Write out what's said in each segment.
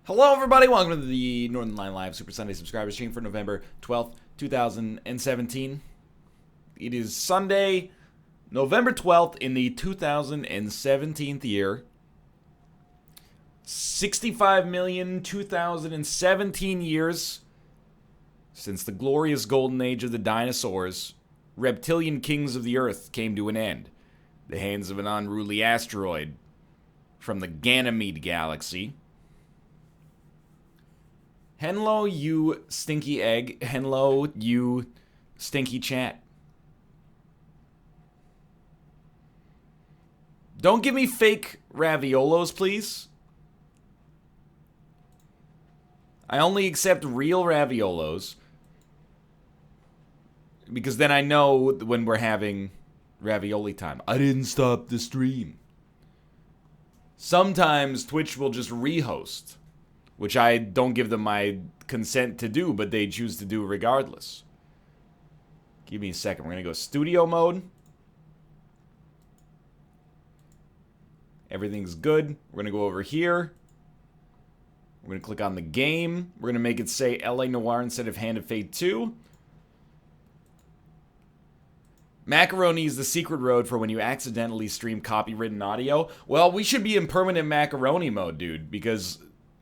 Hello, everybody. Welcome to the Northernlion Live Super Sunday subscriber stream for November 12th, 2017. It is Sunday, November 12th in the 2017th year. 65,000,2017 years since the glorious golden age of the dinosaurs, reptilian kings of the earth came to an end. The hands of an unruly asteroid from the Ganymede galaxy. Hello, you stinky egg. Hello, you stinky chat. Don't give me fake raviolos, please. I only accept real raviolos. Because then I know when we're having ravioli time. I didn't stop the stream. Sometimes Twitch will just rehost, which I don't give them my consent to do, but they choose to do regardless. Give me a second. We're going to go studio mode. Everything's good. We're going to go over here. We're going to click on the game. We're going to make it say LA Noire instead of Hand of Fate 2. Macaroni is the secret road for when you accidentally stream copywritten audio. Well, we should be in permanent macaroni mode, dude, because,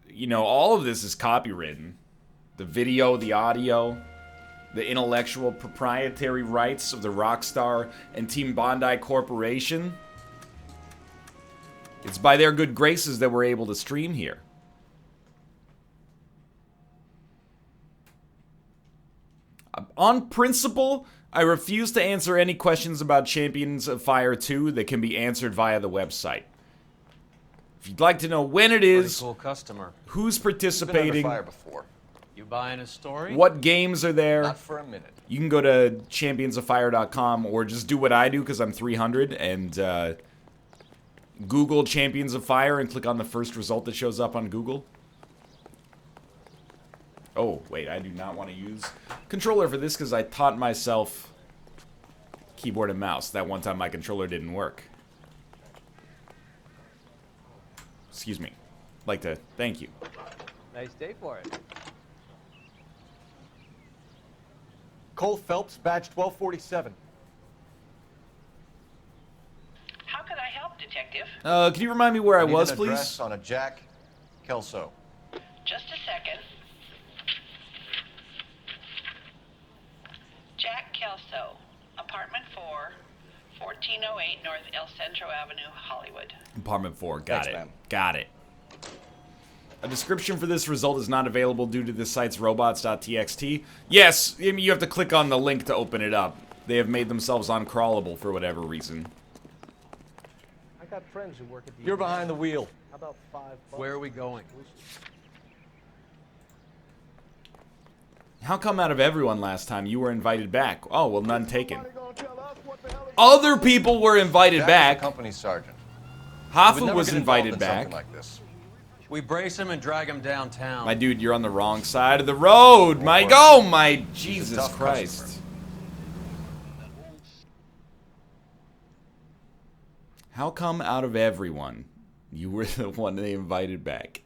you know, all of this is copywritten. The video, the audio, the intellectual proprietary rights of the Rockstar and Team Bondi Corporation. It's by their good graces that we're able to stream here. On principle, I refuse to answer any questions about Champions of Fire 2 that can be answered via the website. If you'd like to know when it is, cool customer. Who's participating, Fire before. You buying a story? what games are there, Not for a minute. you can go to championsofFire.com or just do what I do because I'm 300 and Google Champions of Fire and click on the first result that shows up on Google. Oh, wait, I do not want to use controller for this because I taught myself keyboard and mouse. That one time my controller didn't work. Excuse me. Like to thank you. Nice day for it. Cole Phelps, badge 1247. How can I help, Detective? Can you remind me where I Need was, an please? address on a Jack Kelso. Just a second. Jack Kelso, apartment 4, 1408 North El Centro Avenue, Hollywood. Apartment 4. Got Thanks, it. ma'am. Got it. A description for this result is not available due to the site's robots.txt. Yes, you have to click on the link to open it up. They have made themselves uncrawlable for whatever reason. I got friends who work at the. You're behind the wheel. How about $5? Where are we going? How come out of everyone last time you were invited back? Oh, well, none taken. Other people were invited Jack back. is the company sergeant. He would Hoffa never was get involved invited in back. something like this. We brace him and drag him downtown. My dude, you're on the wrong side of the road. My oh my Jesus tough Christ. customer. How come out of everyone you were the one they invited back?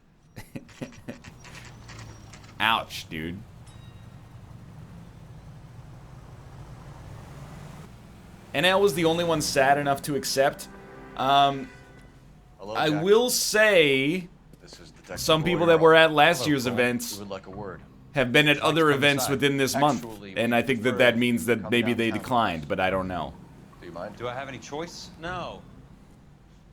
Ouch, dude. NL was the only one sad enough to accept. Hello, I Jack. will say This is Detective some people Lawyer. that were at last Hello, year's Cole. events We would like a word. have been at Would you like other to come events inside? within this month, Actually, and I think that prefer that means that come maybe they downtown. declined, but I don't know. Do you mind? Do I have any choice? No.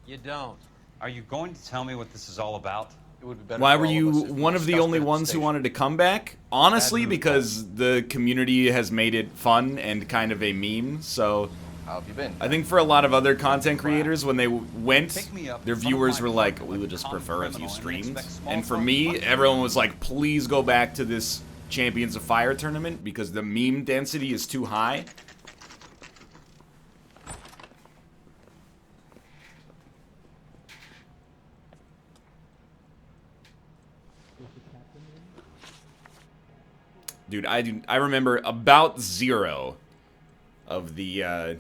You don't. Are you going to tell me what this is all about? It would be better Why for were all you of us if we one of the discussed only it at ones who station. wanted to come back? Honestly, Bad move, because the community has made it fun and kind of a meme, so How have you been? I think for a lot of other content creators, when they went, Pick me up their in front of viewers my were car like, like we a would just common prefer if you criminal and streamed. expect small And for talk me, money. everyone was like, please go back to this Champions of Fire tournament because the meme density is too high. Dude, I remember about zero of the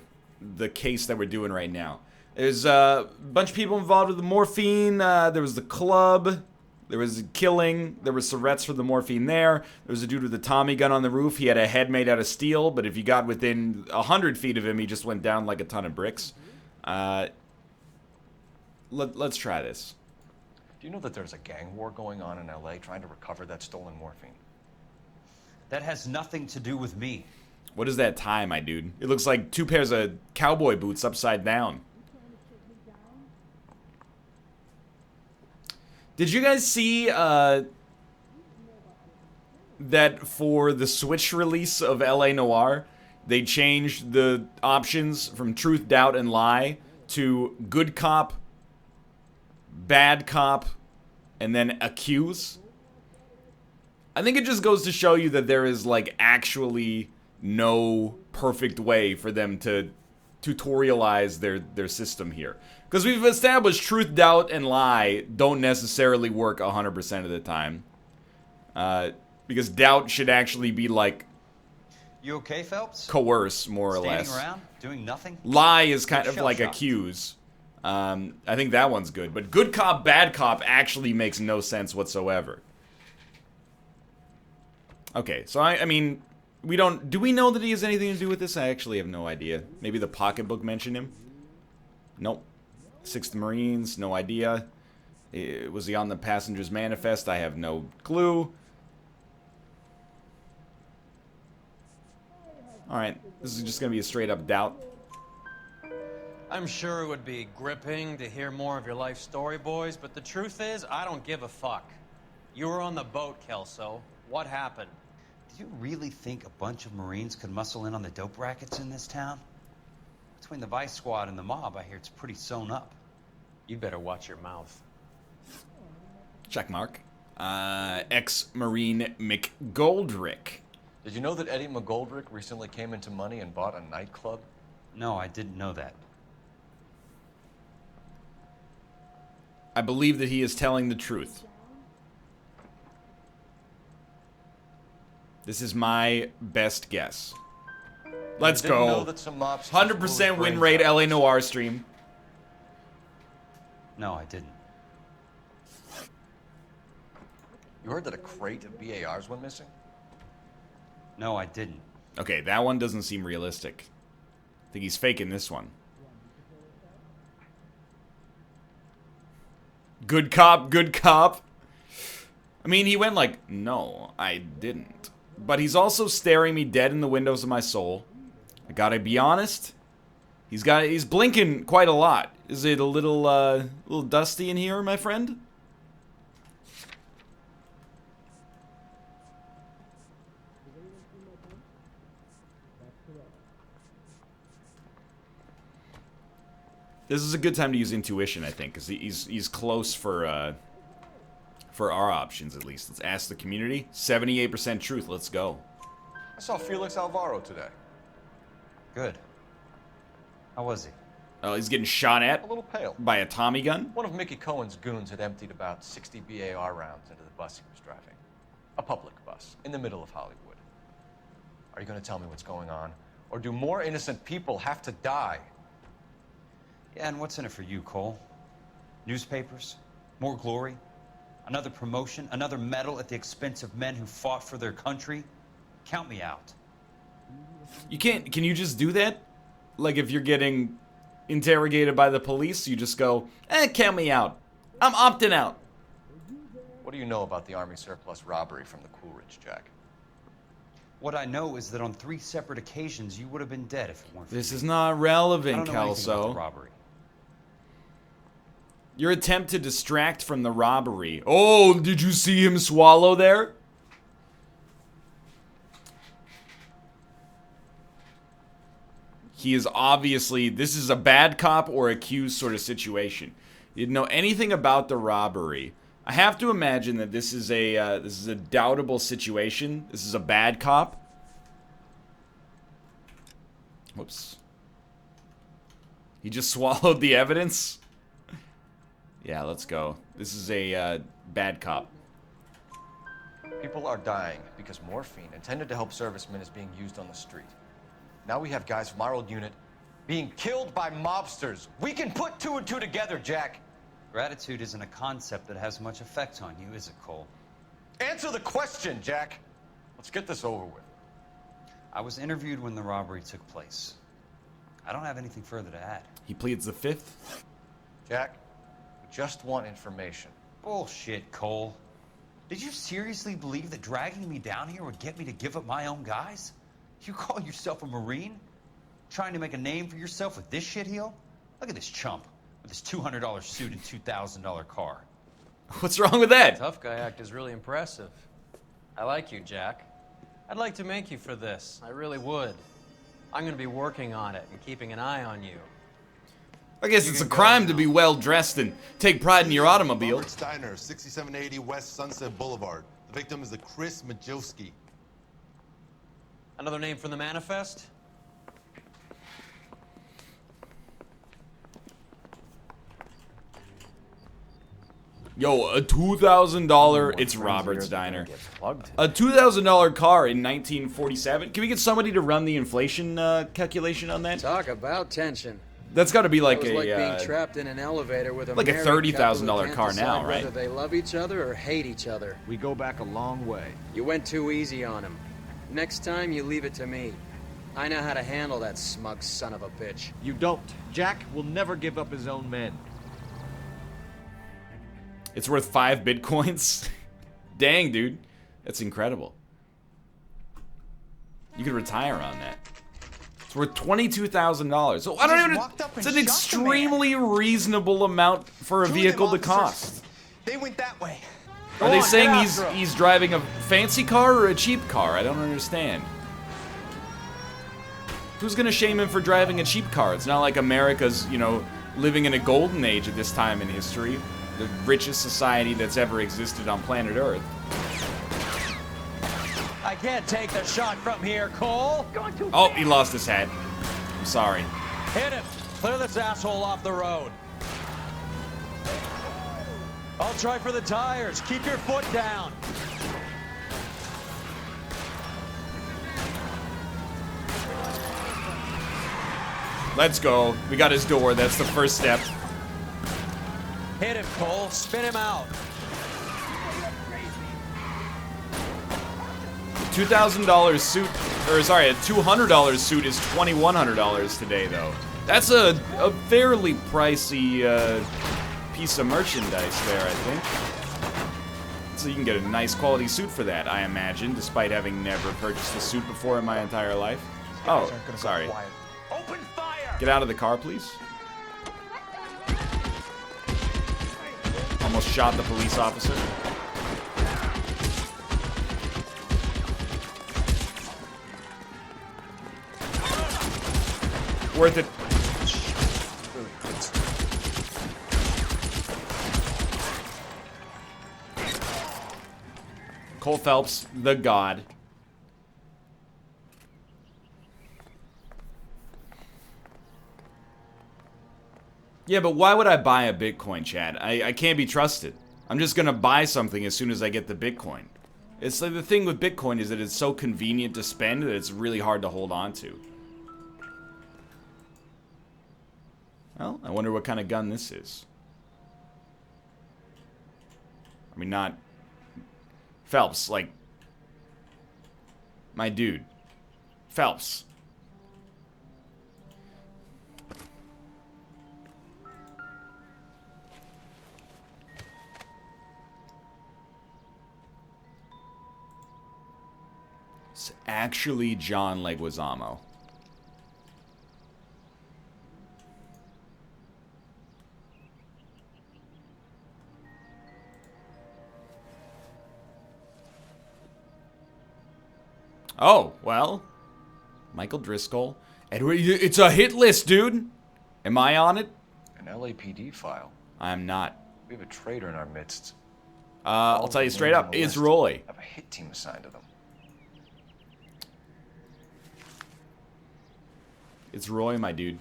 case that we're doing right now. There's a bunch of people involved with the morphine. There was the club. There was a killing. There was threats for the morphine there. There was a dude with a Tommy gun on the roof. He had a head made out of steel, but if you got within 100 feet of him, he just went down like a ton of bricks. Let's try this. Do you know that there's a gang war going on in LA trying to recover that stolen morphine? That has nothing to do with me. What is that tie, my dude? It looks like 2 pairs of cowboy boots upside down. Did you guys see that for the Switch release of LA Noire, they changed the options from truth, doubt, and lie to good cop, bad cop, and then accuse? I think it just goes to show you that there is, like, actually no perfect way for them to tutorialize their system here. Because we've established truth, doubt, and lie don't necessarily work 100% of the time. Because doubt should actually be, like, You okay, Phelps? coerce, more or less. Standing around, doing nothing? Lie is kind of Shell like shocked. accuse. I think that one's good. But good cop, bad cop actually makes no sense whatsoever. Okay, so I mean, we don't... Do we know that he has anything to do with this? I actually have no idea. Maybe the pocketbook mentioned him? Nope. 6th Marines, no idea. Was he on the passenger's manifest? I have no clue. Alright, this is just gonna be a straight up doubt. I'm sure it would be gripping to hear more of your life story, boys, but the truth is, I don't give a fuck. You were on the boat, Kelso. What happened? Do you really think a bunch of Marines could muscle in on the dope rackets in this town? Between the Vice Squad and the mob, I hear it's pretty sewn up. You better watch your mouth. Check mark. Ex-Marine McGoldrick. Did you know that Eddie McGoldrick recently came into money and bought a nightclub? No, I didn't know that. I believe that he is telling the truth. This is my best guess. Let's You didn't know go. that some mobsters 100% blew win his rate brains out? LA Noire stream. No, I didn't. You heard that a crate of BARs went missing? No, I didn't. Okay, that one doesn't seem realistic. I think he's faking this one. Good cop, good cop. I mean, he went like, no, I didn't. But he's also staring me dead in the windows of my soul. I gotta be honest. He's blinking quite a lot. Is it a little dusty in here, my friend? This is a good time to use intuition, I think, because he's close for our options, at least. Let's ask the community. 78% truth. Let's go. I saw Felix Alvaro today. Good. How was he? Oh, he's getting shot A at little pale. by a Tommy gun? One of Mickey Cohen's goons had emptied about 60 BAR rounds into the bus he was driving. A public bus, in the middle of Hollywood. Are you going to tell me what's going on? Or do more innocent people have to die? Yeah, and what's in it for you, Cole? Newspapers? More glory? Another promotion? Another medal at the expense of men who fought for their country? Count me out. You can't... Can you just do that? Like, if you're getting interrogated by the police, you just go, count me out. I'm opting out. What do you know about the Army surplus robbery from the Coolidge, Jack? What I know is that on 3 separate occasions, you would have been dead if it weren't for This me. is not I relevant, don't know anything about the Kelso. robbery. Your attempt to distract from the robbery. Oh, did you see him swallow there? He is obviously... This is a bad cop or accused sort of situation. You didn't know anything about the robbery. I have to imagine that this is a doubtable situation. This is a bad cop. Whoops. He just swallowed the evidence. Yeah, let's go. This is a bad cop. People are dying because morphine intended to help servicemen is being used on the street. Now we have guys from our old unit being killed by mobsters. We can put 2 and 2 together, Jack. Gratitude isn't a concept that has much effect on you, is it, Cole? Answer the question, Jack. Let's get this over with. I was interviewed when the robbery took place. I don't have anything further to add. He pleads the fifth. Jack, we just want information. Bullshit, Cole. Did you seriously believe that dragging me down here would get me to give up my own guys? You call yourself a Marine? Trying to make a name for yourself with this shitheel? Look at this chump with his $200 suit and $2,000 car. What's wrong with that? Tough guy act is really impressive. I like you, Jack. I'd like to make you for this. I really would. I'm gonna be working on it and keeping an eye on you. I guess it's a crime to be well dressed and take pride in your automobile. Robert Steiner, 6780 West Sunset Boulevard. The victim is a Chris Majowski. Another name from the manifest? Yo, a $2,000. It's Robert's Diner. A $2,000 car in 1947. Can we get somebody to run the inflation calculation on that? Talk about tension. That's got to be like It was like being a trapped in an elevator with a like a married couple who $30,000 can't car decide now, right? Whether they love each other or hate each other. We go back a long way. You went too easy on him. Next time, you leave it to me. I know how to handle that smug son of a bitch. You don't. Jack will never give up his own men. It's worth 5 bitcoins. Dang, dude, that's incredible. You could retire on that. It's worth $22,000. So I don't even. It's an extremely reasonable amount for a vehicle to cost. They went that way. Are they saying he's driving a fancy car or a cheap car? I don't understand. Who's gonna shame him for driving a cheap car? It's not like America's, you know, living in a golden age at this time in history. The richest society that's ever existed on planet Earth. I can't take the shot from here, Cole. Oh, he lost his hat. I'm sorry. Hit him. Clear this asshole off the road. I'll try for the tires. Keep your foot down. Let's go. We got his door. That's the first step. Hit him, Cole. Spin him out. $2,000 suit, or sorry, a $200 suit is $2,100 today, though. That's a fairly pricey piece of merchandise there, I think. So you can get a nice quality suit for that, I imagine, despite having never purchased a suit before in my entire life. Oh, sorry. Open fire! Get out of the car, please. Almost shot the police officer. Worth it. Cole Phelps, the god. Yeah, but why would I buy a Bitcoin, Chad? I can't be trusted. I'm just gonna buy something as soon as I get the Bitcoin. It's like the thing with Bitcoin is that it's so convenient to spend that it's really hard to hold on to. Well, I wonder what kind of gun this is. I mean, not... Phelps, like... My dude. Phelps. It's actually John Leguizamo. Oh, well. Michael Driscoll. Edward, it's a hit list, dude. Am I on it? An LAPD file. I'm not. We have a traitor in our midst. I'll tell you straight up, it's Roy. I have a hit team assigned to them. It's Roy, my dude.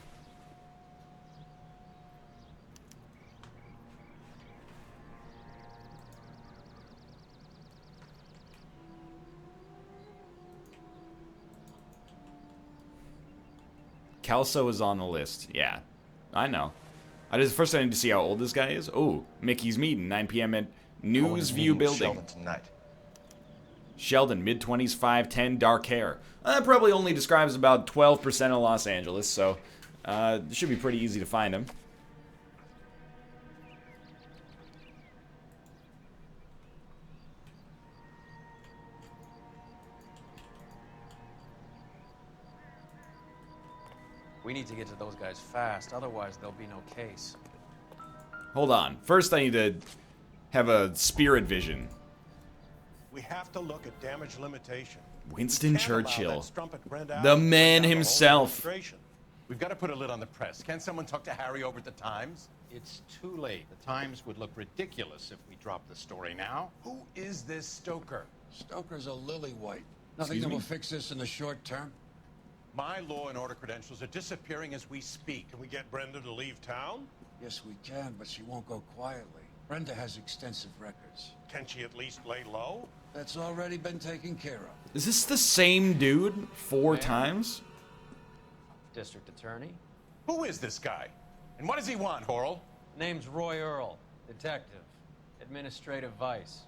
Kelso is on the list. Yeah, I know. First I need to see how old this guy is. Oh, Mickey's meeting, 9 p.m. at News View Building. Sheldon tonight. Sheldon, mid-20s, 5'10", dark hair. That probably only describes about 12% of Los Angeles, so it should be pretty easy to find him. We need to get to those guys fast, otherwise there'll be no case. Hold on. First I need to have a spirit vision. We have to look at damage limitation. Winston Churchill. The man himself. We've got to put a lid on the press. Can someone talk to Harry over at the Times? It's too late. The Times would look ridiculous if we dropped the story now. Who is this Stoker? Stoker's a lily-white. Nothing that will fix this in the short term. My law and order credentials are disappearing as we speak. Can we get Brenda to leave town? Yes, we can, but she won't go quietly. Brenda has extensive records. Can she at least lay low? That's already been taken care of. Is this the same dude 4 times? District Attorney. Who is this guy? And what does he want, Horrell? Name's Roy Earl, detective, administrative vice.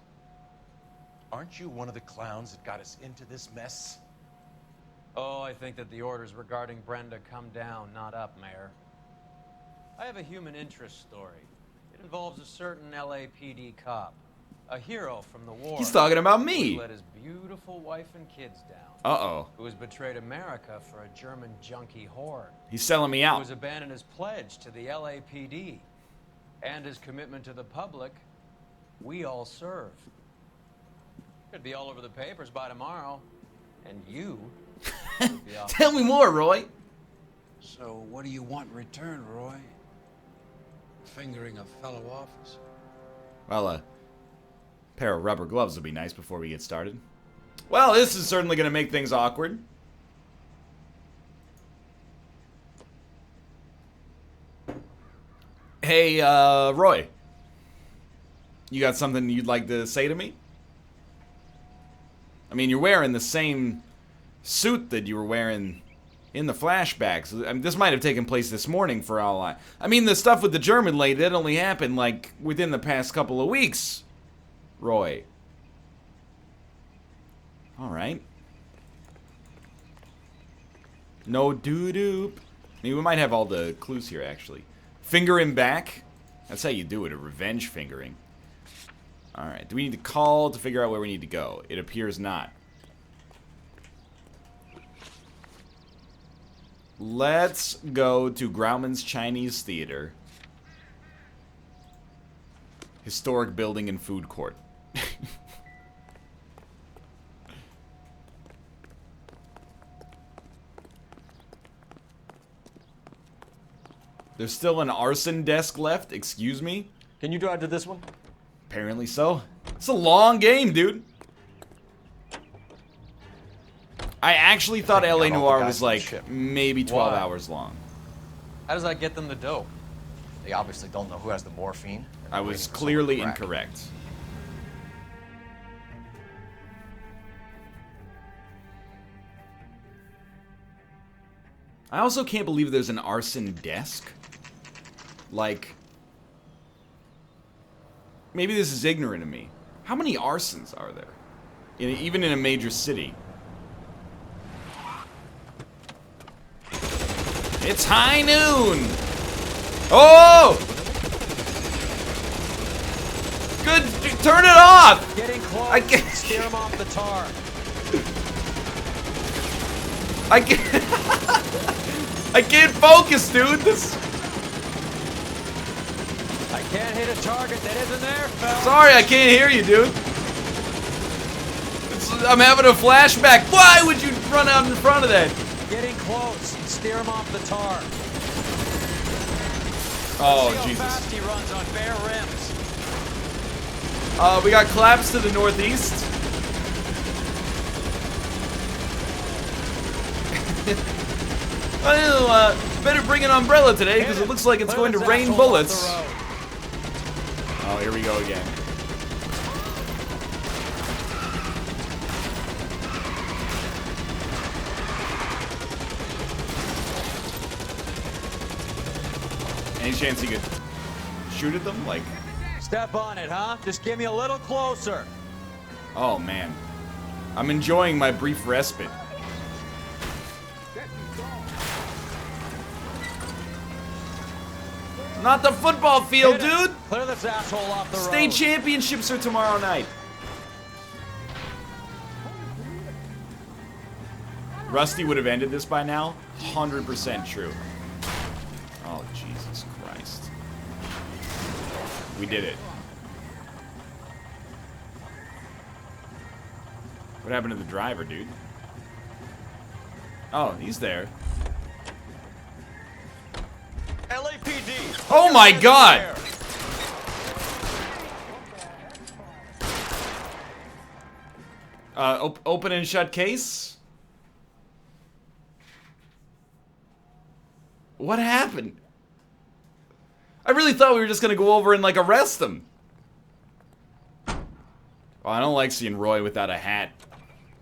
Aren't you one of the clowns that got us into this mess? Oh, I think that the orders regarding Brenda come down, not up, Mayor. I have a human interest story. It involves a certain LAPD cop, a hero from the war. He's talking about me. Who let his beautiful wife and kids down. Uh-oh. Who has betrayed America for a German junkie horde. He's selling me Who out. has abandoned his pledge to the LAPD and his commitment to the public. We all serve. Could be all over the papers by tomorrow. And you could be off. Tell me more, Roy. So what do you want in return, Roy? Fingering a fellow officer. Well, a pair of rubber gloves would be nice before we get started. Well, this is certainly going to make things awkward. Hey, Roy. You got something you'd like to say to me? I mean, you're wearing the same suit that you were wearing in the flashbacks. I mean, this might have taken place this morning for all I mean, the stuff with the German lady, that only happened, like, within the past couple of weeks. Roy. Alright. No doo-doop. I mean, we might have all the clues here, actually. Finger him back. That's how you do it, a revenge fingering. Alright, do we need to call to figure out where we need to go? It appears not. Let's go to Grauman's Chinese Theater. Historic building and food court. There's still an arson desk left, excuse me? Can you drive to this one? Apparently so. It's a long game, dude. I actually thought LA Noire was like maybe 12 hours long. How does that get them the dope? They obviously don't know who has the morphine. I was clearly incorrect. I also can't believe there's an arson desk. Like, maybe this is ignorant of me. How many arsons are there? Even in a major city. It's high noon! Oh! Good, turn it off! Getting close. I can't steer him off the tar. I can't. I can't focus, dude. This. I can't hit a target that isn't there, fella. Sorry, I can't hear you, dude. I'm having a flashback. Why would you run out in front of that? Getting close. Steer him off the tar. Oh, See Jesus. how fast he runs on bare rims. We got collapse to the northeast. Well, better bring an umbrella today because it looks like it's going to rain bullets. Oh, here we go again. Any chance he could shoot at them? Like, Step on it, huh? Just give me a little closer. oh man. I'm enjoying my brief respite. Not the football field, dude! Clear this asshole off the road. State championships are tomorrow night. Rusty would have ended this by now. 100% true. Oh, Jesus Christ. We did it. What happened to the driver, dude? Oh, he's there. LAPD! Oh my God! Open and shut case? What happened? I really thought we were just gonna go over and, like, arrest them. Oh, I don't like seeing Roy without a hat.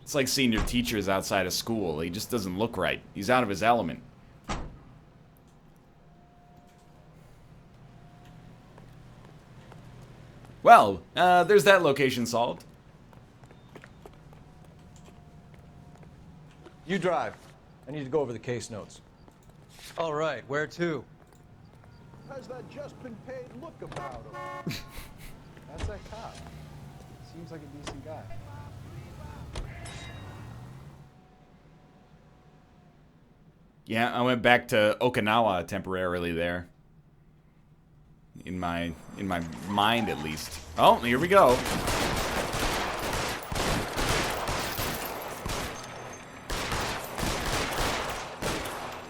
It's like seeing your teachers outside of school. He just doesn't look right. He's out of his element. Well, there's that location solved. You drive. I need to go over the case notes. All right, where to? How's that just been paid look about him? That's that cop. Seems like a decent guy. Yeah, I went back to Okinawa temporarily there. In my mind, at least. Oh, here we go.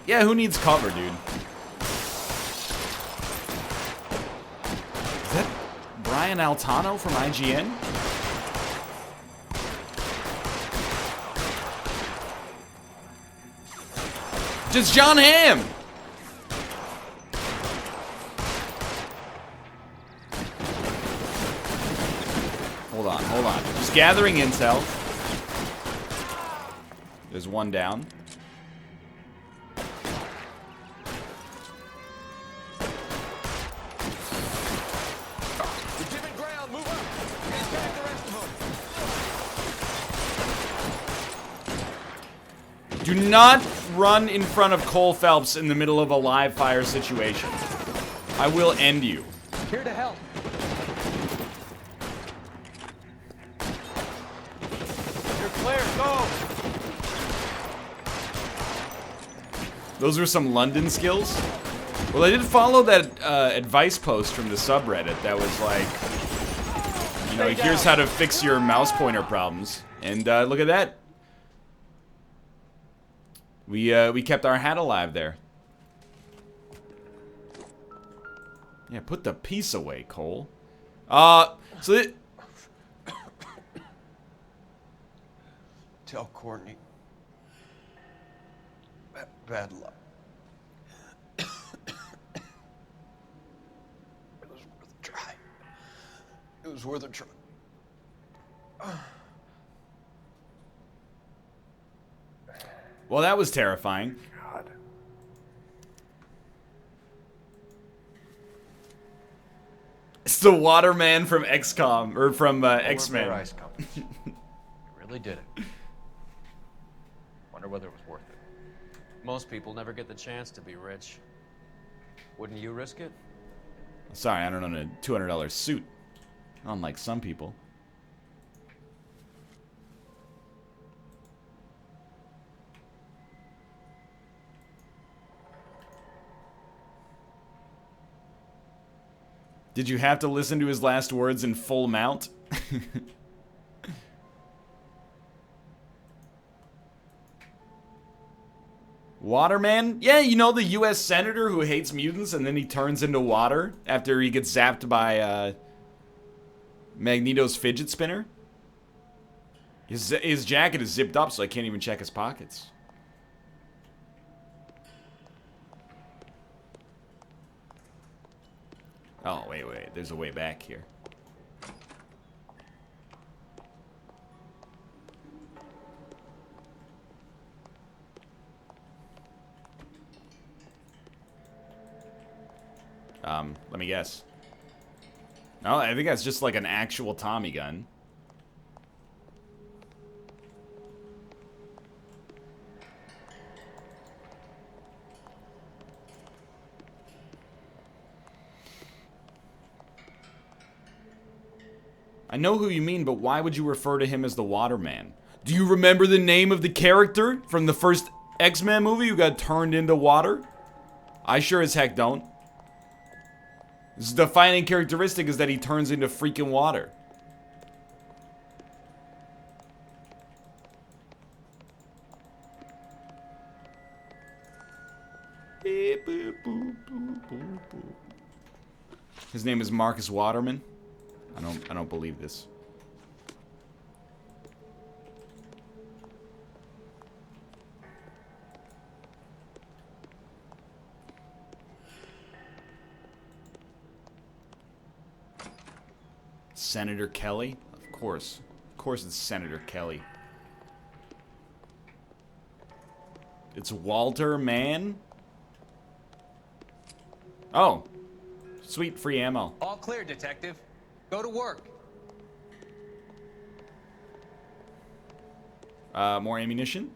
Yeah, who needs cover, dude? Is that Brian Altano from IGN? Just John Hamm! Hold on. Just gathering intel. There's one down. You're giving ground, move up! Attack the rest of them! Do not run in front of Cole Phelps in the middle of a live fire situation. I will end you. Here to help. You're clear, go! Those were some London skills. Well, I did follow that advice post from the subreddit that was like, you know, here's how to fix your mouse pointer problems. And look at that. We kept our hat alive there. Yeah, put the piece away, Cole. So it... Tell Courtney. Bad luck. It was worth a try. It was worth a try. Well, that was terrifying. God. It's the Waterman from XCOM, or from X-Men. Ice companies. You really did it. Wonder whether it was worth it. Most people never get the chance to be rich. Wouldn't you risk it? Sorry, I don't own a $200 suit. Unlike some people. Did you have to listen to his last words in full mount? Waterman? Yeah, you know the US senator who hates mutants and then he turns into water after he gets zapped by Magneto's fidget spinner? His jacket is zipped up so I can't even check his pockets. Oh, wait. There's a way back here. Let me guess. Oh, I think that's just like an actual Tommy gun. I know who you mean, but why would you refer to him as the Waterman? Do you remember the name of the character from the first X-Men movie who got turned into water? I sure as heck don't. His defining characteristic is that he turns into freaking water. His name is Marcus Waterman. I don't believe this. Senator Kelly? Of course. Of course it's Senator Kelly. It's Walter Mann? Oh. Sweet, free ammo. All clear, Detective. Go to work. More ammunition?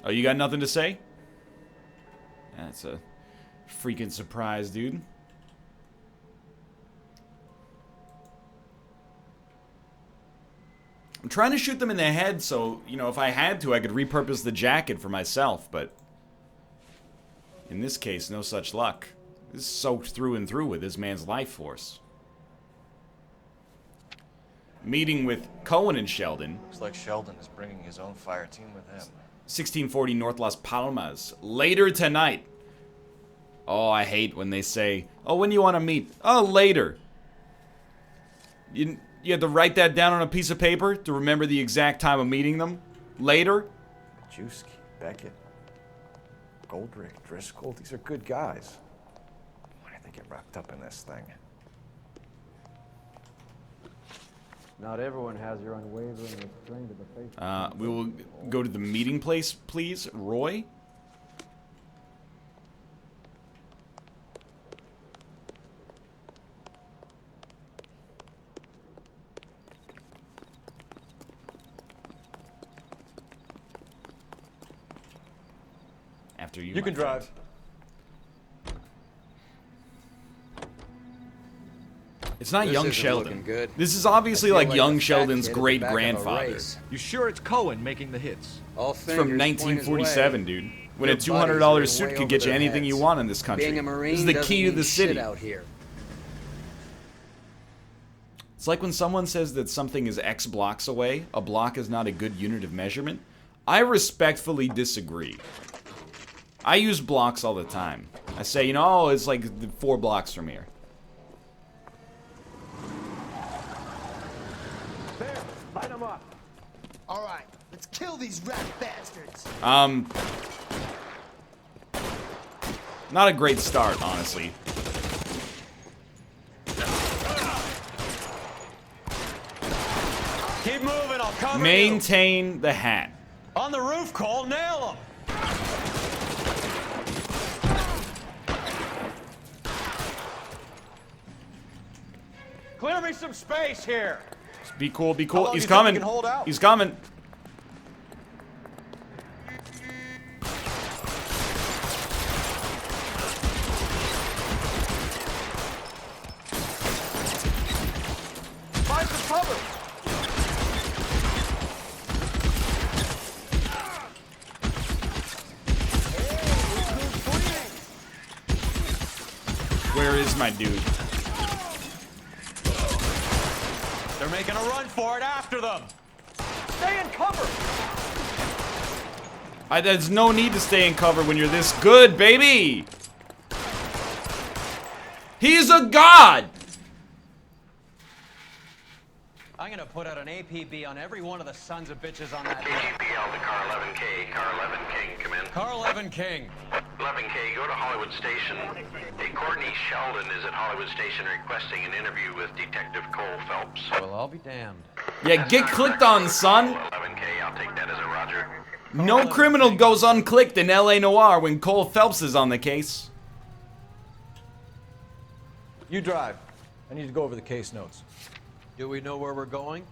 Oh, you got nothing to say? That's a freaking surprise, dude. I'm trying to shoot them in the head so, you know, if I had to, I could repurpose the jacket for myself, but in this case, no such luck. This is soaked through and through with this man's life force. Meeting with Cohen and Sheldon. Looks like Sheldon is bringing his own fire team with him. 1640 North Las Palmas. Later tonight. Oh, I hate when they say, oh, when do you want to meet? Oh, later. You had to write that down on a piece of paper to remember the exact time of meeting them? Later? Juski, Beckett, Goldrick, Driscoll, these are good guys. Why did they get wrapped up in this thing? Not everyone has your unwavering restraint of the faith. We will go to the meeting place, please. Roy? After you, You can drive. It's not This young isn't Sheldon. looking good. This is obviously I feel like young the fat Sheldon's kid at the great back of a grandfather. race. You sure it's Cohen making the hits? All It's fingers from point his 1947, way. dude. When Your a $200 buddies are suit way could over get you their anything you heads. want in this country. Being a Marine This is the doesn't key to mean the shit city. out here. It's like when someone says that something is X blocks away, a block is not a good unit of measurement. I respectfully disagree. I use blocks all the time. I say, you know, oh, it's like 4 blocks from here. There, light them up. All right, let's kill these rat bastards. Not a great start, honestly. Keep moving, I'll cover you. Maintain the hat. On the roof, Cole, nail him. Clear me some space here. Just be cool, be How cool. long He's do you think coming. you can hold out? He's coming. Find some cover. Where is my dude? They're making a run for it after them. Stay in cover. There's no need to stay in cover when you're this good, baby. He's a god. I'm gonna put out an APB on every one of the sons of bitches on that list. KGPL to Car 11K. Car 11 King, come in. Car 11 King. 11K, go to Hollywood Station. Hey, Courtney Sheldon is at Hollywood Station requesting an interview with Detective Cole Phelps. Well, I'll be damned. Yeah, get clicked on, son. 11K. Okay, I'll take that as a roger. No criminal goes unclicked in LA Noire when Cole Phelps is on the case. You drive. I need to go over the case notes. Do we know where we're going?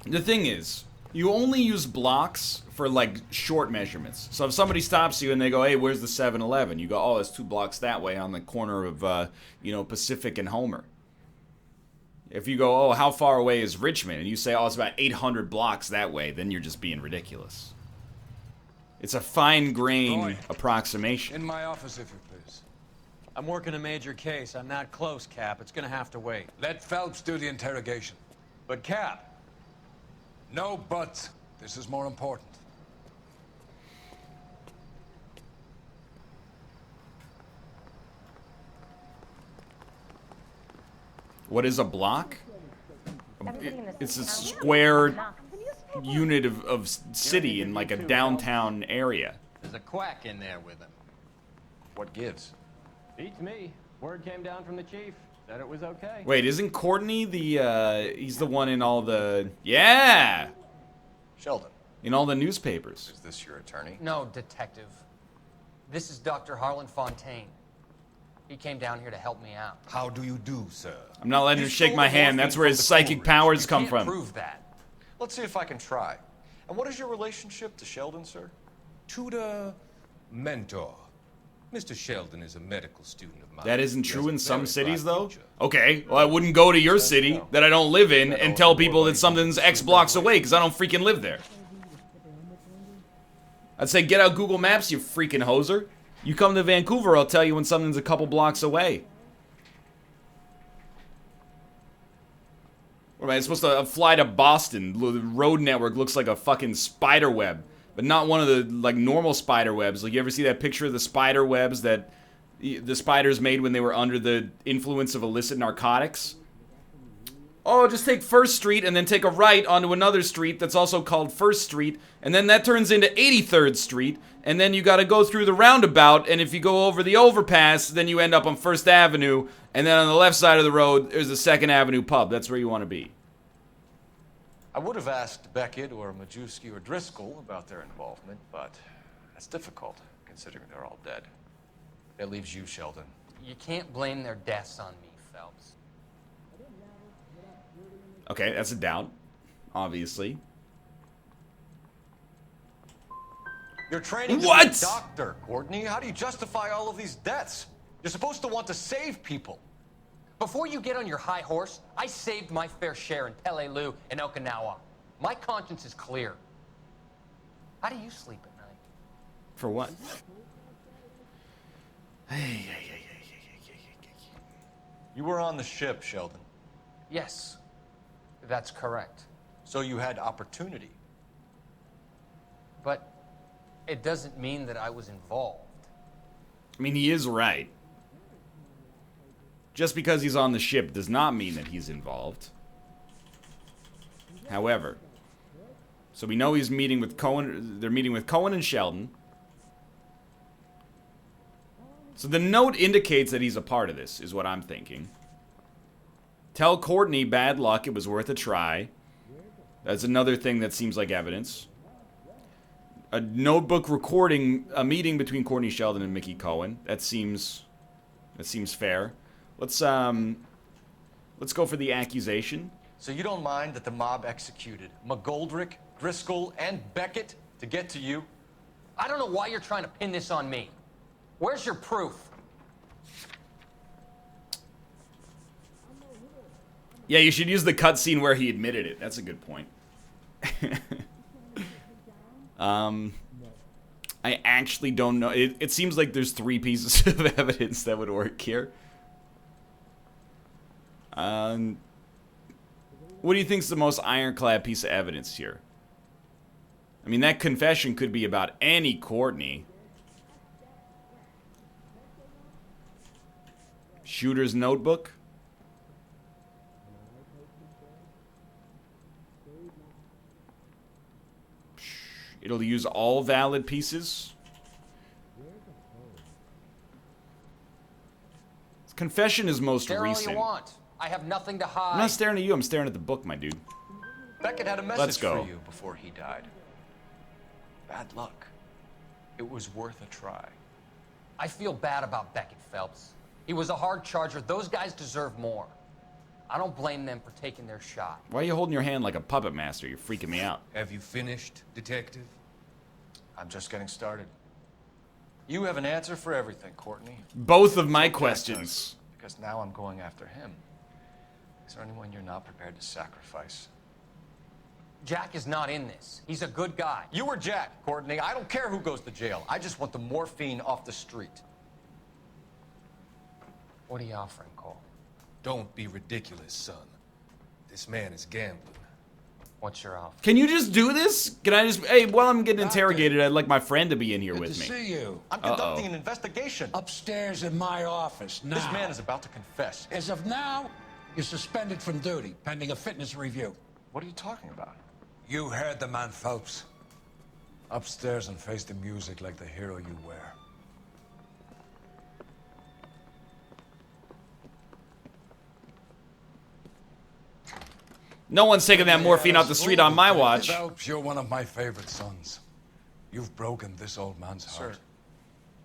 The thing is, you only use blocks for, like, short measurements. So if somebody stops you and they go, hey, where's the 7-Eleven? You go, oh, it's 2 blocks that way on the corner of, you know, Pacific and Homer. If you go, oh, how far away is Richmond? And you say, oh, it's about 800 blocks that way, then you're just being ridiculous. It's a fine-grained approximation. In my office, if you please. I'm working a major case. I'm not close, Cap. It's gonna have to wait. Let Phelps do the interrogation. But, Cap, No buts. This is more important. What is a block? It's a square unit of city in, like, a downtown area. There's a quack in there with him. What gives? Beats me. Word came down from the chief. Said it was okay. Wait, isn't Courtney the, he's the one in all the... Yeah! Sheldon. In all the newspapers. Is this your attorney? No, detective. This is Dr. Harlan Fontaine. He came down here to help me out. How do you do, sir? I'm not letting him shake my hand. That's where his psychic powers come from. Prove that. Let's see if I can try. And what is your relationship to Sheldon, sir? Tutor, mentor. Mr. Sheldon is a medical student of mine. That isn't true in some cities, though? Okay, well, I wouldn't go to your city that I don't live in and tell people that something's X blocks away, because I don't freaking live there. I'd say, get out Google Maps, you freaking hoser. You come to Vancouver, I'll tell you when something's a couple blocks away. What am I supposed to fly to Boston? The road network looks like a fucking spider web. But not one of the, like, normal spider webs. Like, you ever see that picture of the spider webs that the spiders made when they were under the influence of illicit narcotics? Oh, just take 1st Street and then take a right onto another street that's also called 1st Street. And then that turns into 83rd Street. And then you gotta go through the roundabout. And if you go over the overpass, then you end up on 1st Avenue. And then on the left side of the road, there's the 2nd Avenue pub. That's where you want to be. I would have asked Beckett or Majewski or Driscoll about their involvement, but that's difficult, considering they're all dead. That leaves you, Sheldon. You can't blame their deaths on me, Phelps. Okay, that's a doubt. Obviously. You're training to What? be a doctor, Courtney. How do you justify all of these deaths? You're supposed to want to save people. Before you get on your high horse, I saved my fair share in Peleliu and Okinawa. My conscience is clear. How do you sleep at night? For what? You were on the ship, Sheldon. Yes, that's correct. So you had opportunity. But it doesn't mean that I was involved. I mean, he is right. Just because he's on the ship does not mean that he's involved. However, so we know he's meeting with Cohen. They're meeting with Cohen and Sheldon. So the note indicates that he's a part of this, is what I'm thinking. Tell Courtney bad luck, it was worth a try. That's another thing that seems like evidence. A notebook recording a meeting between Courtney Sheldon and Mickey Cohen. That seems fair. Let's go for the accusation. So you don't mind that the mob executed McGoldrick, Driscoll, and Beckett to get to you? I don't know why you're trying to pin this on me. Where's your proof? Yeah, you should use the cutscene where he admitted it. That's a good point. I actually don't know. It seems like there's 3 pieces of evidence that would work here. What do you think's the most ironclad piece of evidence here? I mean, that confession could be about any Courtney. Shooter's notebook? It'll use all valid pieces. Confession is most Stare all recent. you want. I have nothing to hide. I'm not staring at you, I'm staring at the book, my dude. Beckett had a Let's message go. for you before he died. Bad luck. It was worth a try. I feel bad about Beckett, Phelps. He was a hard charger. Those guys deserve more. I don't blame them for taking their shot. Why are you holding your hand like a puppet master? You're freaking me out. Have you finished, Detective? I'm just getting started. You have an answer for everything, Courtney. Both of my questions. Because now I'm going after him. Is there anyone you're not prepared to sacrifice? Jack is not in this. He's a good guy. You were Jack, Courtney. I don't care who goes to jail. I just want the morphine off the street. What are you offering, Cole? Don't be ridiculous, son. This man is gambling. What's your offer? Can you just do this? Can I just... Hey, while I'm getting interrogated, I'd like my friend to be in here with me. Good to see you. I'm conducting an investigation. Upstairs in my office now. This man is about to confess. As of now, you're suspended from duty, pending a fitness review. What are you talking about? You heard the man, Phelps. Upstairs and face the music like the hero you were. No one's taking that morphine off the street on my watch. Phelps, you're one of my favorite sons. You've broken this old man's heart. Sir,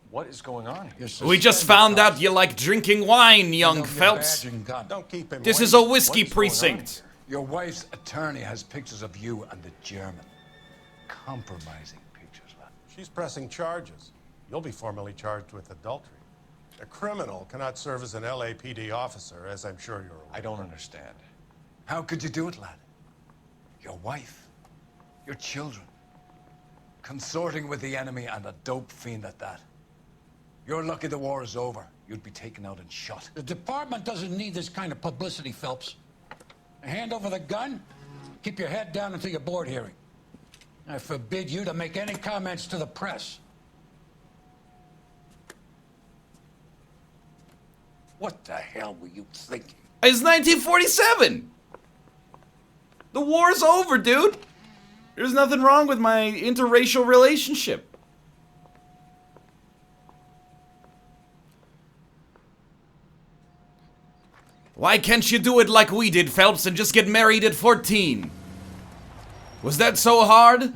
what is going on here? We just found out you like drinking wine, young Phelps. Don't keep him This waiting. is a whiskey What is going on precinct. Your wife's attorney has pictures of you and the German. Compromising pictures, lad. She's pressing charges. You'll be formally charged with adultery. A criminal cannot serve as an LAPD officer, as I'm sure you're aware. I don't understand. How could you do it, lad? Your wife, your children, consorting with the enemy and a dope fiend at that. You're lucky the war is over. You'd be taken out and shot. The department doesn't need this kind of publicity, Phelps. Hand over the gun, keep your head down until your board hearing. I forbid you to make any comments to the press. What the hell were you thinking? It's 1947. The war's over, dude. There's nothing wrong with my interracial relationship. Why can't you do it like we did, Phelps, and just get married at 14? Was that so hard?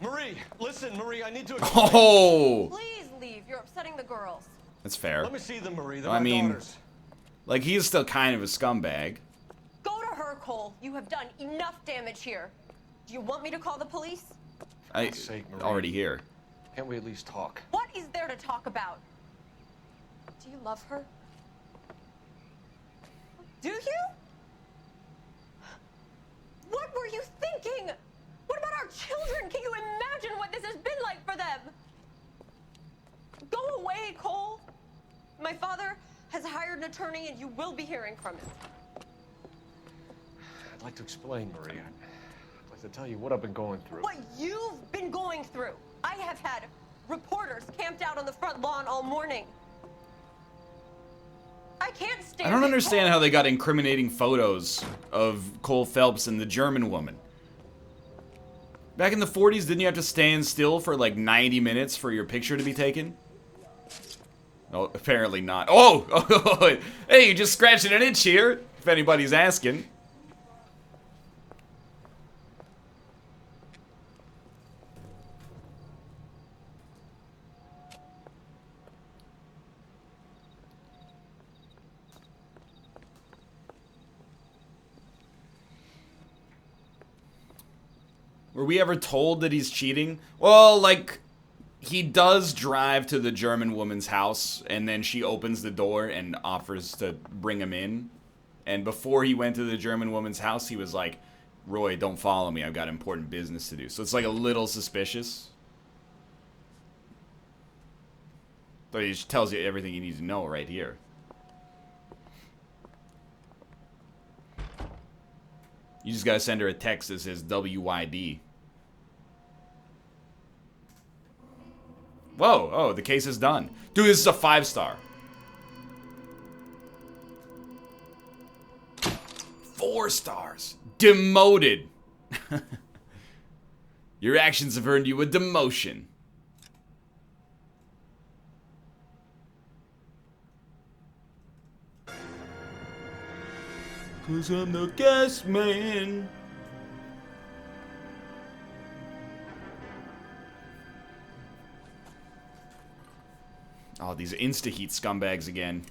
Marie, listen, Marie, I need to... Oh! Please leave. You're upsetting the girls. That's fair. Let me see them, Marie. They're I my mean, daughters. like, he is still kind of a scumbag. Go to her, Cole. You have done enough damage here. Do you want me to call the police? I God's sake, Marie. already here. Can't we at least talk? What is there to talk about? Do you love her? Do you? What were you thinking? What about our children? Can you imagine what this has been like for them? Go away, Cole. My father has hired an attorney and you will be hearing from him. I'd like to explain, Marie. I'd like to tell you what I've been going through. What you've been going through. I have had reporters camped out on the front lawn all morning. I can't stand I don't it, understand Cole. how they got incriminating photos of Cole Phelps and the German woman. Back in the 40s, didn't you have to stand still for like 90 minutes for your picture to be taken? No, apparently not. Oh! Hey, you just scratching an itch here, if anybody's asking. Were we ever told that he's cheating? Well, like, he does drive to the German woman's house, and then she opens the door and offers to bring him in. And before he went to the German woman's house, he was like, Roy, don't follow me. I've got important business to do. So it's like a little suspicious. But he just tells you everything you need to know right here. You just gotta send her a text that says WYD. Whoa, oh, the case is done. Dude, this is a 5-star. 4 stars. Demoted. Your actions have earned you a demotion. 'Cause I'm the gas man. Oh, these insta-heat scumbags again.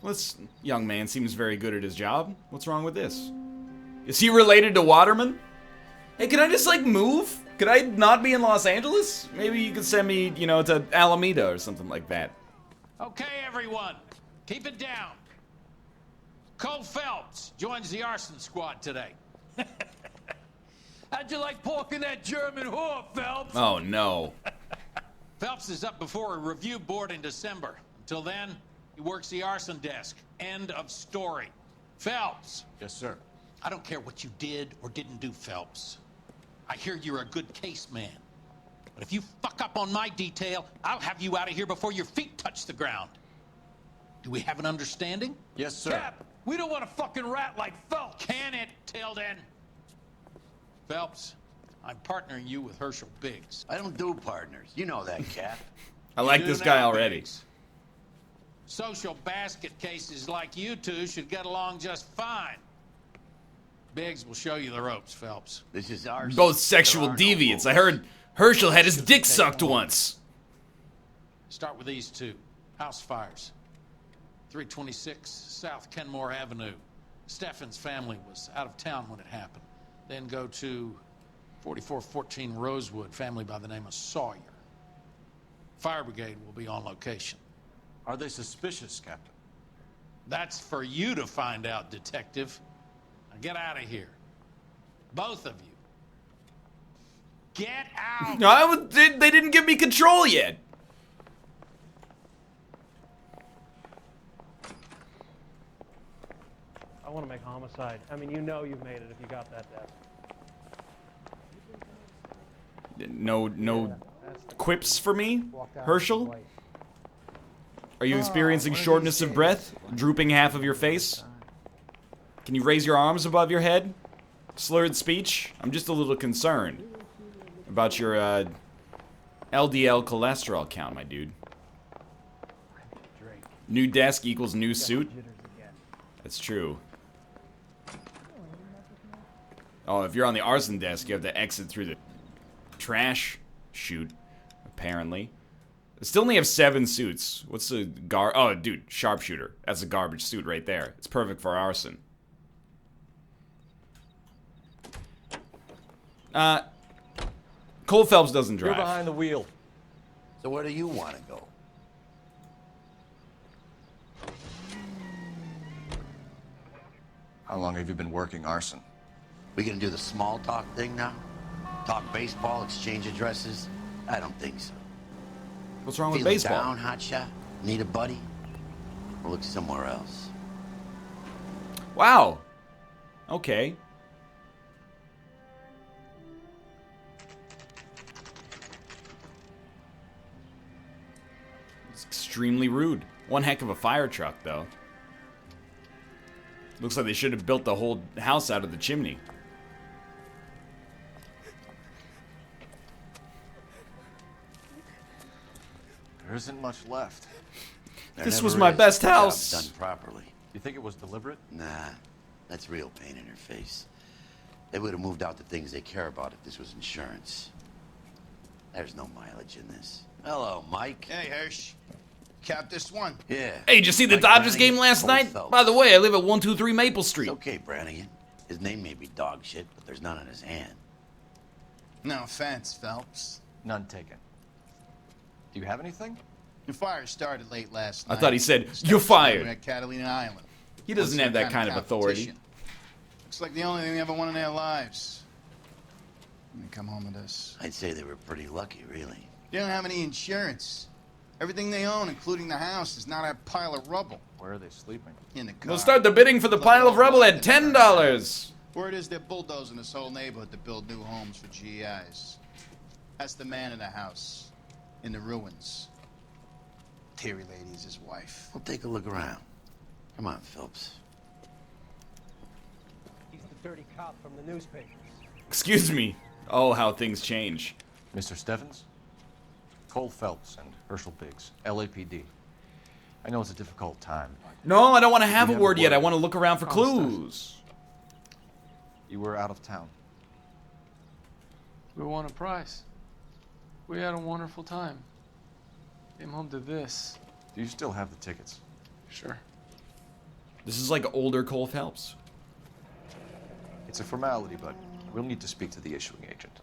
This young man seems very good at his job. What's wrong with this? Is he related to Waterman? Hey, can I just, like, move? Could I not be in Los Angeles? Maybe you could send me, you know, to Alameda or something like that. Okay, everyone, keep it down. Cole Phelps joins the arson squad today. How'd you like pork in that German whore, Phelps? Oh, no. Phelps is up before a review board in December. Until then, he works the arson desk. End of story. Phelps. Yes, sir. I don't care what you did or didn't do, Phelps. I hear you're a good case man. But if you fuck up on my detail, I'll have you out of here before your feet touch the ground. Do we have an understanding? Yes, sir. Cap, we don't want a fucking rat like Phelps. Can it, Tilden? Phelps, I'm partnering you with Herschel Biggs. I don't do partners. You know that, Cap. I like this guy already. Biggs. Social basket cases like you two should get along just fine. Biggs will show you the ropes, Phelps. This is ours. Both sexual deviants. I heard Herschel had his dick sucked once. Start with these two. House fires. 326 South Kenmore Avenue. Steffen's family was out of town when it happened. Then go to 4414 Rosewood, family by the name of Sawyer. Fire brigade will be on location. Are they suspicious, Captain? That's for you to find out, detective. Now get out of here. Both of you. Get out! They didn't give me control yet. I want to make homicide. I mean, you know you've made it if you got that death. No quips for me, Herschel? Are you experiencing shortness of breath? Drooping half of your face? Can you raise your arms above your head? Slurred speech? I'm just a little concerned about your LDL cholesterol count, my dude. New desk equals new suit? That's true. Oh, if you're on the arson desk, you have to exit through the trash chute, apparently. I still only have 7 suits. What's the oh, dude, sharpshooter. That's a garbage suit right there. It's perfect for arson. Cole Phelps doesn't drive. You're behind the wheel. So where do you want to go? How long have you been working arson? We gonna do the small talk thing now? Talk baseball, exchange addresses? I don't think so. What's wrong with Feeling baseball? down, hotshot? Need a buddy? Or look somewhere else? Wow. Okay. It's extremely rude. One heck of a fire truck, though. Looks like they should have built the whole house out of the chimney. There isn't much left. This was my best house. Done properly. You think it was deliberate? Nah, that's real pain in her face. They would have moved out the things they care about if this was insurance. There's no mileage in this. Hello, Mike. Hey, Hirsch. Cap this one. Yeah. Hey, did you see the Mike Dodgers Brannigan, game last Cole night? Phelps. By the way, I live at 123 Maple Street. It's okay, Brannigan. His name may be dog shit, but there's none in his hand. No offense, Phelps. None taken. Do you have anything? The fire started late last I night. thought he said, Steps "You're fired." at Catalina Island. He doesn't have that kind of authority. competition. Looks like the only thing they ever won in their lives. When they come home with this. I'd say they were pretty lucky, really. They don't have any insurance. Everything they own, including the house, is not a pile of rubble. Where are they sleeping? In the car. We'll start the bidding for the pile of rubble at $10. Word is they're bulldozing this whole neighborhood to build new homes for GIs. That's the man in the house, in the ruins. Terry Lady is his wife. We'll take a look around. Come on, Phelps. the dirty cop from the newspapers. Excuse me. Oh, how things change. Mr. Stevens? Cole Phelps and Herschel Biggs, LAPD. I know it's a difficult time. No, I don't want to have a You have a word yet. I word. want to look around for clues. You were out of town. We won a prize. We had a wonderful time. Came home to this. Do you still have the tickets? Sure. This is like older Cole Phelps. It's a formality, but we'll need to speak to the issuing agent.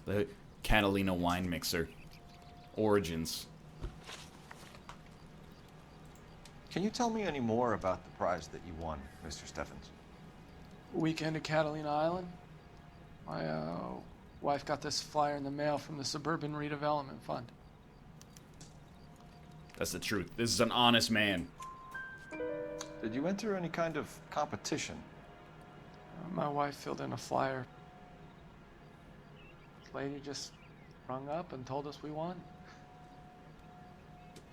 The Catalina wine mixer. Origins. Can you tell me any more about the prize that you won, Mr. Stevens? Weekend at Catalina Island. My wife got this flyer in the mail from the Suburban Redevelopment Fund. That's the truth. This is an honest man. Did you enter any kind of competition? My wife filled in a flyer. The lady just rung up and told us we won.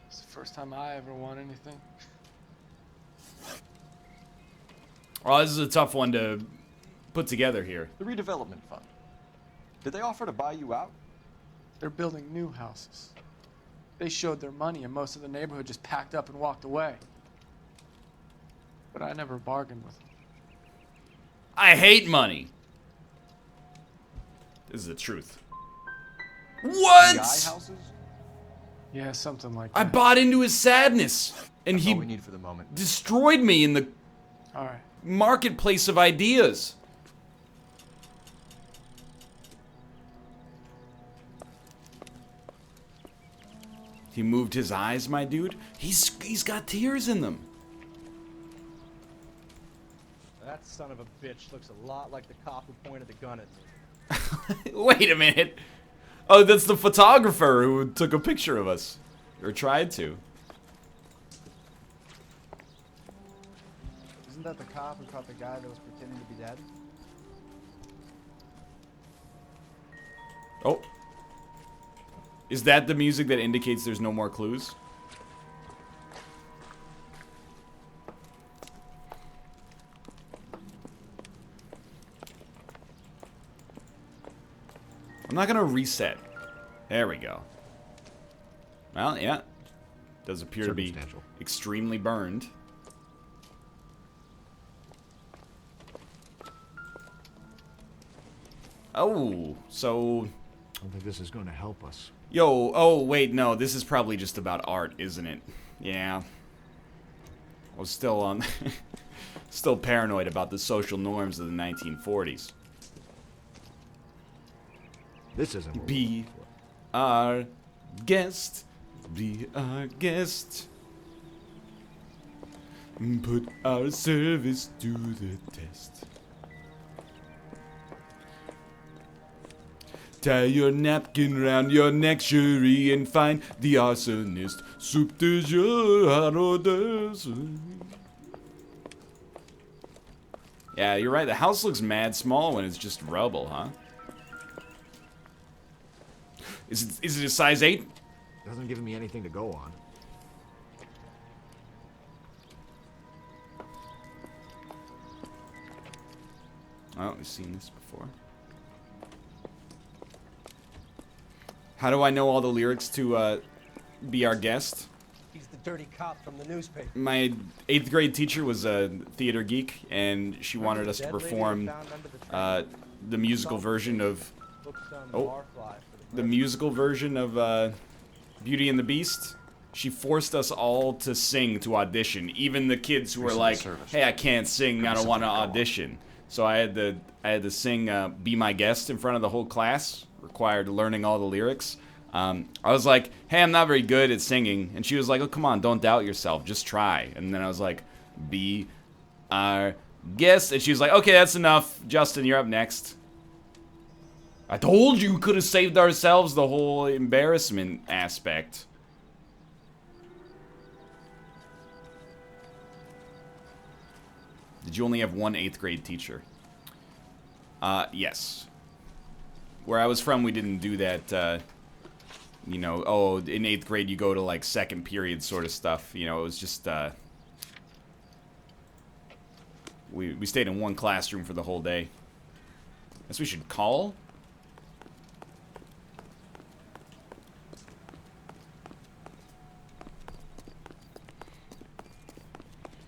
It's the first time I ever won anything. Well, this is a tough one to put together here. The redevelopment fund. Did they offer to buy you out? They're building new houses. They showed their money and most of the neighborhood just packed up and walked away. But I never bargained with them. I hate money. This is the truth. What? GI houses? Yeah, something like I that. bought into his sadness, and That's he all we need for the moment. destroyed me in the All right. marketplace of ideas. He moved his eyes, my dude. He's got tears in them. That son of a bitch looks a lot like the cop who pointed the gun at me. Wait a minute. Oh, that's the photographer who took a picture of us. Or tried to. Isn't that the cop who caught the guy that was pretending to be dead? Oh. Is that the music that indicates there's no more clues? I'm not gonna reset. There we go. Well, yeah. Does appear to be extremely burned. Oh, so... I don't think this is going to help us. Yo, oh, wait, no, this is probably just about art, isn't it? Yeah. I was still on... still paranoid about the social norms of the 1940s. This isn't... Be our guest. Be our guest. Put our service to the test. Tie your napkin round your neck, Cherie, and find the arsonist. Soup de jour, hors. Yeah, you're right. The house looks mad small when it's just rubble, huh? Is it a size 8? Doesn't give me anything to go on. Oh, we've seen this before. How do I know all the lyrics to Be Our Guest? He's the dirty cop from the newspaper. My 8th grade teacher was a theater geek, and she wanted us to perform the musical version of the musical version of Beauty and the Beast. She forced us all to sing to audition, even the kids who were like, "Hey, I can't sing. I don't want to audition." So I had to sing "Be My Guest" in front of the whole class. Required learning all the lyrics. I was like, "Hey, I'm not very good at singing," and she was like, "Oh, come on, don't doubt yourself. Just try." And then I was like, "Be our guest," and she was like, "Okay, that's enough. Justin, you're up next." I told you we could have saved ourselves the whole embarrassment aspect. Did you only have one 8th grade teacher? Yes. Where I was from, we didn't do that you know, oh, in 8th grade you go to, like, second period sort of stuff. You know, it was just, we stayed in one classroom for the whole day. Guess we should call?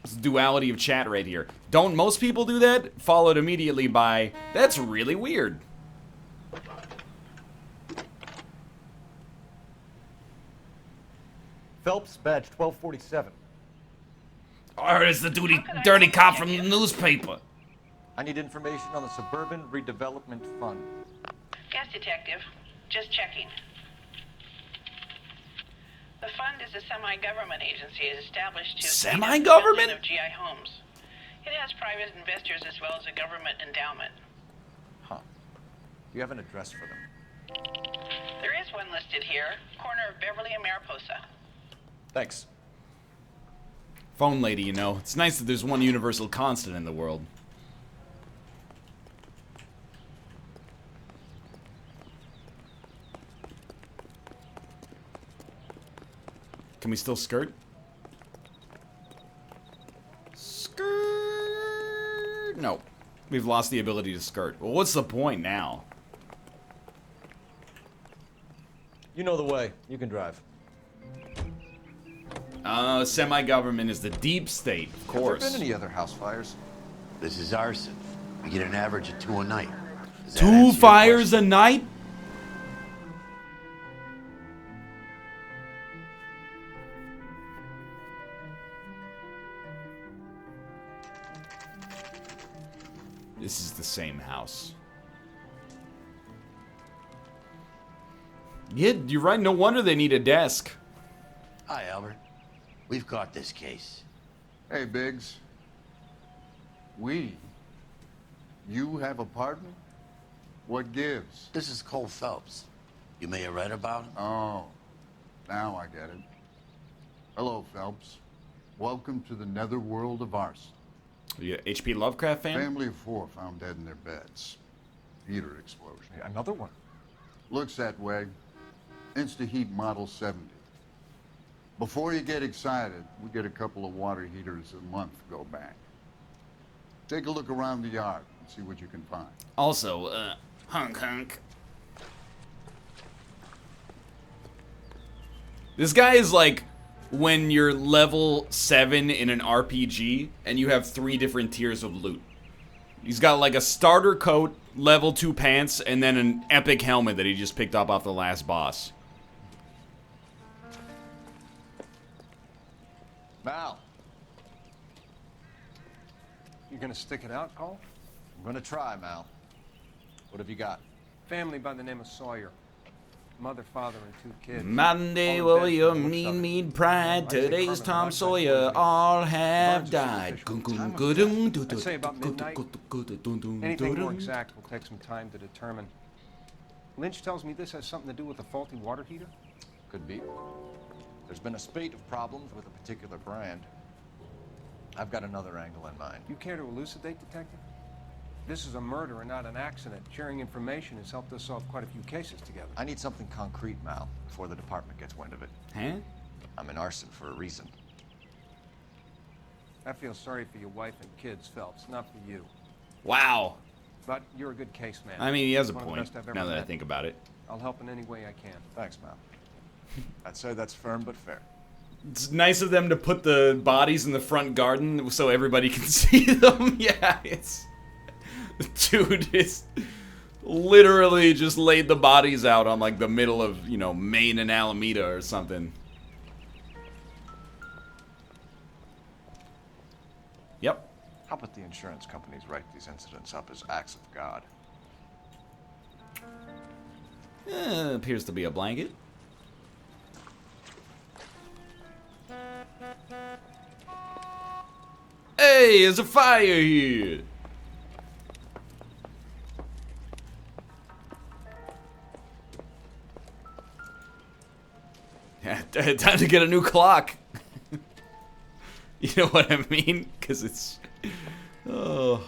It's duality of chat right here. Don't most people do that? Followed immediately by, that's really weird. Phelps, badge 1247. Or is the dirty cop from the newspaper? I need information on the Suburban Redevelopment Fund. Yes, Detective. Just checking. The fund is a semi-government agency established to Semi-government? of GI homes. It has private investors as well as a government endowment. Huh. Do you have an address for them? There is one listed here, corner of Beverly and Mariposa. Thanks. Phone lady, you know. It's nice that there's one universal constant in the world. Can we still skirt? Skirt! No. We've lost the ability to skirt. Well, what's the point now? You know the way. You can drive. Semi-government is the deep state, of course. Have there been any other house fires? This is arson. We get an average of 2 a night. Does that 2 answer your fires a night? This is the same house. Yeah, you're right. No wonder they need a desk. Hi, Albert. We've caught this case. Hey, Biggs. You have a partner? What gives? This is Cole Phelps. You may have read about him. Oh, now I get it. Hello, Phelps. Welcome to the netherworld of arson. You a H.P. Lovecraft fan? Family of 4 found dead in their beds. Heater explosion. Another one. Looks that way. Insta-heat Model 70. Before you get excited, we get a couple of water heaters a month go back. Take a look around the yard and see what you can find. Also, hunk. This guy is like when you're level 7 in an RPG and you have 3 different tiers of loot. He's got like a starter coat, level 2 pants, and then an epic helmet that he just picked up off the last boss. Mal. You gonna stick it out, Cole? I'm gonna try, Mal. What have you got? Family by the name of Sawyer. Mother, father, and 2 kids. Monday warrior, mean pride. Today's Tom Sawyer. All have died. I'd say about midnight. Anything more exact will take some time to determine. Lynch tells me this has something to do with a faulty water heater? Could be. There's been a spate of problems with a particular brand. I've got another angle in mind. You care to elucidate, Detective? This is a murder and not an accident. Sharing information has helped us solve quite a few cases together. I need something concrete, Mal, before the department gets wind of it. Huh? I'm in arson for a reason. I feel sorry for your wife and kids, Phelps, not for you. Wow. But you're a good case man. I mean, he has a One of the point, best I've ever now that I met. think about it. I'll help in any way I can. Thanks, Mal. I'd say that's firm but fair. It's nice of them to put the bodies in the front garden so everybody can see them. Yeah, it's... Dude, it's literally just laid the bodies out on, like, the middle of, you know, Maine and Alameda or something. Yep. How about the insurance companies write these incidents up as acts of God? Appears to be a blanket. Hey, there's a fire here! Yeah, time to get a new clock. You know what I mean? Because it's... Oh...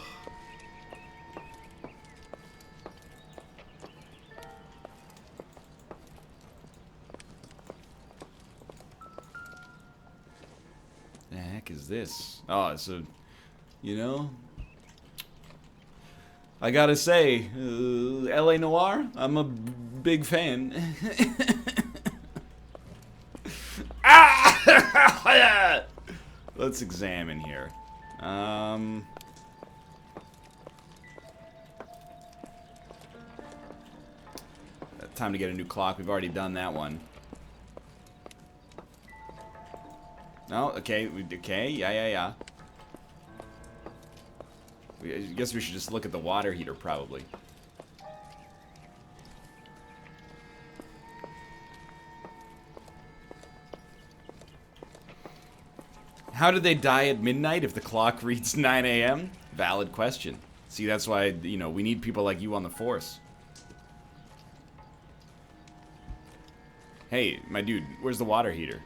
heck is this? Oh, it's a, you know, I gotta say, LA Noire, I'm a big fan. Let's examine here. Time to get a new clock. We've already done that one. No, okay, okay, yeah. I guess we should just look at the water heater, probably. How did they die at midnight if the clock reads 9 a.m.? Valid question. See, that's why, you know, we need people like you on the force. Hey, my dude, where's the water heater?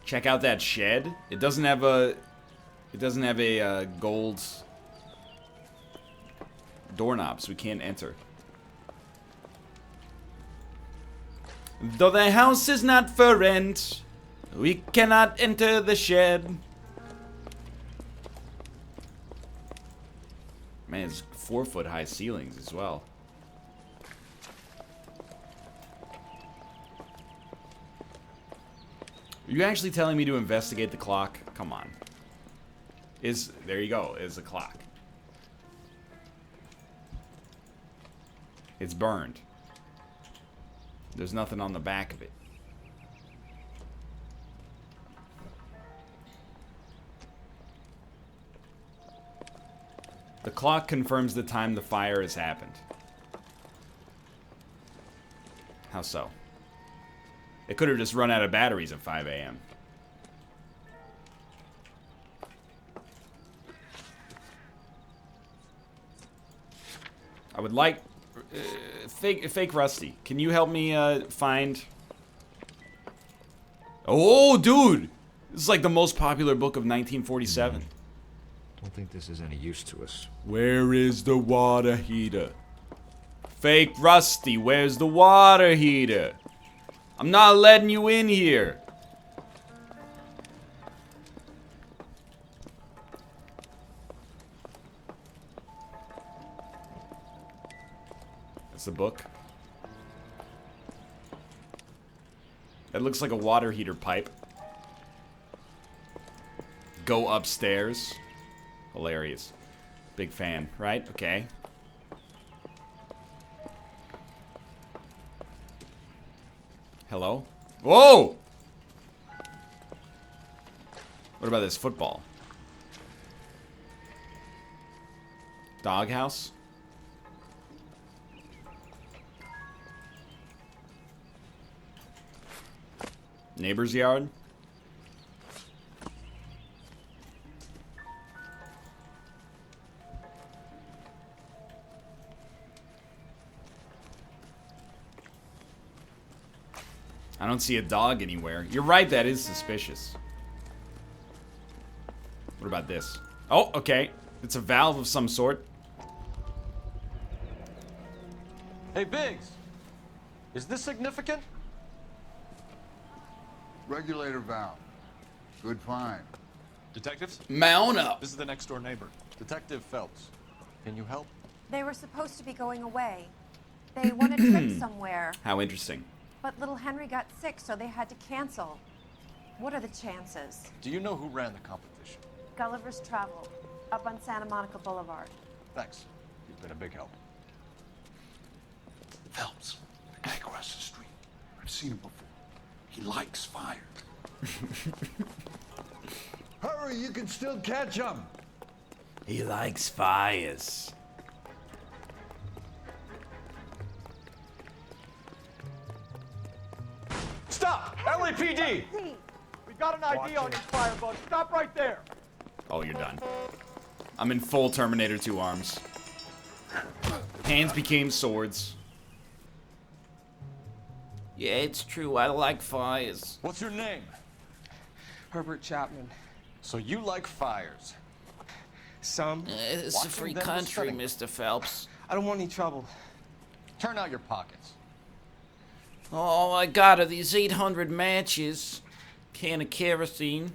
Check out that shed. It doesn't have a gold doorknob, so we can't enter. Though the house is not for rent, we cannot enter the shed. Man, it's 4-foot high ceilings as well. Are you actually telling me to investigate the clock? Come on. There you go, is the clock. It's burned. There's nothing on the back of it. The clock confirms the time the fire has happened. How so? It could have just run out of batteries at 5 a.m. I would like... fake Rusty. Can you help me find... Oh, dude! This is like the most popular book of 1947. Don't think this is any use to us. Where is the water heater? Fake Rusty, where's the water heater? I'm not letting you in here. That's the book. That looks like a water heater pipe. Go upstairs. Hilarious. Big fan, right? Okay. Hello? Whoa! What about this football? Doghouse? Neighbor's yard? I don't see a dog anywhere. You're right, that is suspicious. What about this? Oh, okay. It's a valve of some sort. Hey, Biggs. Is this significant? Regulator valve. Good find. Detectives? Mount up. This is the next door neighbor. Detective Phelps. Can you help? They were supposed to be going away. They won a trip somewhere. How interesting. But little Henry got sick, so they had to cancel. What are the chances? Do you know who ran the competition? Gulliver's Travel, up on Santa Monica Boulevard. Thanks. You've been a big help. Phelps, the guy across the street. I've seen him before. He likes fire. Hurry, you can still catch him. He likes fires. Stop! LAPD! We got an ID on this firebug. Stop right there. Oh, you're done. I'm in full Terminator 2 arms. Hands became swords. Yeah, it's true. I like fires. What's your name? Herbert Chapman. So you like fires? Some. It's a free country, Mr. Phelps. I don't want any trouble. Turn out your pockets. All I got are these 800 matches, can of kerosene.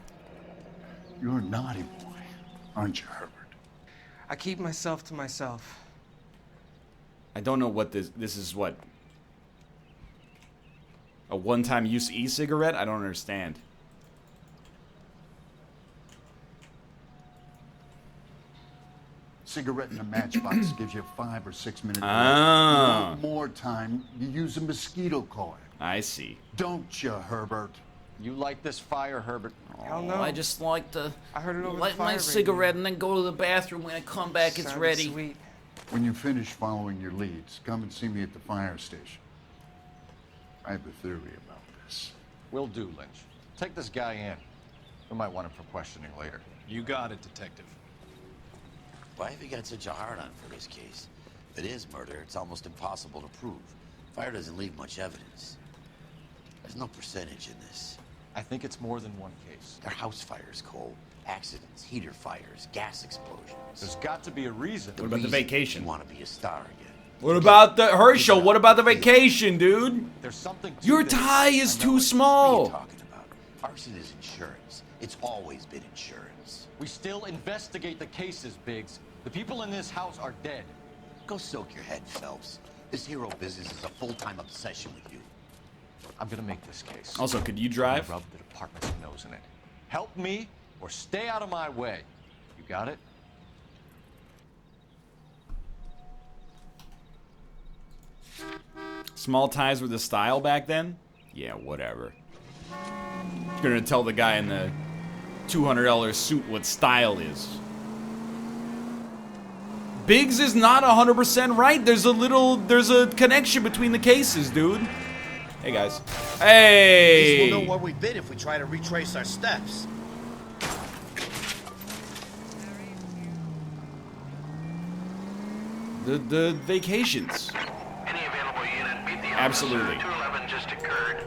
You're a naughty boy, aren't you, Herbert? I keep myself to myself. I don't know what this is. What? A one-time use e-cigarette? I don't understand. Cigarette in a matchbox gives you 5 or 6 minutes. Ah. You want more time, you use a mosquito coil. I see. Don't you, Herbert? You light this fire, Herbert? Hell no. I just like to I heard it over light the fire my cigarette and then go to the bathroom. When I come back, it's Sounded ready. Sweet. When you finish following your leads, come and see me at the fire station. I have a theory about this. Will do, Lynch. Take this guy in. We might want him for questioning later. You got it, Detective. Why have you got such a hard-on for this case? If it is murder, it's almost impossible to prove. Fire doesn't leave much evidence. There's no percentage in this. I think it's more than one case. They're house fires, Cole. Accidents, heater fires, gas explosions. There's got to be a reason. What about the vacation? You want to be a star again. What about the Herschel? What about the vacation, dude? There's something to Your this. tie is too What are you small. talking about? Arson is insurance. It's always been insurance. We still investigate the cases, Biggs. The people in this house are dead. Go soak your head, Phelps. This hero business is a full-time obsession with you. I'm gonna make this case. Also, could you drive? Rub the department's nose in it. Help me or stay out of my way. You got it? Small ties were the style back then? Yeah, whatever. You're gonna tell the guy in the $200 suit what style is. Biggs is not 100% right. There's a connection between the cases, dude. Hey, guys. Hey! At least we'll know where we've been if we try to retrace our steps. The vacations. Any available unit, meet the Absolutely. officer. 211 just occurred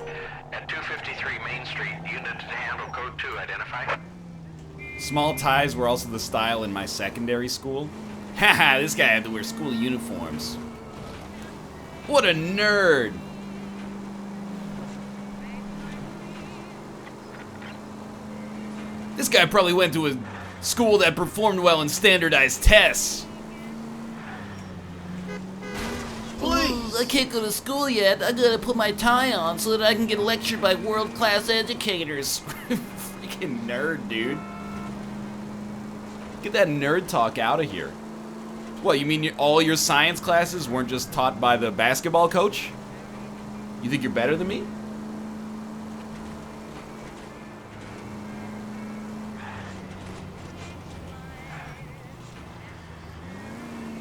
at 253 Main Street. Unit to handle code 2, identify. Small ties were also the style in my secondary school. Haha, this guy had to wear school uniforms. What a nerd! This guy probably went to a school that performed well in standardized tests. Please! I can't go to school yet. I gotta put my tie on so that I can get lectured by world-class educators. Freaking nerd, dude. Get that nerd talk out of here. What, you mean all your science classes weren't just taught by the basketball coach? You think you're better than me?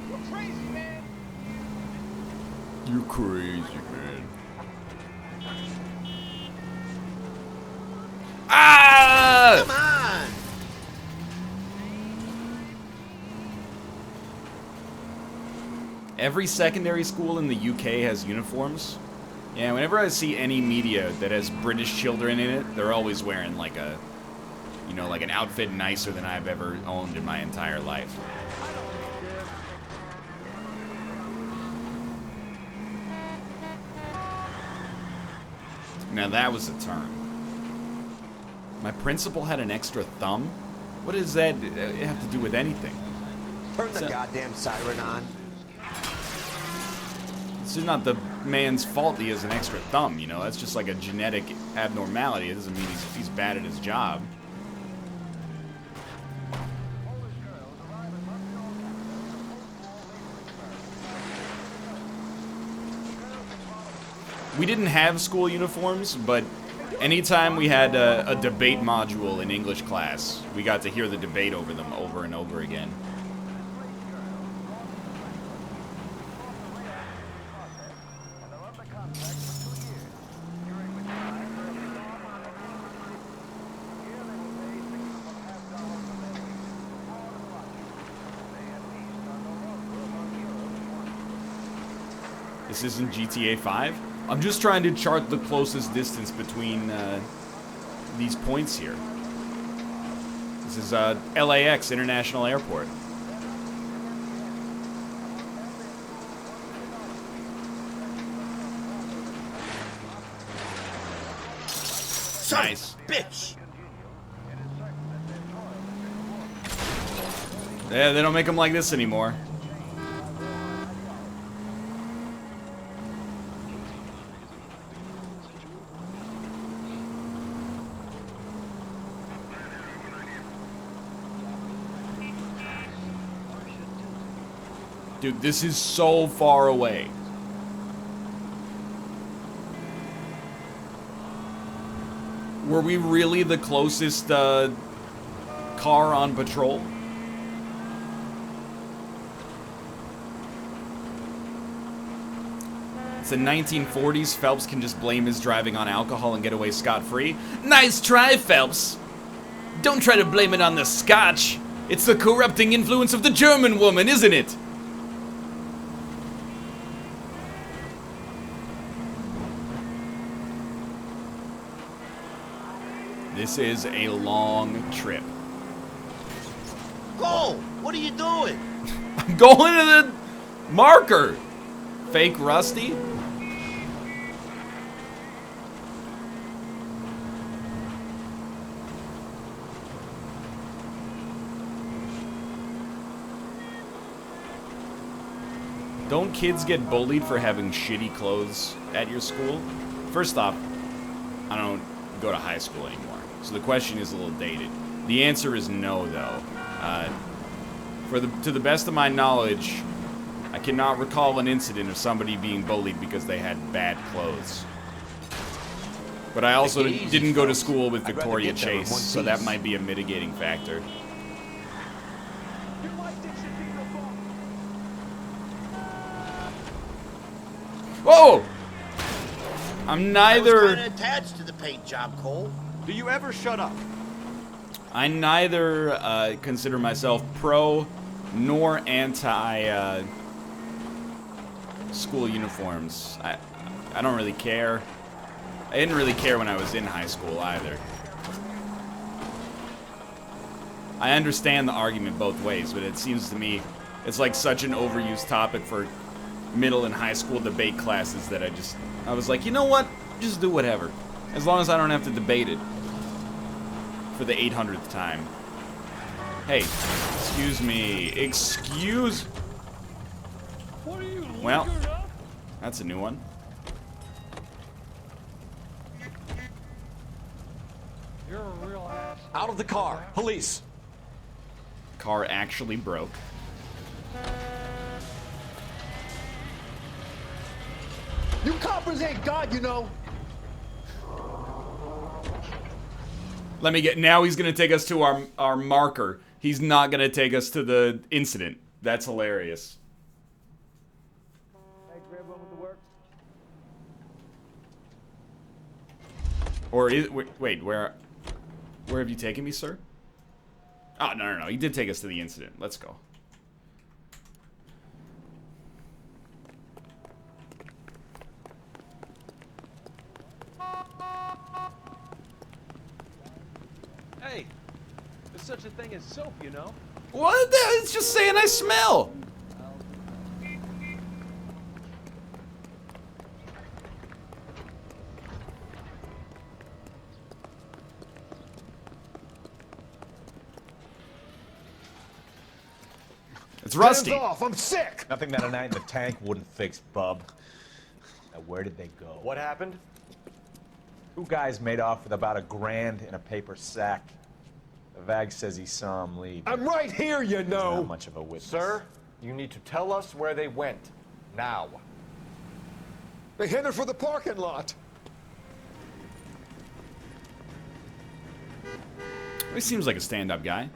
You're crazy, man. You're crazy, man. Ah! Come on. Every secondary school in the UK has uniforms. Yeah, whenever I see any media that has British children in it, they're always wearing like a, you know, like an outfit nicer than I've ever owned in my entire life. Now that was a turn. My principal had an extra thumb? What does that have to do with anything? Turn the goddamn siren on. It's just not the man's fault he has an extra thumb, you know? That's just like a genetic abnormality. It doesn't mean he's bad at his job. We didn't have school uniforms, but anytime we had a debate module in English class, we got to hear the debate over them over and over again. This isn't GTA 5? I'm just trying to chart the closest distance between these points here. This is LAX International Airport. Son Nice. of a bitch! Yeah, they don't make them like this anymore. Dude, this is so far away. Were we really the closest car on patrol? It's the 1940s. Phelps can just blame his driving on alcohol and get away scot-free. Nice try, Phelps. Don't try to blame it on the scotch. It's the corrupting influence of the German woman, isn't it? This is a long trip. Cole, what are you doing? I'm going to the marker. Fake Rusty. Don't kids get bullied for having shitty clothes at your school? First off, I don't go to high school anymore, so the question is a little dated. The answer is no, though. To the best of my knowledge, I cannot recall an incident of somebody being bullied because they had bad clothes. But I also didn't go to school with Victoria Chase, so that might be a mitigating factor. Whoa! I'm neither... I was kinda attached to the paint job, Cole. Do you ever shut up? I neither consider myself pro nor anti school uniforms. I don't really care. I didn't really care when I was in high school either. I understand the argument both ways, but it seems to me it's like such an overused topic for middle and high school debate classes that I was like, you know what? Just do whatever. As long as I don't have to debate it for the 800th time. Hey, excuse me. Excuse... Well, that's a new one. You're a real ass. Out of the car. Police. Car actually broke. You coppers ain't God, you know. Let me get... Now he's going to take us to our marker. He's not going to take us to the incident. That's hilarious. Or is... Wait, where have you taken me, sir? Oh, no. He did take us to the incident. Let's go. Hey, there's such a thing as soap, you know? What? It's just saying I smell. It's Rusty. Hands off, I'm sick! Nothing that a night in the tank wouldn't fix, bub. Now, where did they go? What happened? Two guys made off with about $1,000 in a paper sack. The Vag says he saw him leave. I'm right here, you know! Not much of a witness. Sir, you need to tell us where they went. Now. They headed for the parking lot. He seems like a stand-up guy.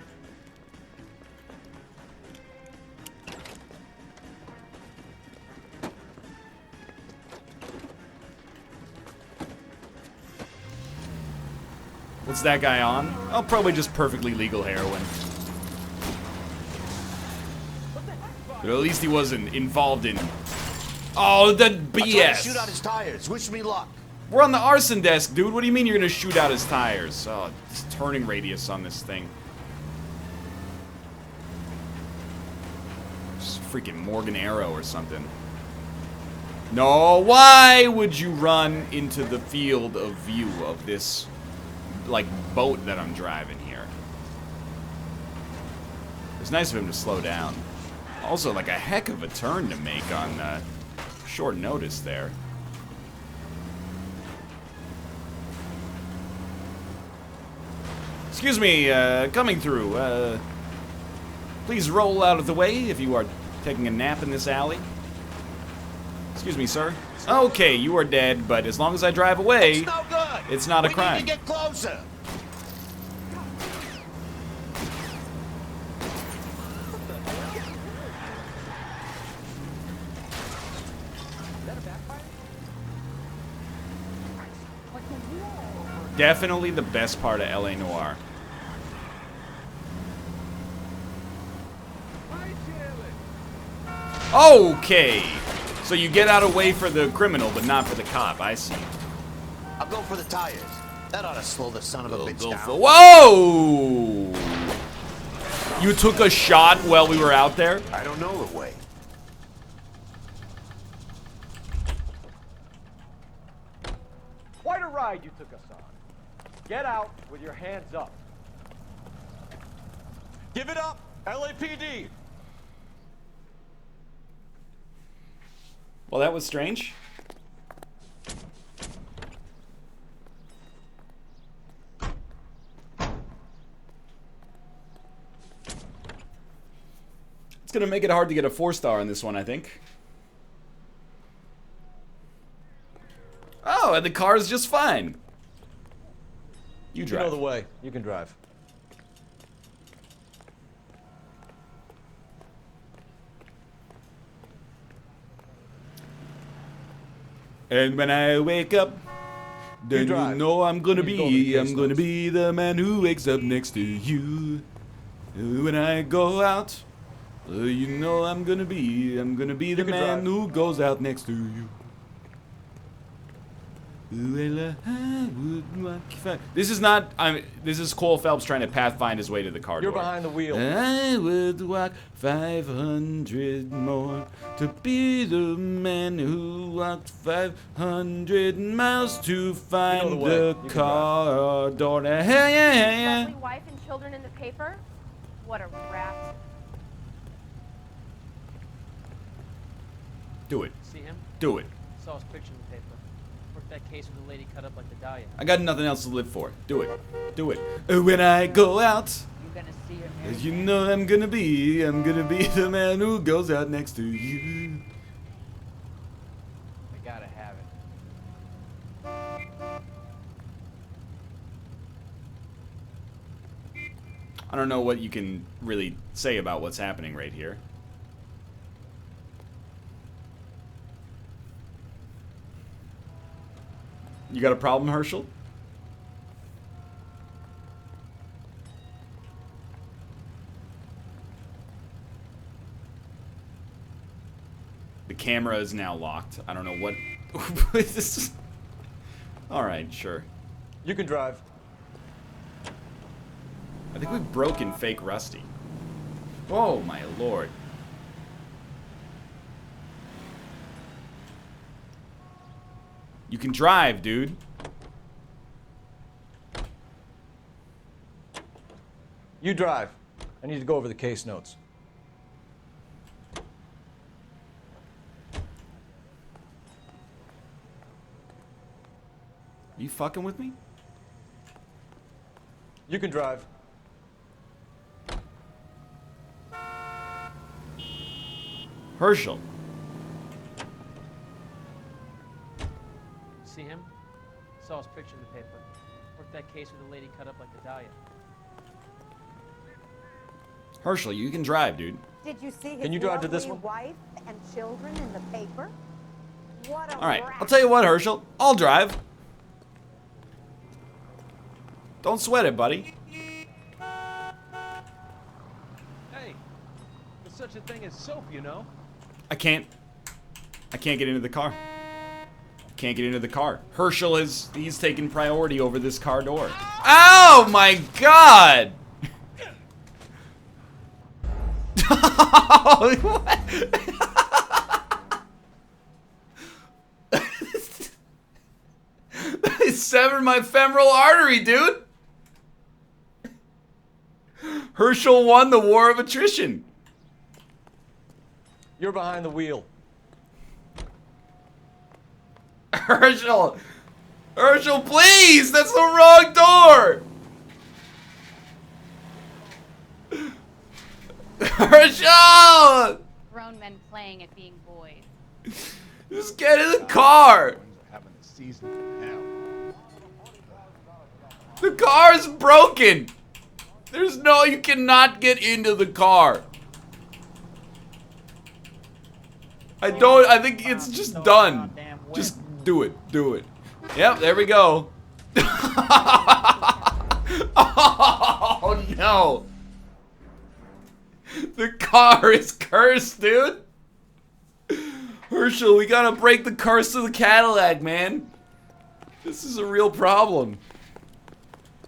What's that guy on? Oh, probably just perfectly legal heroin. But at least he wasn't involved in... Oh, the BS! Shoot out his tires. Wish me luck. We're on the arson desk, dude. What do you mean you're gonna shoot out his tires? Oh, this turning radius on this thing. Just freaking Morgan Arrow or something. No, why would you run into the field of view of this like, boat that I'm driving here. It's nice of him to slow down. Also, like, a heck of a turn to make on short notice there. Excuse me, coming through. Please roll out of the way if you are taking a nap in this alley. Excuse me, sir. Okay, you are dead, but as long as I drive away, It's no good. it's not a We crime. need to get closer. Definitely the best part of LA Noire. Okay. So you get out of the way for the criminal, but not for the cop. I see. I'll go for the tires. That ought to slow the son of a bitch down. Whoa! You took a shot while we were out there? I don't know the way. Quite a ride you took us on. Get out with your hands up. Give it up, LAPD. Well, that was strange. It's gonna make it hard to get a 4-star on this one, I think. Oh, and the car is just fine. You drive. You know the way. You can drive. And when I wake up, then you know I'm gonna be the man who wakes up next to you. When I go out, you know I'm gonna be the man who goes out next to you. This is not. This is Cole Phelps trying to pathfind his way to the car You're door. behind the wheel. I would walk 500 more to be the man who walked 500 miles to find the car door. Lovely wife and children in the paper? What a rat. Do it. See him? Do it. Saw his picture in the paper. Worked that case with the lady cut up like the dahlia. I got nothing else to live for. Do it. Do it. When I go out, You gonna see her? you know I'm gonna be the man who goes out next to you. I gotta have it. I don't know what you can really say about what's happening right here. You got a problem, Herschel? The camera is now locked. I don't know what... this is... Alright, sure. You can drive. I think we've broken fake Rusty. Oh my lord. You can drive, dude. You drive. I need to go over the case notes. You fucking with me? You can drive. Herschel. See him? Saw his picture in the paper. Worked that case with the lady cut up like the dahlia. Herschel, you can drive, dude. Did you see his Can you drive to this lovely one? wife and children in the paper? What a Alright, rat. I'll tell you what, Herschel. I'll drive. Don't sweat it, buddy. Hey, there's such a thing as soap, you know? I can't get into the car. Can't get into the car. Herschel he's taking priority over this car door. Oh my god! They severed my femoral artery, dude! Herschel won the war of attrition. You're behind the wheel. Herschel! Herschel, please! That's the wrong door! Herschel! Grown men playing at being boys. Just get in the car! The car's broken! There's no, you cannot get into the car. I think it's just done. Just do it, do it. Yep, there we go. Oh no. The car is cursed, dude. Herschel, we gotta break the curse of the Cadillac, man. This is a real problem.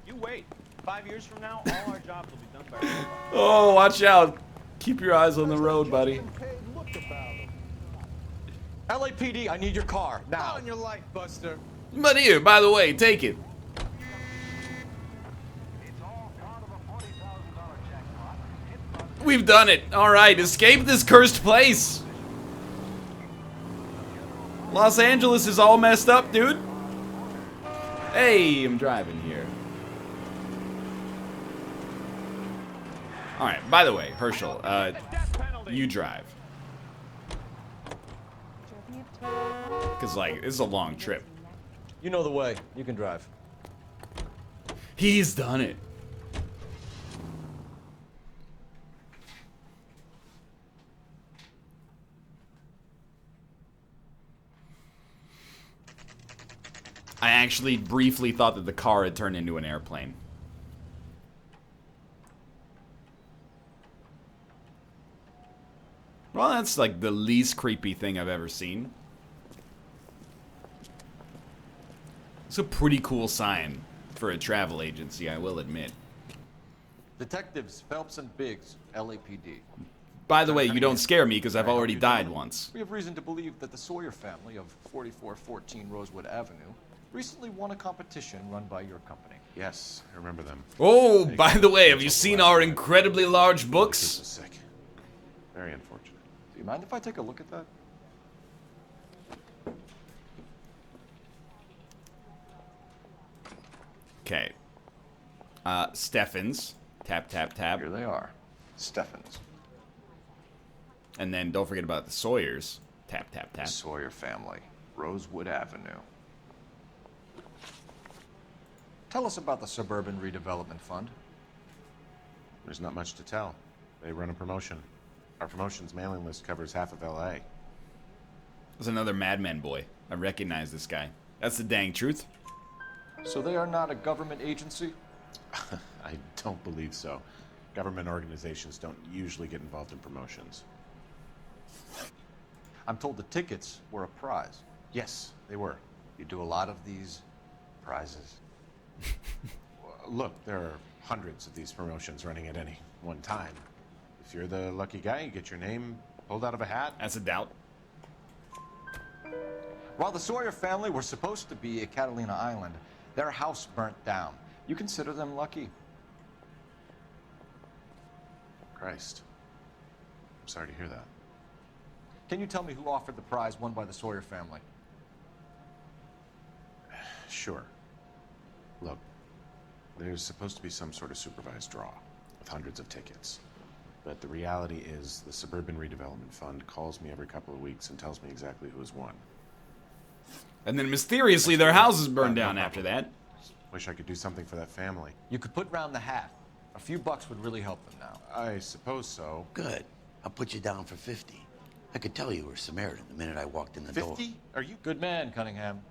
You wait. 5 years from now, all our jobs will be done by robots. Oh, watch out. Keep your eyes on the road, buddy. LAPD, I need your car, now. On your life, Buster. But here, by the way, take it. We've done it. Alright, escape this cursed place. Los Angeles is all messed up, dude. Hey, I'm driving here. Alright, by the way, Herschel, you drive. Because, like, this is a long trip. You know the way. You can drive. He's done it. I actually briefly thought that the car had turned into an airplane. Well, that's like the least creepy thing I've ever seen. It's a pretty cool sign for a travel agency, I will admit. Detectives Phelps and Biggs, LAPD. By the way, you don't scare me because I've already died once. We have reason to believe that the Sawyer family of 4414 Rosewood Avenue recently won a competition run by your company. Yes, I remember them. Oh, by the way, have you seen our incredibly large books? Sick. Very unfortunate. Do you mind if I take a look at that? Okay. Steffens. Tap, tap, tap. Here they are. Steffens. And then don't forget about the Sawyers. Tap, tap, tap. The Sawyer family. Rosewood Avenue. Tell us about the Suburban Redevelopment Fund. There's not much to tell. They run a promotion. Our promotion's mailing list covers half of LA. There's another Mad Men boy. I recognize this guy. That's the dang truth. So they are not a government agency? I don't believe so. Government organizations don't usually get involved in promotions. I'm told the tickets were a prize. Yes, they were. You do a lot of these prizes. Look, there are hundreds of these promotions running at any one time. If you're the lucky guy, you get your name pulled out of a hat. That's a doubt. While the Sawyer family were supposed to be at Catalina Island, their house burnt down. You consider them lucky? Christ. I'm sorry to hear that. Can you tell me who offered the prize won by the Sawyer family? Sure. Look, there's supposed to be some sort of supervised draw with hundreds of tickets. But the reality is the Suburban Redevelopment Fund calls me every couple of weeks and tells me exactly who has won. And then mysteriously their houses burned down after that. Wish I could do something for that family. You could put round the hat. A few bucks would really help them now. I suppose so. Good. I'll put you down for 50. I could tell you were Samaritan the minute I walked in the door. 50? Are you good man, Cunningham?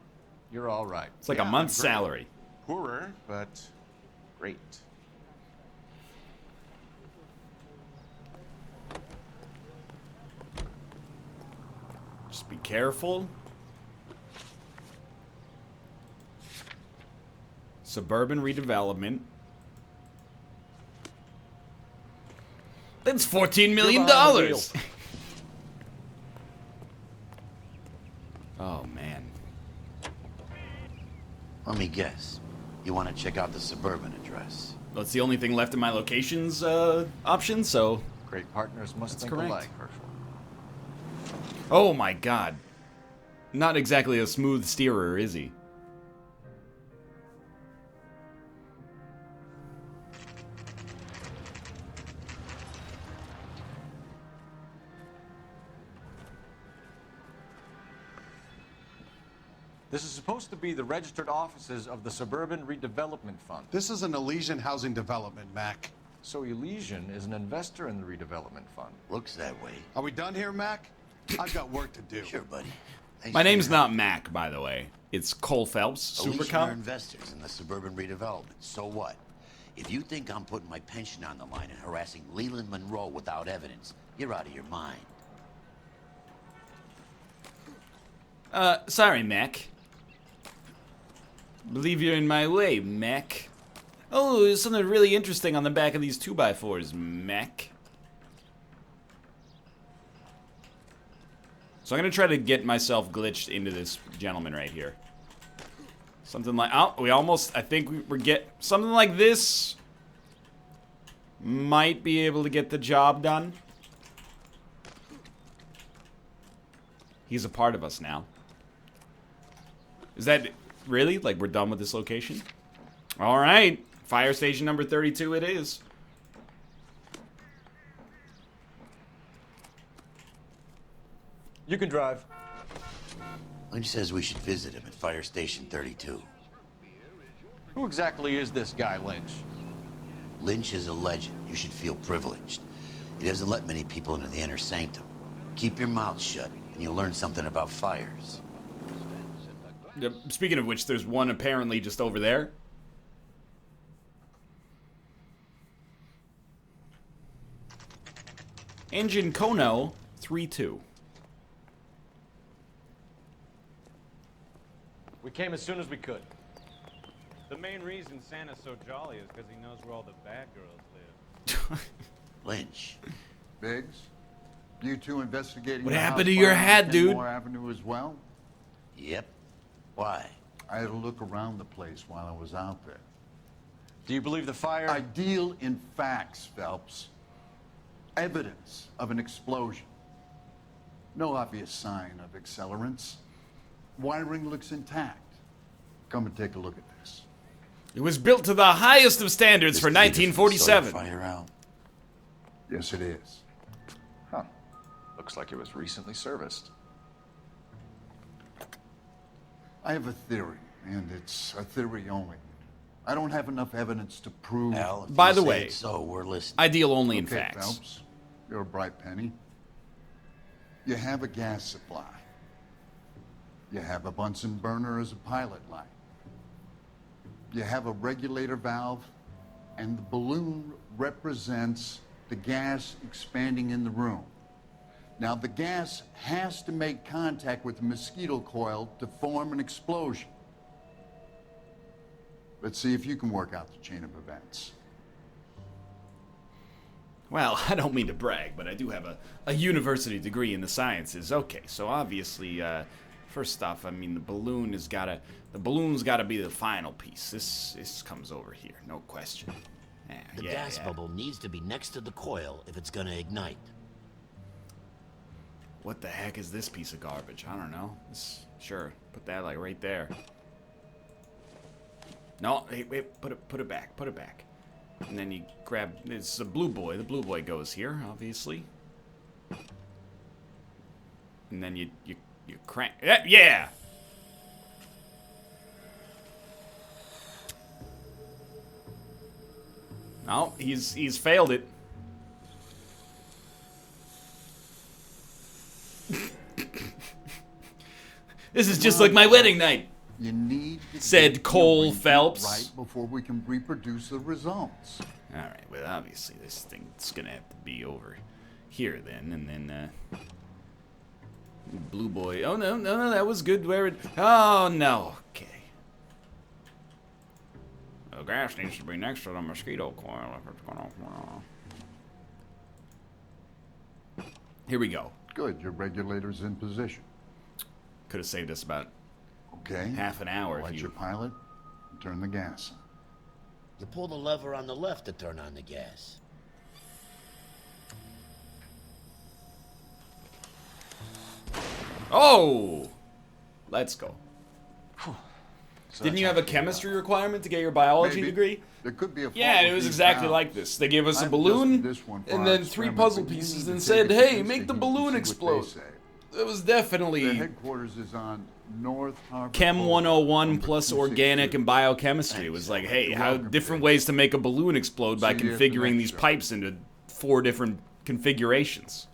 You're all right. It's like a month's salary. Poorer, but great. Just be careful. Suburban redevelopment. That's $14 million. Oh, man. Let me guess. You want to check out the Suburban address? Well, it's the only thing left in my locations option, so... Great partners must think correct. alike, Herschel. Oh my god. Not exactly a smooth steerer, is he? This is supposed to be the registered offices of the Suburban Redevelopment Fund. This is an Elysian housing development, Mac. So Elysian is an investor in the redevelopment fund. Looks that way. Are we done here, Mac? I've got work to do. Sure, buddy. My name's not Mac, by the way. It's Cole Phelps, Super Elysian Cop. are investors in the suburban redevelopment. So what? If you think I'm putting my pension on the line and harassing Leland Monroe without evidence, you're out of your mind. Sorry, Mac. Believe you're in my way, Mac. Oh, there's something really interesting on the back of these 2x4s, Mac. So I'm gonna try to get myself glitched into this gentleman right here. Something like, oh, we almost, I think we're something like this. Might be able to get the job done. He's a part of us now. Is that really? Like, we're done with this location? Alright. Fire station number 32 it is. You can drive. Lynch says we should visit him at Fire Station 32. Who exactly is this guy, Lynch? Lynch is a legend. You should feel privileged. He doesn't let many people into the inner sanctum. Keep your mouth shut, and you'll learn something about fires. Speaking of which, there's one apparently just over there. Engine Kono 32. We came as soon as we could. The main reason Santa's so jolly is because he knows where all the bad girls live. Lynch. Biggs, you two investigating What the happened house to your fire on hat, dude? Kenmore Avenue as well? Yep. Why? I had a look around the place while I was out there. Do you believe the fire? I deal in facts, Phelps. Evidence of an explosion. No obvious sign of accelerants. Wiring looks intact. Come and take a look at this. It was built to the highest of standards for 1947. Fire out. Yes, it is. Huh. Looks like it was recently serviced. I have a theory, and it's a theory only. I don't have enough evidence to prove... Al, if By you the say way, it's so we're listening. I deal only in Okay, facts. Phelps, you're a bright penny. You have a gas supply. You have a Bunsen burner as a pilot light. You have a regulator valve, and the balloon represents the gas expanding in the room. Now, the gas has to make contact with the mosquito coil to form an explosion. Let's see if you can work out the chain of events. Well, I don't mean to brag, but I do have a university degree in the sciences. Okay, so obviously, first off, I mean the balloon's gotta be the final piece. This comes over here, no question. The gas bubble needs to be next to the coil if it's gonna ignite. What the heck is this piece of garbage? I don't know. Sure, put that like right there. No, wait, put it back, put it back. And then you grab, it's the blue boy. The blue boy goes here, obviously. And then you crank, yeah! No, he's failed it. This is just like my wedding night. You need to said Cole Phelps. Right before we can reproduce the results. All right, well, obviously this thing's gonna have to be over here then, and then blue boy. Oh no, that was good. Oh no. Okay. The gas needs to be next to the mosquito coil if it's gonna. Here we go. Good, your regulator's in position. Could have saved us about okay. half an hour. Light if you... your pilot and turn the gas on. You pull the lever on the left to turn on the gas. Oh! Let's go. So Didn't that's you have how a it came chemistry requirement to get your biology Maybe. degree? There could be a Yeah, fault it with was these exactly valves. like this. They gave us a I've balloon adjusted this one for and our then 3 experiment, puzzle but we pieces need to and take said, it to hey, Instant make the Heat balloon and see what explode. they say. It was Their definitely headquarters is on North Harbor Chem Boulevard, 101 number plus 262. organic and biochemistry. It was like, hey, how different ways to make a balloon explode by See you at the configuring next these show. pipes into 4 different configurations.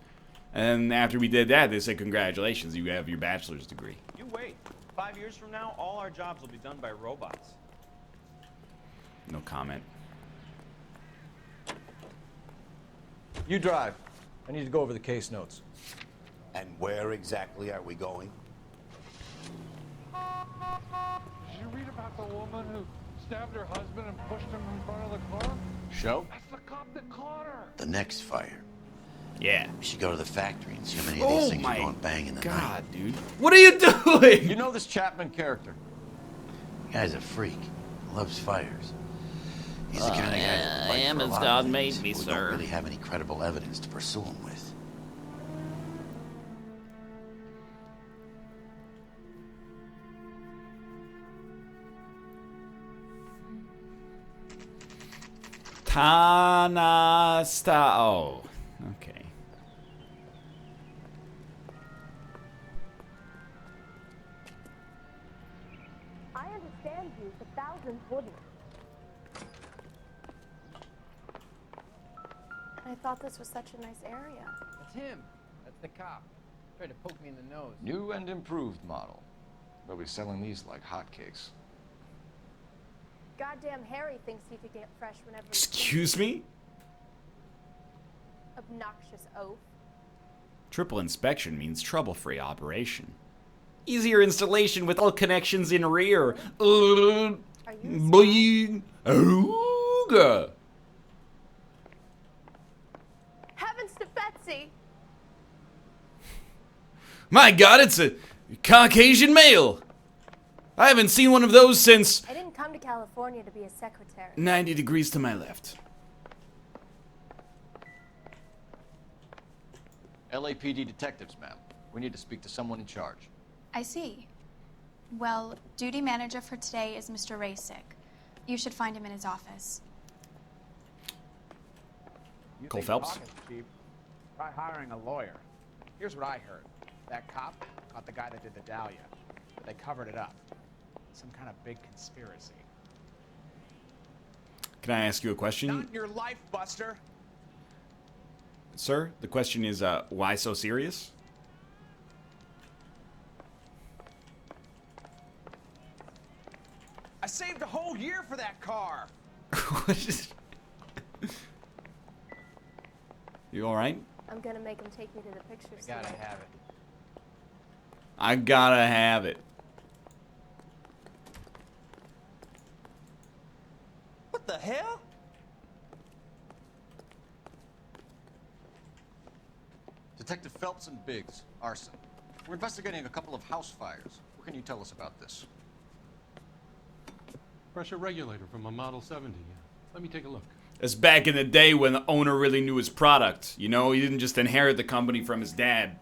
And after we did that, they said, congratulations, you have your bachelor's degree. You wait. 5 years from now, all our jobs will be done by robots. No comment. You drive. I need to go over the case notes. And where exactly are we going? Did you read about the woman who stabbed her husband and pushed him in front of the car? Show? That's the cop that caught her. The next fire. Yeah. We should go to the factory and see how many of these things are going bang in the night. God, dude. What are you doing? You know this Chapman character? The guy's a freak. Loves fires. He's the kind of guy that fight for a Ammon's lot God of made things me, we sir. don't really have any credible evidence to pursue him with. Tanasta. Oh, okay. I understand you, but thousands wouldn't. I thought this was such a nice area. That's him. That's the cop. Tried to poke me in the nose. New and improved model. They'll be selling these like hotcakes. Goddamn Harry thinks he could get fresh whenever. Excuse me? Obnoxious oaf. Triple inspection means trouble-free operation. Easier installation with all connections in rear. Boing. Ooga. Heavens to Betsy! My God, it's a Caucasian male. I haven't seen one of those since I didn't come to California to be a secretary. 90 degrees to my left. LAPD detectives, ma'am. We need to speak to someone in charge. I see. Well, duty manager for today is Mr. Rasick. You should find him in his office. Cole Phelps. Talking cheap. Try hiring a lawyer. Here's what I heard. That cop caught the guy that did the Dahlia, but they covered it up. Some kind of big conspiracy. Can I ask you a question? Not in your life, Buster. Sir, the question is, why so serious? I saved a whole year for that car. You alright? I'm gonna make him take me to the pictures. Gotta have it. I gotta have it. What the hell? Detective Phelps and Biggs, arson. We're investigating a couple of house fires. What can you tell us about this? Pressure regulator from a Model 70. Let me take a look. It's back in the day when the owner really knew his product. You know, he didn't just inherit the company from his dad.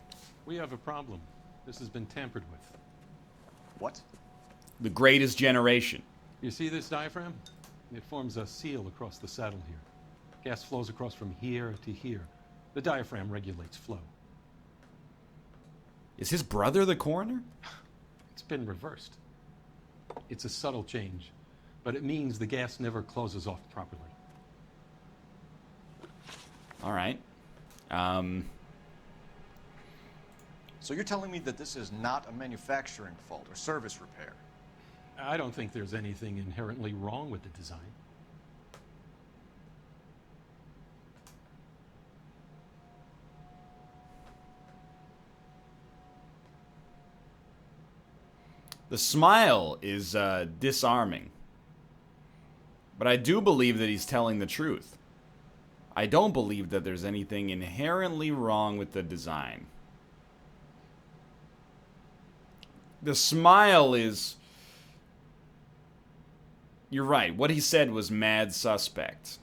We have a problem. This has been tampered with. What? The greatest generation. You see this diaphragm? It forms a seal across the saddle here. Gas flows across from here to here. The diaphragm regulates flow. Is his brother the coroner? It's been reversed. It's a subtle change, but it means the gas never closes off properly. All right. So you're telling me that this is not a manufacturing fault or service repair? I don't think there's anything inherently wrong with the design. The smile is disarming. But I do believe that he's telling the truth. I don't believe that there's anything inherently wrong with the design. The smile is You're right. What he said was mad suspect.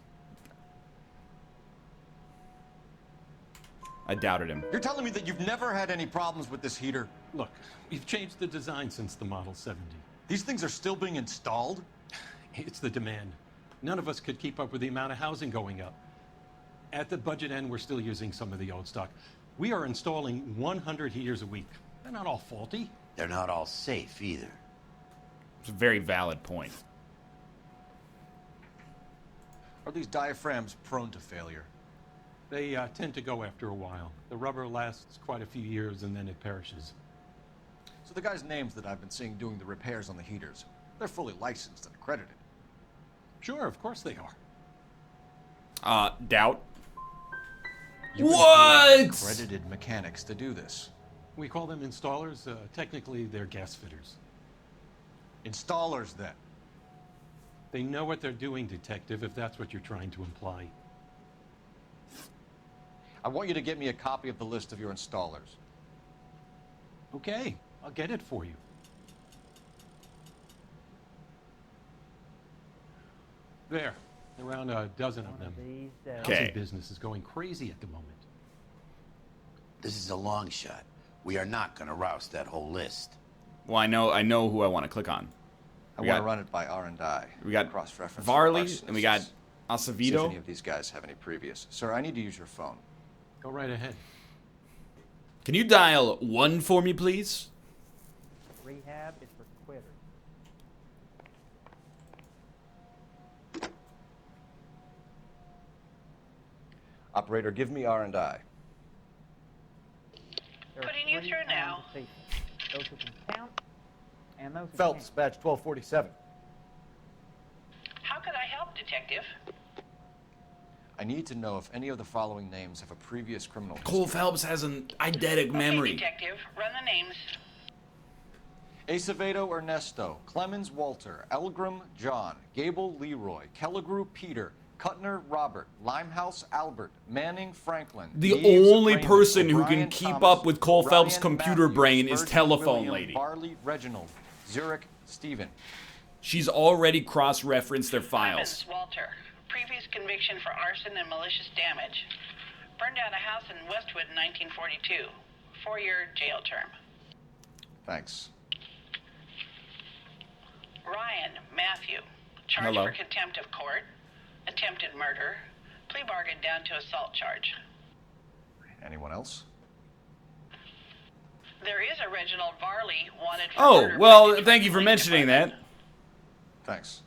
I doubted him. You're telling me that you've never had any problems with this heater? Look, we've changed the design since the Model 70. These things are still being installed? It's the demand. None of us could keep up with the amount of housing going up. At the budget end, we're still using some of the old stock. We are installing 100 heaters a week. They're not all faulty. They're not all safe either. It's a very valid point. Are these diaphragms prone to failure? They tend to go after a while. The rubber lasts quite a few years and then it perishes. So the guys' names that I've been seeing doing the repairs on the heaters, they're fully licensed and accredited. Sure, of course they are. Doubt. You would What? need accredited mechanics to do this. We call them installers. Technically, they're gas fitters. Installers, then? They know what they're doing, Detective, if that's what you're trying to imply. I want you to get me a copy of the list of your installers. Okay, I'll get it for you. There, around a dozen of them. Housing business is going crazy at the moment. This is a long shot. We are not going to roust that whole list. Well, I know who I want to click on. I want to run it by R&I. We got cross-reference Varley, arsonists. and we got See Acevedo. if any of these guys have any previous. Sir, I need to use your phone. Go right ahead. Can you dial 1 for me, please? Rehab is for quitters. Operator, give me R&I. Putting you through now. Those who can count and those who Phelps, badge 1247. How could I help, Detective? I need to know if any of the following names have a previous criminal Cole history. Phelps has an eidetic memory. Detective, run the names. Acevedo Ernesto, Clemens Walter, Elgram John, Gable Leroy, Kelligrew Peter, Kuttner Robert, Limehouse Albert, Manning Franklin. The Neves only Raymond, person who O'Brien can keep Thomas, up with Cole Phelps' Ryan computer Matthews, brain is Spurgeon Telephone William, Lady. Barley Reginald, Zurich Stephen. She's already cross-referenced their files. Clemens Walter, previous conviction for arson and malicious damage. Burned down a house in Westwood in 1942. 4-year jail term. Thanks. Ryan Matthew, charged Hello. for contempt of court, attempted murder, plea bargain down to assault charge. Anyone else? There is a Reginald Varley wanted for Oh, murder. well, thank you for mentioning that. Thanks.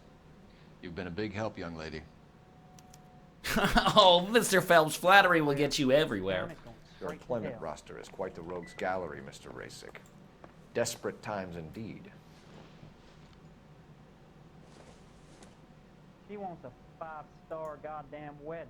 You've been a big help, young lady. Oh, Mr. Phelps, flattery will get you everywhere. Your employment roster is quite the rogues gallery, Mr. Rasick. Desperate times indeed. She wants a 5-star goddamn wedding.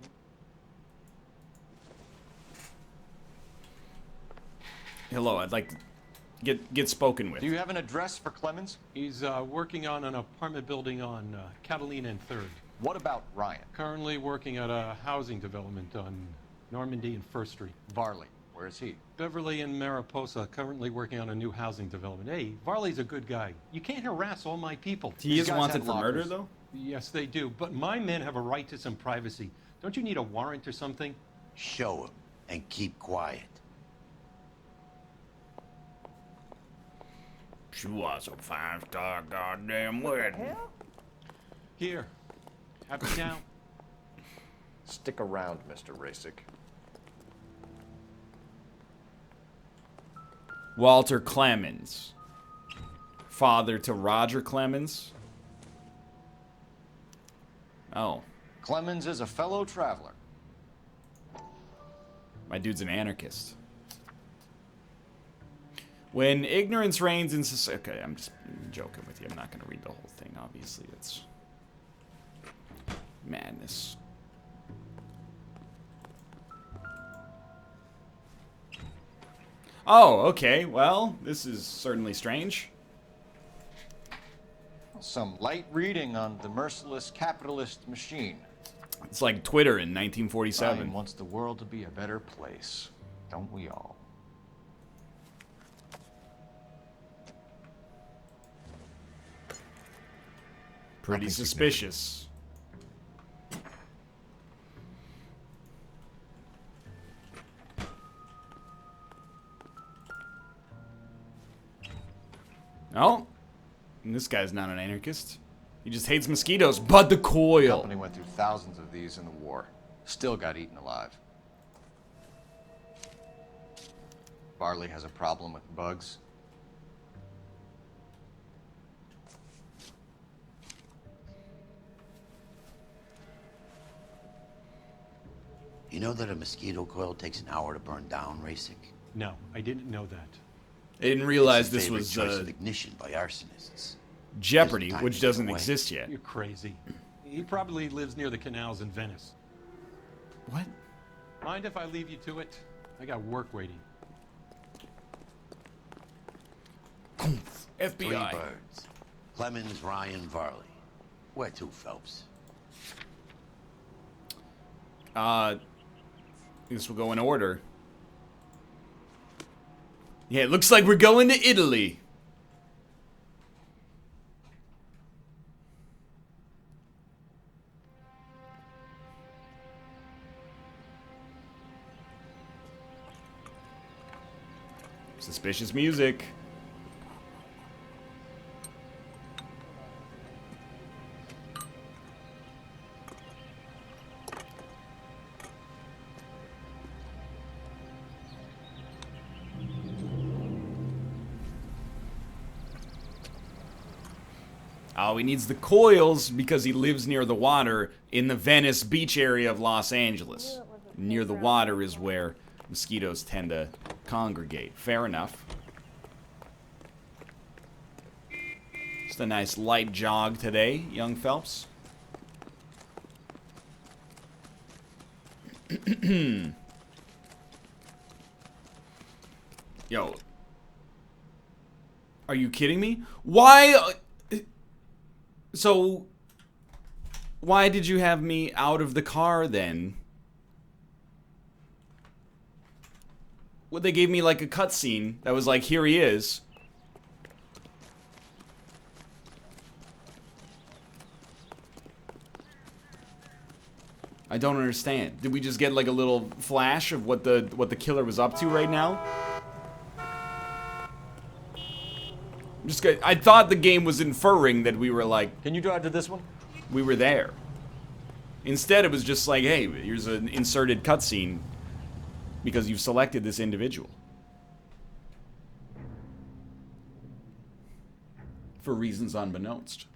Hello, I'd like to get spoken with. Do you have an address for Clemens? He's working on an apartment building on Catalina and 3rd. What about Ryan? Currently working at a housing development on Normandy and 1st Street. Varley, where is he? Beverly and Mariposa, currently working on a new housing development. Hey, Varley's a good guy. You can't harass all my people. He is wanted for murder, though? Yes, they do. But my men have a right to some privacy. Don't you need a warrant or something? Show him and keep quiet. She was a 5-star goddamn wedding. Here. Have it now. Stick around, Mr. Rasick. Walter Clemens. Father to Roger Clemens. Oh. Clemens is a fellow traveler. My dude's an anarchist. When ignorance reigns in society... Okay, I'm just joking with you. I'm not going to read the whole thing, obviously. It's madness. Oh, okay. Well, this is certainly strange. Some light reading on the merciless capitalist machine. It's like Twitter in 1947. Ryan wants the world to be a better place. Don't we all? Pretty suspicious. Oh, and this guy's not an anarchist. He just hates mosquitoes, but the The coil. company went through thousands of these in the war. Still got eaten alive. Barley has a problem with bugs. You know that a mosquito coil takes an hour to burn down, Racing? No, I didn't know that. I didn't realize It's the this favorite was choice of ignition by arsonists. Jeopardy, Time which to get doesn't away. exist yet. You're crazy. He probably lives near the canals in Venice. What? Mind if I leave you to it? I got work waiting. FBI. 3 birds. Clemens, Ryan, Varley. Where to, Phelps? This will go in order. Yeah, it looks like we're going to Italy. Suspicious music. Oh, he needs the coils because he lives near the water in the Venice beach area of Los Angeles. Near the water is where mosquitoes tend to congregate. Fair enough. Just a nice light jog today, young Phelps. Yo. Are you kidding me? Why? So, why did you have me out of the car then? Well, they gave me like a cutscene that was like, here he is. I don't understand. Did we just get like a little flash of what the killer was up to right now? I thought the game was inferring that we were like... Can you drive to this one? We were there. Instead, it was just like, hey, here's an inserted cutscene because you've selected this individual. For reasons unbeknownst.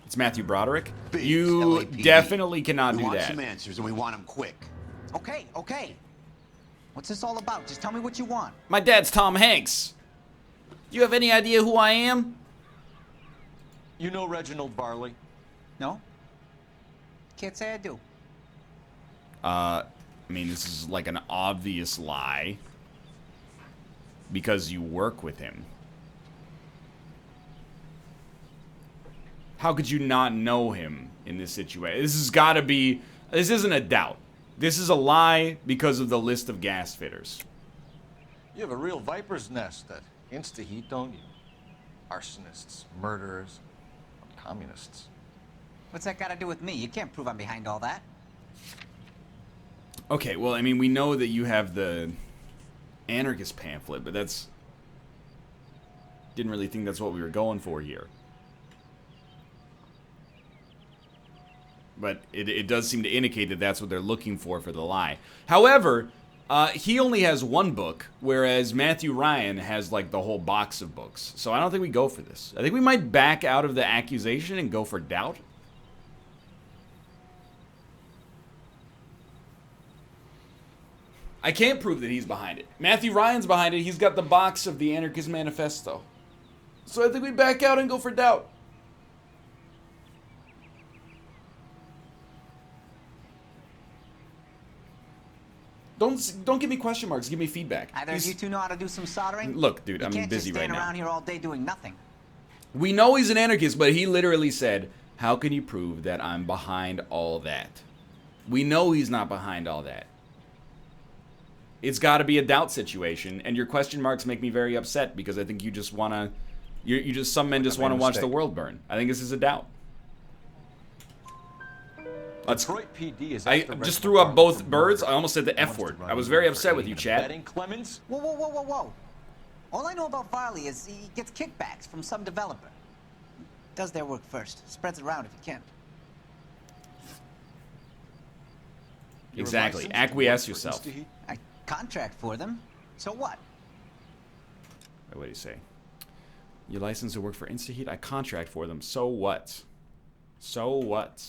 It's Matthew Broderick. You LAPD. definitely cannot We do want that. some answers, and we want them quick. Okay, okay. What's this all about? Just tell me what you want. My dad's Tom Hanks. You have any idea who I am? You know Reginald Barley? No? Can't say I do. I mean, this is like an obvious lie. Because you work with him. How could you not know him in this situation? This has got to be... This isn't a doubt. This is a lie because of the list of gas fitters. You have a real viper's nest that insta-heat, don't you? Arsonists, murderers, communists. What's that got to do with me? You can't prove I'm behind all that. Okay, well, I mean, we know that you have the anarchist pamphlet, but that's... Didn't really think that's what we were going for here. But it does seem to indicate that that's what they're looking for the lie. However, he only has one book, whereas Matthew Ryan has like the whole box of books. So I don't think we go for this. I think we might back out of the accusation and go for doubt. I can't prove that he's behind it. Matthew Ryan's behind it. He's got the box of the Anarchist Manifesto. So I think we back out and go for doubt. Don't give me question marks. Give me feedback. Either of you two know how to do some soldering? Look, dude, I'm you can't busy just stand right now. around here all day doing nothing. We know he's an anarchist, but he literally said, how can you prove that I'm behind all that? We know he's not behind all that. It's got to be a doubt situation, and your question marks make me very upset because I think you just want to. You just some men just want to watch the world burn. I think this is a doubt. Detroit PD is. I just threw up both birds. I almost said the F word. I was very upset with you, Chad. Clemens? Whoa, whoa, whoa, whoa, whoa. All I know about Farley is he gets kickbacks from some developer. Does their work first. Spreads it around if he can. Exactly. Acquiesce yourself. I contract for them. So what? What do you say? You're licensed to work for InstaHeat? I contract for them. So what? So what?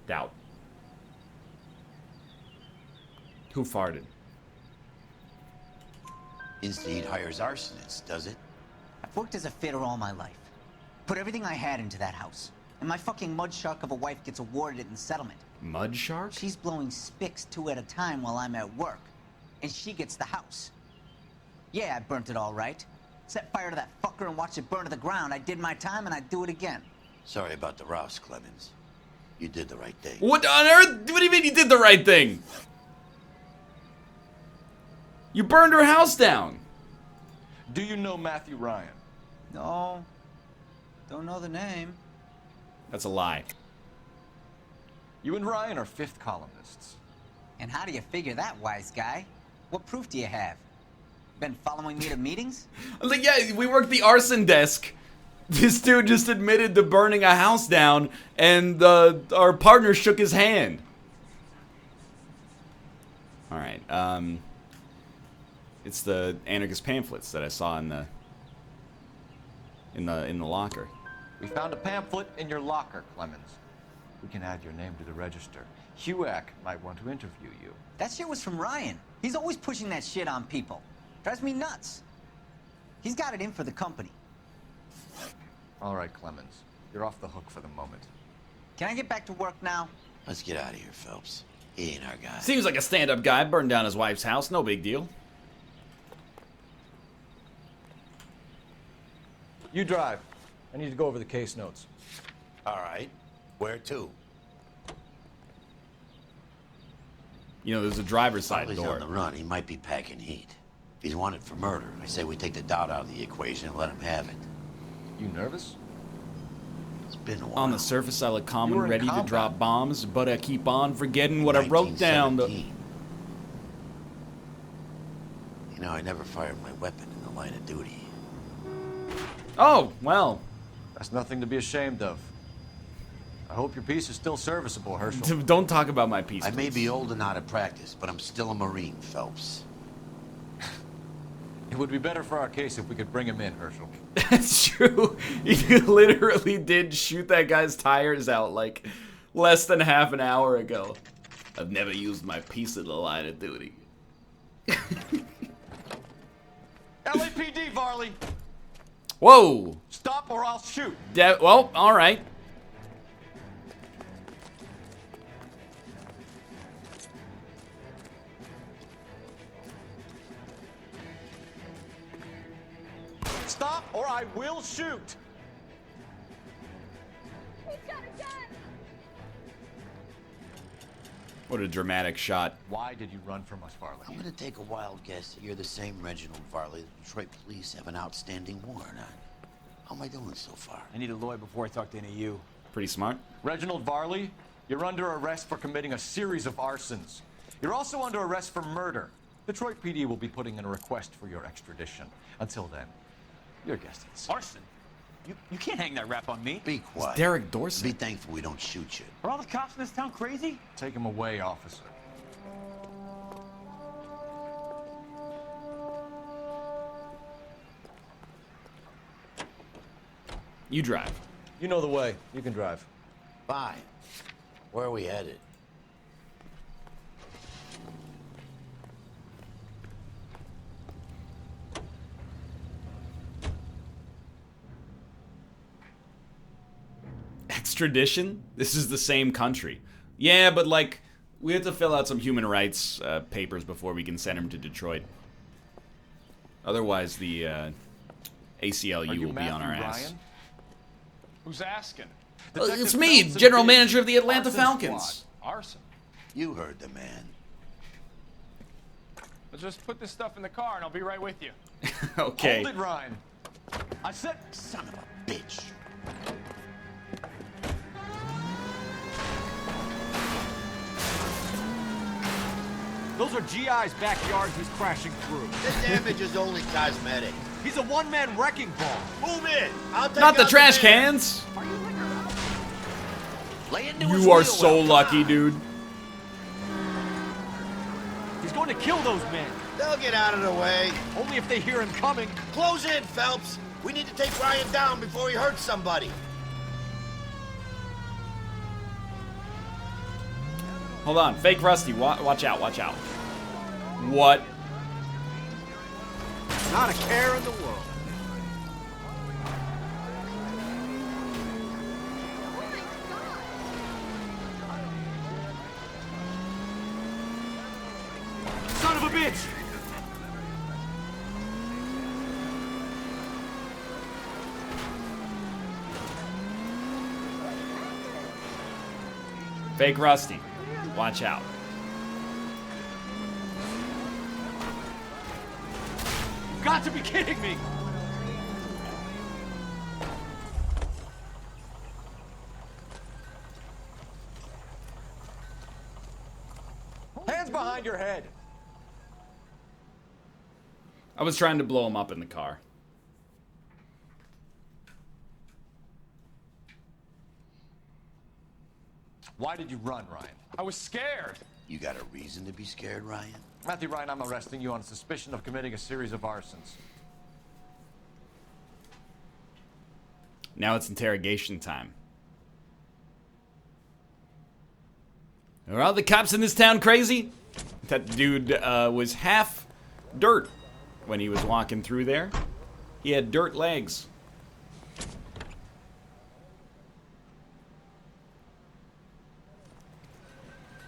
Doubt. Who farted? InstaHeat hires arsonists, does it? I've worked as a fitter all my life. Put everything I had into that house. And my fucking mud shark of a wife gets awarded it in settlement. Mud shark? She's blowing spics 2 at a time while I'm at work. And she gets the house. Yeah, I burnt it all right. Set fire to that fucker and watched it burn to the ground. I did my time and I'd do it again. Sorry about the rouse, Clemens. You did the right thing. What on earth? What do you mean you did the right thing? You burned her house down. Do you know Matthew Ryan? No. Don't know the name. That's a lie. You and Ryan are 5th columnists. And how do you figure that, wise guy? What proof do you have? Been following me to meetings? Like, yeah, we worked the arson desk. This dude just admitted to burning a house down, and our partner shook his hand. All right. It's the anarchist pamphlets that I saw in the locker. We found a pamphlet in your locker, Clemens. We can add your name to the register. HUAC might want to interview you. That shit was from Ryan. He's always pushing that shit on people. Drives me nuts. He's got it in for the company. All right, Clemens. You're off the hook for the moment. Can I get back to work now? Let's get out of here, Phelps. He ain't our guy. Seems like a stand-up guy. Burned down his wife's house. No big deal. You drive. I need to go over the case notes. All right. Where to? You know, there's a driver's side While he's door. on the run, he might be packing heat. If he's wanted for murder, I say we take the doubt out of the equation and let him have it. You nervous? It's been a while. On the surface, I look calm You and were in ready to combat. drop bombs, but I keep on forgetting what I wrote down. 1917. You know, I never fired my weapon in the line of duty. Oh, well. That's nothing to be ashamed of. I hope your piece is still serviceable, Herschel. Don't talk about my piece, I may please. be old and out of practice, but I'm still a Marine, Phelps. It would be better for our case if we could bring him in, Herschel. That's true. You literally did shoot that guy's tires out like less than half an hour ago. I've never used my piece in the line of duty. LAPD, Varley! Whoa! Stop or I'll shoot! Well, alright. Stop or I will shoot! He's got a gun! What a dramatic shot. Why did you run from us, Varley? I'm gonna take a wild guess that you're the same Reginald Varley the Detroit police have an outstanding warrant on. How am I doing so far? I need a lawyer before I talk to any of you. Pretty smart. Reginald Varley, you're under arrest for committing a series of arsons. You're also under arrest for murder. Detroit PD will be putting in a request for your extradition. Until then, your guest is. Arson? You can't hang that rap on me. Be quiet. It's Derek Dorsey. Be thankful we don't shoot you. Are all the cops in this town crazy? Take him away, officer. You drive. You know the way. You can drive. Fine. Where are we headed? Extradition? This is the same country. Yeah, but like, we have to fill out some human rights papers before we can send him to Detroit. Otherwise, the ACLU will be on our ass. Ryan? Who's asking? It's me, General Manager of the Atlanta Falcons. Arson. You heard the man. Let's just put this stuff in the car and I'll be right with you. Okay. Hold it, Ryan. I said, son of a bitch. Those are GI's backyard he's crashing through. The damage is only cosmetic. He's a one-man wrecking ball. Move in. I'll take Not the out trash man. cans. Lay into his You are wheel so well. lucky, dude. He's going to kill those men. They'll get out of the way. Only if they hear him coming. Close in, Phelps. We need to take Ryan down before he hurts somebody. Hold on. Fake Rusty. Watch out. Watch out. What? Not a care in the world. Son of a bitch! Fake Rusty. Watch out. You've got to be kidding me! Hands behind your head. I was trying to blow him up in the car. Why did you run, Ryan? I was scared. You got a reason to be scared, Ryan? Matthew Ryan, I'm arresting you on suspicion of committing a series of arsons. Now it's interrogation time. Are all the cops in this town crazy? That dude was half dirt when he was walking through there. He had dirt legs.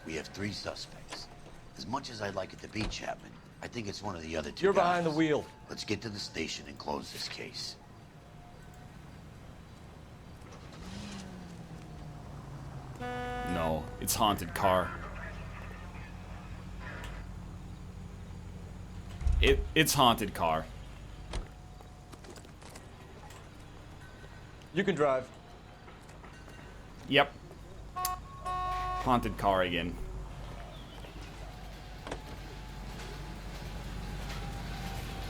We have 3 suspects. As much as I'd like it to be Chapman, I think it's one of the other 2 You're guys. behind the wheel. Let's get to the station and close this case. No, it's haunted car. It's haunted car. You can drive. Yep. Haunted car again.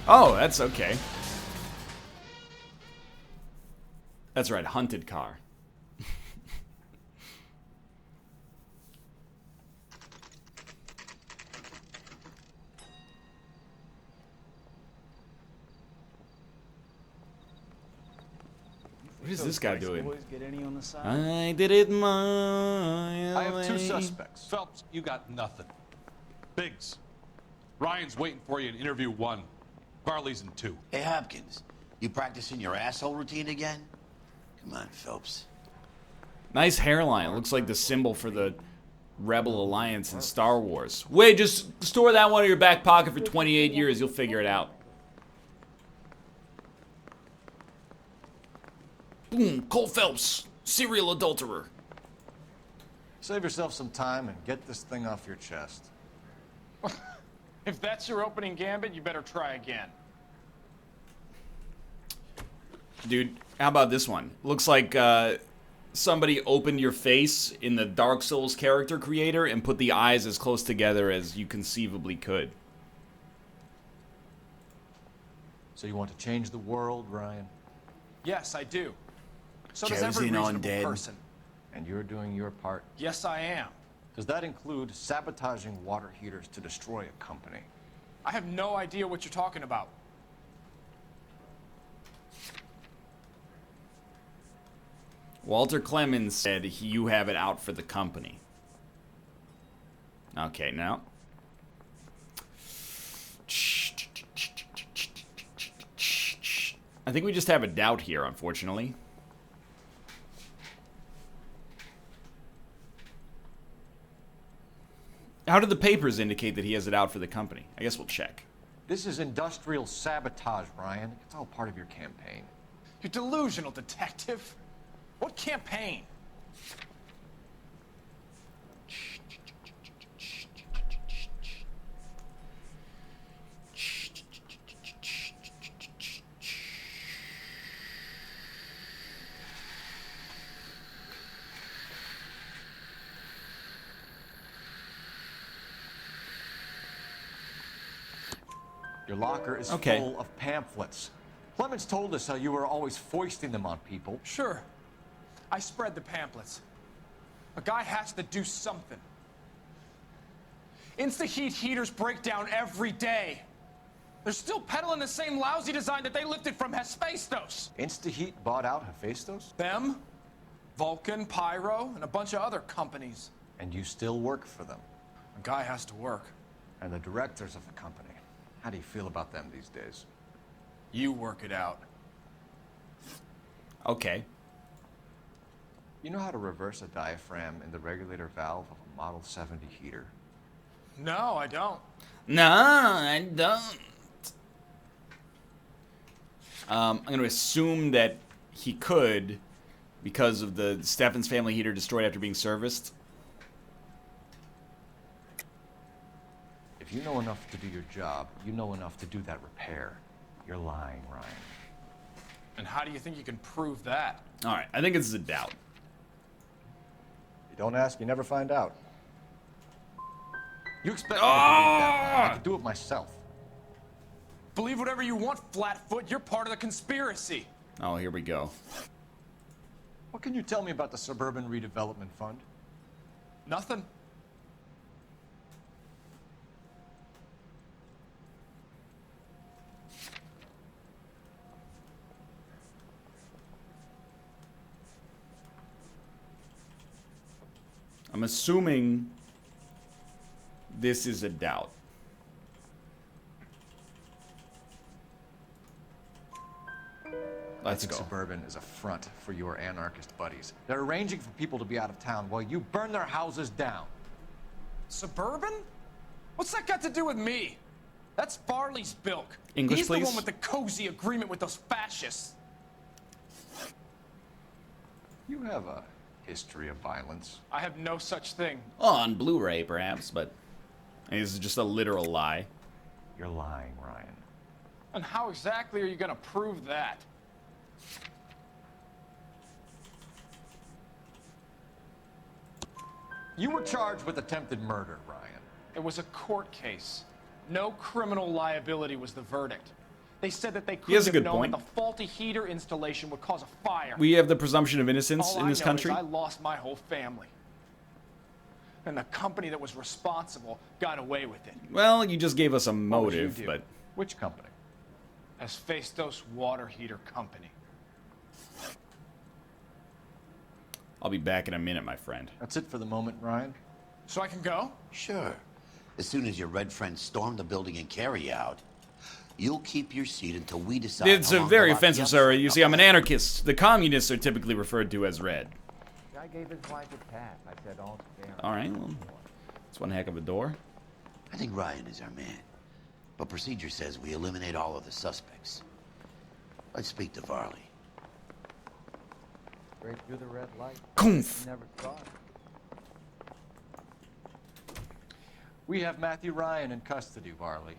Oh, that's okay. That's right, hunted car. What is this guy doing? I did it my I have 2 way. suspects. Phelps, you got nothing. Biggs, Ryan's waiting for you in interview 1. Barley's in 2. Hey, Hopkins, you practicing your asshole routine again? Come on, Phelps. Nice hairline. Looks like the symbol for the Rebel Alliance in Star Wars. Wait, just store that one in your back pocket for 28 years. You'll figure it out. Boom, Cole Phelps, serial adulterer. Save yourself some time and get this thing off your chest. If that's your opening gambit, you better try again. Dude, how about this one? Looks like somebody opened your face in the Dark Souls character creator and put the eyes as close together as you conceivably could. So you want to change the world, Ryan? Yes, I do. So does Josie every and reasonable Undead. person. And you're doing your part? Yes, I am. Does that include sabotaging water heaters to destroy a company? I have no idea what you're talking about. Walter Clemens said you have it out for the company. Okay, now. I think we just have a doubt here, unfortunately. How do the papers indicate that he has it out for the company? I guess we'll check. This is industrial sabotage, Ryan. It's all part of your campaign. You're delusional, detective. What campaign? Your locker is full of pamphlets. Clemens told us how you were always foisting them on people. Sure. I spread the pamphlets. A guy has to do something. Insta-heat heaters break down every day. They're still peddling the same lousy design that they lifted from Hephaestus. Insta-heat bought out Hephaestus? Them, Vulcan, Pyro, and a bunch of other companies. And you still work for them? A guy has to work. And the directors of the company. How do you feel about them these days? You work it out. Okay. You know how to reverse a diaphragm in the regulator valve of a Model 70 heater? No, I don't. No, I don't. I'm going to assume that he could because of the Steffen's family heater destroyed after being serviced. If you know enough to do your job, you know enough to do that repair. You're lying, Ryan. And how do you think you can prove that? All right, I think it's a doubt. You don't ask, you never find out. You expect me to believe that? I can do it myself. Believe whatever you want, Flatfoot. You're part of the conspiracy. Oh, here we go. What can you tell me about the Suburban Redevelopment Fund? Nothing. I'm assuming this is a doubt. Let's go. Suburban is a front for your anarchist buddies. They're arranging for people to be out of town while you burn their houses down. Suburban? What's that got to do with me? That's Farley's bilk. English, He's please. the one with the cozy agreement with those fascists. You have a history of violence. I have no such thing. On Blu-ray, perhaps, but this is just a literal lie. You're lying, Ryan. And how exactly are you going to prove that? You were charged with attempted murder, Ryan. It was a court case. No criminal liability was the verdict. They said that they He has couldn't a have good known point. that the faulty heater installation would cause a fire. We have the presumption of innocence All in this I know country. is I lost my whole family. And the company that was responsible got away with it. Well, you just gave us a What would motive, you do? but Which company? Hephaestus Water Heater Company. I'll be back in a minute, my friend. That's it for the moment, Ryan. So I can go? Sure. As soon as your red friends storm the building and carry out, you'll keep your seat until we decide. It's how a long very to lock you offensive, up. sir. You see, I'm an anarchist. The communists are typically referred to as red. Guy gave his wife a tap. I said, "Oh, damn." All right, well, it's one heck of a door. I think Ryan is our man. But procedure says we eliminate all of the suspects. Let's speak to Varley. Straight through the red light. Kumpf. Never thought. We have Matthew Ryan in custody, Varley.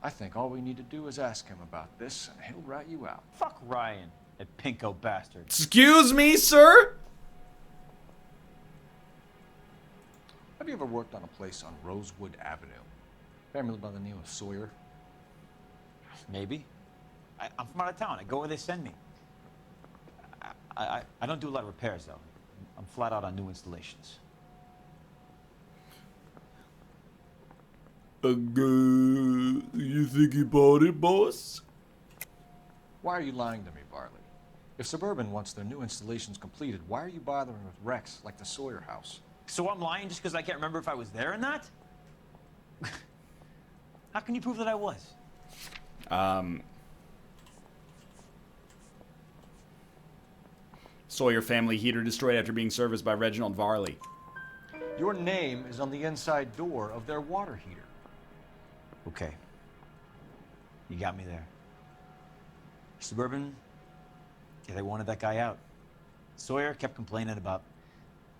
I think all we need to do is ask him about this, and he'll rat you out. Fuck Ryan, that pinko bastard. Excuse me, sir? Have you ever worked on a place on Rosewood Avenue? Family by the name of Sawyer? Maybe. I'm from out of town. I go where they send me. I don't do a lot of repairs, though. I'm flat out on new installations. You think he bought it, boss? Why are you lying to me, Varley? If Suburban wants their new installations completed, why are you bothering with wrecks like the Sawyer house? So I'm lying just because I can't remember if I was there or not? How can you prove that I was? Sawyer family heater destroyed after being serviced by Reginald Varley. Your name is on the inside door of their water heater. Okay. You got me there. Suburban, yeah, they wanted that guy out. Sawyer kept complaining about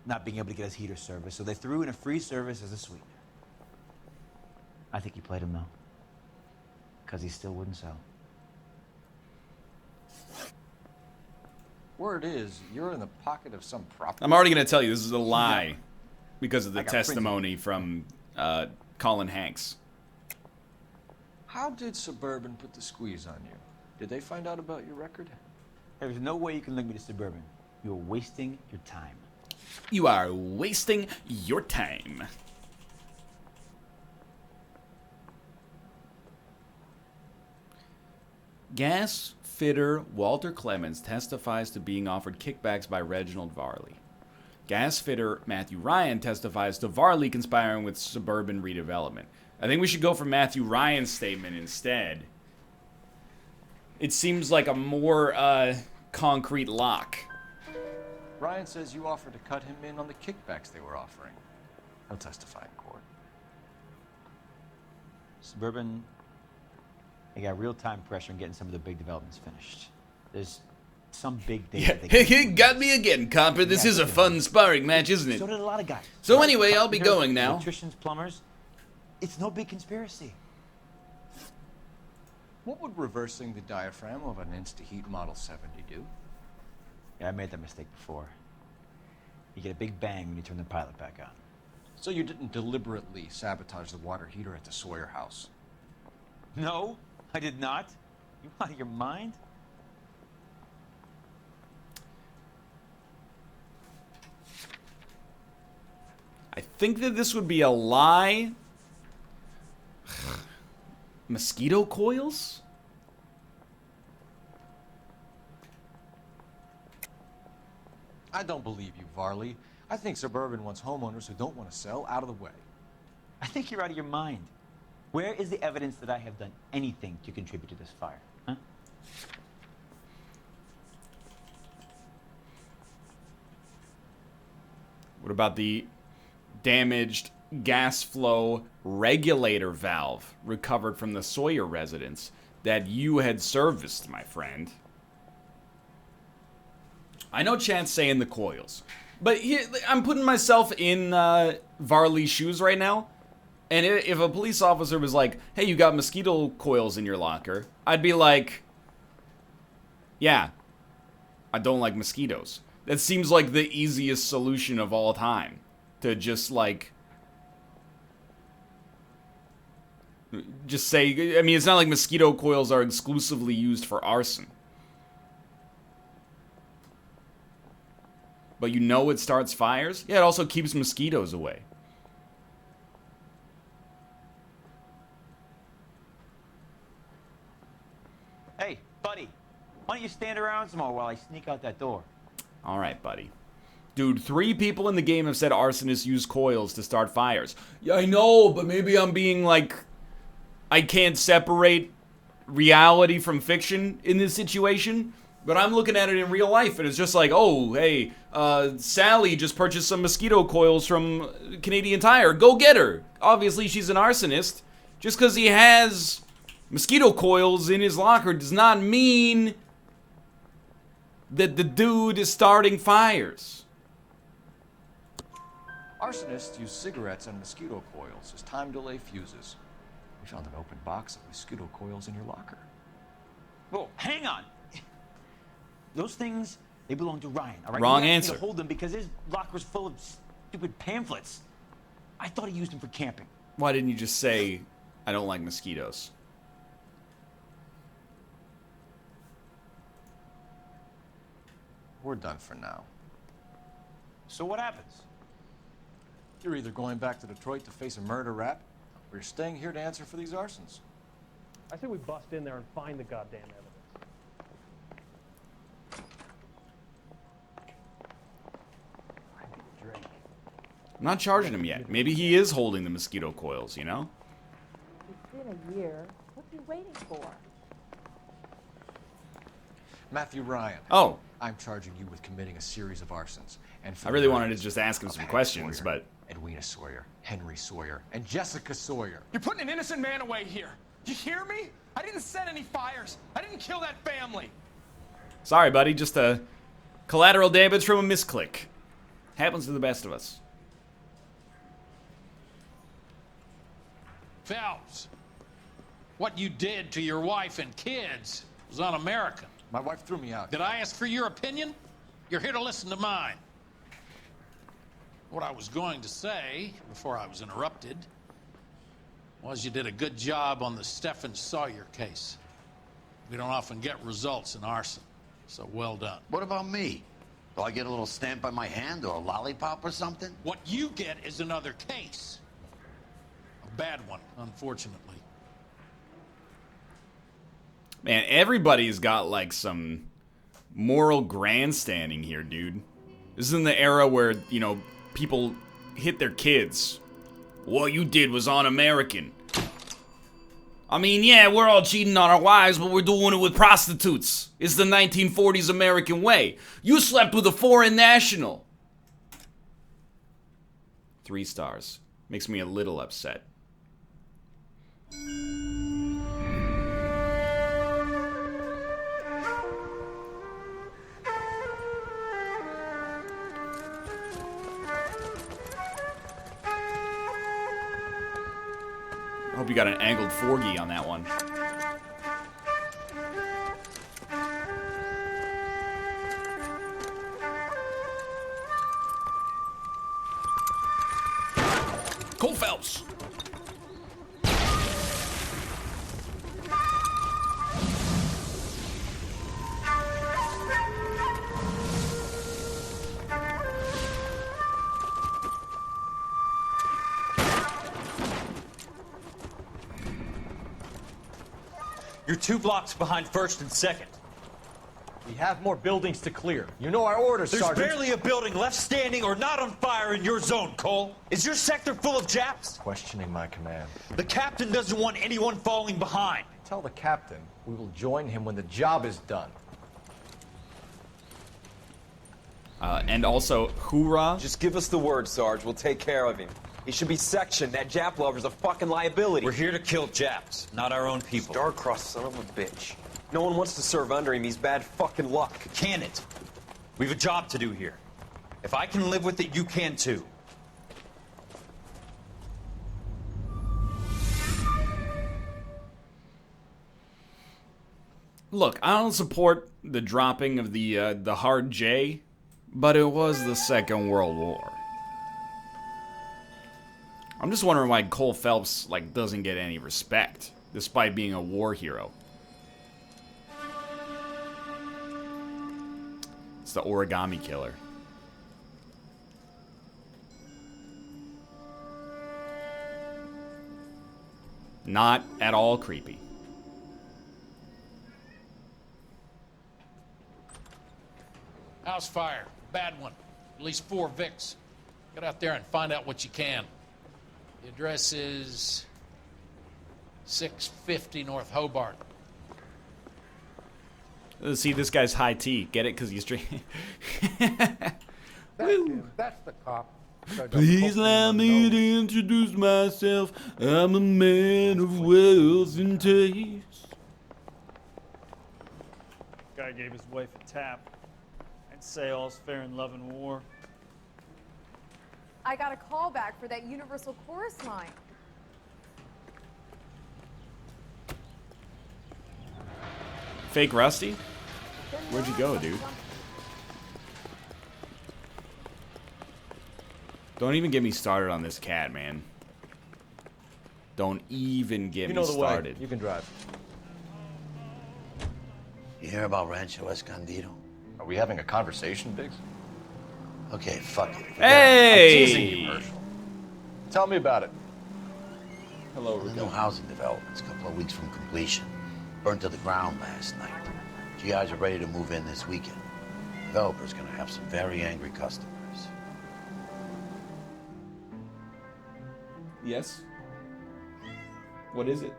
not being able to get his heater service, so they threw in a free service as a sweetener. I think he played him, though. Because he still wouldn't sell. Word is, you're in the pocket of some property. I'm already going to tell you this is a lie Yeah. because of the I got testimony from Colin Hanks. How did Suburban put the squeeze on you? Did they find out about your record? There's no way you can link me to Suburban. You're wasting your time. You are wasting your time. Gas fitter Walter Clemens testifies to being offered kickbacks by Reginald Varley. Gas fitter Matthew Ryan testifies to Varley conspiring with Suburban Redevelopment. I think we should go for Matthew Ryan's statement instead. It seems like a more concrete lock. Ryan says you offered to cut him in on the kickbacks they were offering. He'll testify in court. Suburban, they got real-time pressure on getting some of the big developments finished. There's some big data. Yeah, got me again, Copper. This is a fun sparring match, isn't it? So did a lot of guys. So anyway, I'll be going now. Electricians, plumbers. It's no big conspiracy. What would reversing the diaphragm of an Insta-Heat Model 70 do? Yeah, I made that mistake before. You get a big bang when you turn the pilot back on. So you didn't deliberately sabotage the water heater at the Sawyer house? No, I did not. You out of your mind? I think that this would be a lie. Mosquito coils? I don't believe you, Varley. I think Suburban wants homeowners who don't want to sell out of the way. I think you're out of your mind. Where is the evidence that I have done anything to contribute to this fire? Huh? What about the damaged gas flow regulator valve recovered from the Sawyer residence that you had serviced, my friend? I know Chance saying the coils, but here, I'm putting myself in Varley's shoes right now. And if a police officer was like, hey, you got mosquito coils in your locker, I'd be like, yeah, I don't like mosquitoes. That seems like the easiest solution of all time. To just like, just say, I mean, it's not like mosquito coils are exclusively used for arson. But you know it starts fires? Yeah, it also keeps mosquitoes away. Hey, buddy, why don't you stand around some more while I sneak out that door? All right, buddy. Dude, 3 people in the game have said arsonists use coils to start fires. Yeah, I know, but maybe I'm being like, I can't separate reality from fiction in this situation. But I'm looking at it in real life, and it's just like, oh, hey, Sally just purchased some mosquito coils from Canadian Tire. Go get her. Obviously, she's an arsonist. Just because he has mosquito coils in his locker does not mean that the dude is starting fires. Arsonists use cigarettes and mosquito coils as time delay fuses. We found an open box of mosquito coils in your locker. Whoa, hang on. Those things, they belong to Ryan, all right? Wrong He asked me answer. to hold them because his locker's full of stupid pamphlets. I thought he used them for camping. Why didn't you just say, I don't like mosquitoes? We're done for now. So what happens? You're either going back to Detroit to face a murder rap, or you're staying here to answer for these arsons. I say we bust in there and find the goddamn evidence. I'm not charging him yet. Maybe he is holding the mosquito coils, you know? It's been a year. What's he waiting for? Matthew Ryan. Oh. I'm charging you with committing a series of arsons. And I really wanted to just ask him some questions, Sawyer, but... Edwina Sawyer, Henry Sawyer, and Jessica Sawyer. You're putting an innocent man away here. You hear me? I didn't set any fires. I didn't kill that family. Sorry, buddy. Just a collateral damage from a misclick. Happens to the best of us. Phelps, what you did to your wife and kids was un-American. My wife threw me out. Did I ask for your opinion? You're here to listen to mine. What I was going to say, before I was interrupted, was you did a good job on the Stephen Sawyer case. We don't often get results in arson, so well done. What about me? Do I get a little stamp on my hand or a lollipop or something? What you get is another case. A bad one, unfortunately. Man, everybody's got like some moral grandstanding here, dude. This is in the era where, you know, people hit their kids. What you did was un-American. I mean, yeah, we're all cheating on our wives, but we're doing it with prostitutes. It's the 1940s American way. You slept with a foreign national. 3 stars. Makes me a little upset. I hope you got an angled 4G on that one. Cole Phelps. You're 2 blocks behind 1st and 2nd. We have more buildings to clear. You know our orders, Sergeant. There's barely a building left standing or not on fire in your zone, Cole. Is your sector full of Japs? Questioning my command. The captain doesn't want anyone falling behind. Tell the captain we will join him when the job is done. And also, hoorah. Just give us the word, Sarge. We'll take care of him. He should be sectioned. That Jap lover's a fucking liability. We're here to kill Japs, not our own people. Star-crossed son of a bitch. No one wants to serve under him. He's bad fucking luck. Can it? We have a job to do here. If I can live with it, you can too. Look, I don't support the dropping of the hard J, but it was the Second World War. I'm just wondering why Cole Phelps like doesn't get any respect, despite being a war hero. It's the origami killer. Not at all creepy. House fire. Bad one. At least 4 Vicks. Get out there and find out what you can. The address is 650 North Hobart. See, this guy's high tea. Get it? Because he's drinking. That's the cop. Please allow me to introduce myself. I'm a man of wealth and taste. Guy gave his wife a tap. I'd say all's fair in love and war. I got a call back for that Universal Chorus line. Fake Rusty? Where'd you go, dude? Don't even get me started on this cat, man. Don't even get me started. You can drive. You hear about Rancho Escondido? Are we having a conversation, Biggs? Okay, fuck it. Hey! I'm teasing you, Herschel. Tell me about it. Hello, Rico. New housing developments, a couple of weeks from completion. Burned to the ground last night. GIs are ready to move in this weekend. Developer's gonna have some very angry customers. Yes? What is it?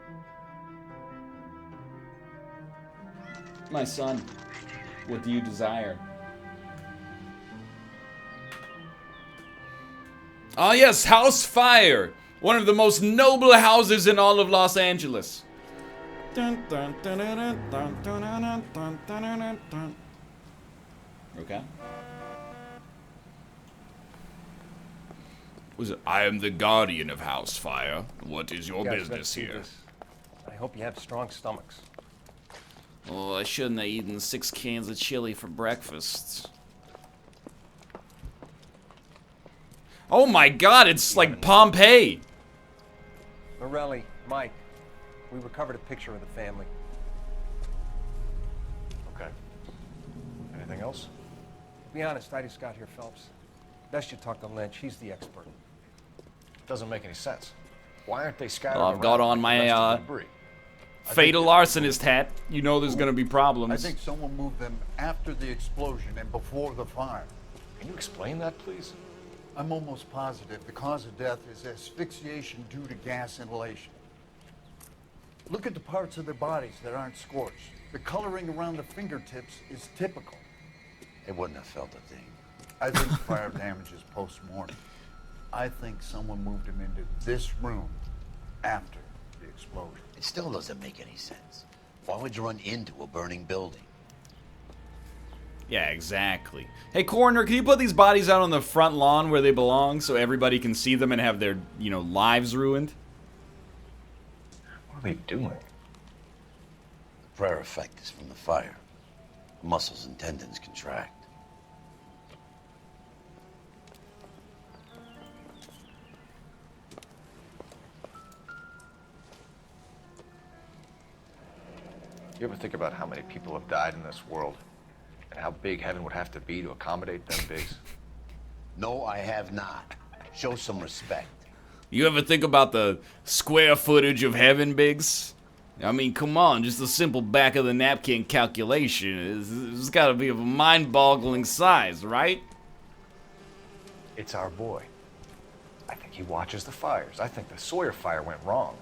My son, what do you desire? Ah, yes, House Fire! One of the most noble houses in all of Los Angeles. Okay. Was it? I am the guardian of House Fire. What is your Guys, business let's do here? this. I hope you have strong stomachs. Oh, I shouldn't have eaten 6 cans of chili for breakfast. Oh my god, it's like Pompeii! Morelli, Mike, we recovered a picture of the family. Okay. Anything else? To be honest, I just got here, Phelps. Best you talk to Lynch. He's the expert. Doesn't make any sense. Why aren't they scattered Well, I've got around on like the rest my of the debris? fatal arsonist hat. You know there's going to be problems. I think someone moved them after the explosion and before the fire. Can you explain that, please? I'm almost positive the cause of death is asphyxiation due to gas inhalation. Look at the parts of their bodies that aren't scorched. The coloring around the fingertips is typical. They wouldn't have felt a thing. I think fire damage is post-mortem. I think someone moved him into this room after the explosion. It still doesn't make any sense. Why would you run into a burning building? Yeah, exactly. Hey, Coroner, can you put these bodies out on the front lawn where they belong so everybody can see them and have their, lives ruined? What are they doing? The prayer effect is from the fire. The muscles and tendons contract. You ever think about how many people have died in this world? And how big heaven would have to be to accommodate them bigs? No, I have not. Show some respect. You ever think about the square footage of heaven, Biggs? I mean, come on, just a simple back of the napkin calculation. It's got to be of a mind-boggling size, right? It's our boy. I think he watches the fires. I think the Sawyer fire went wrong.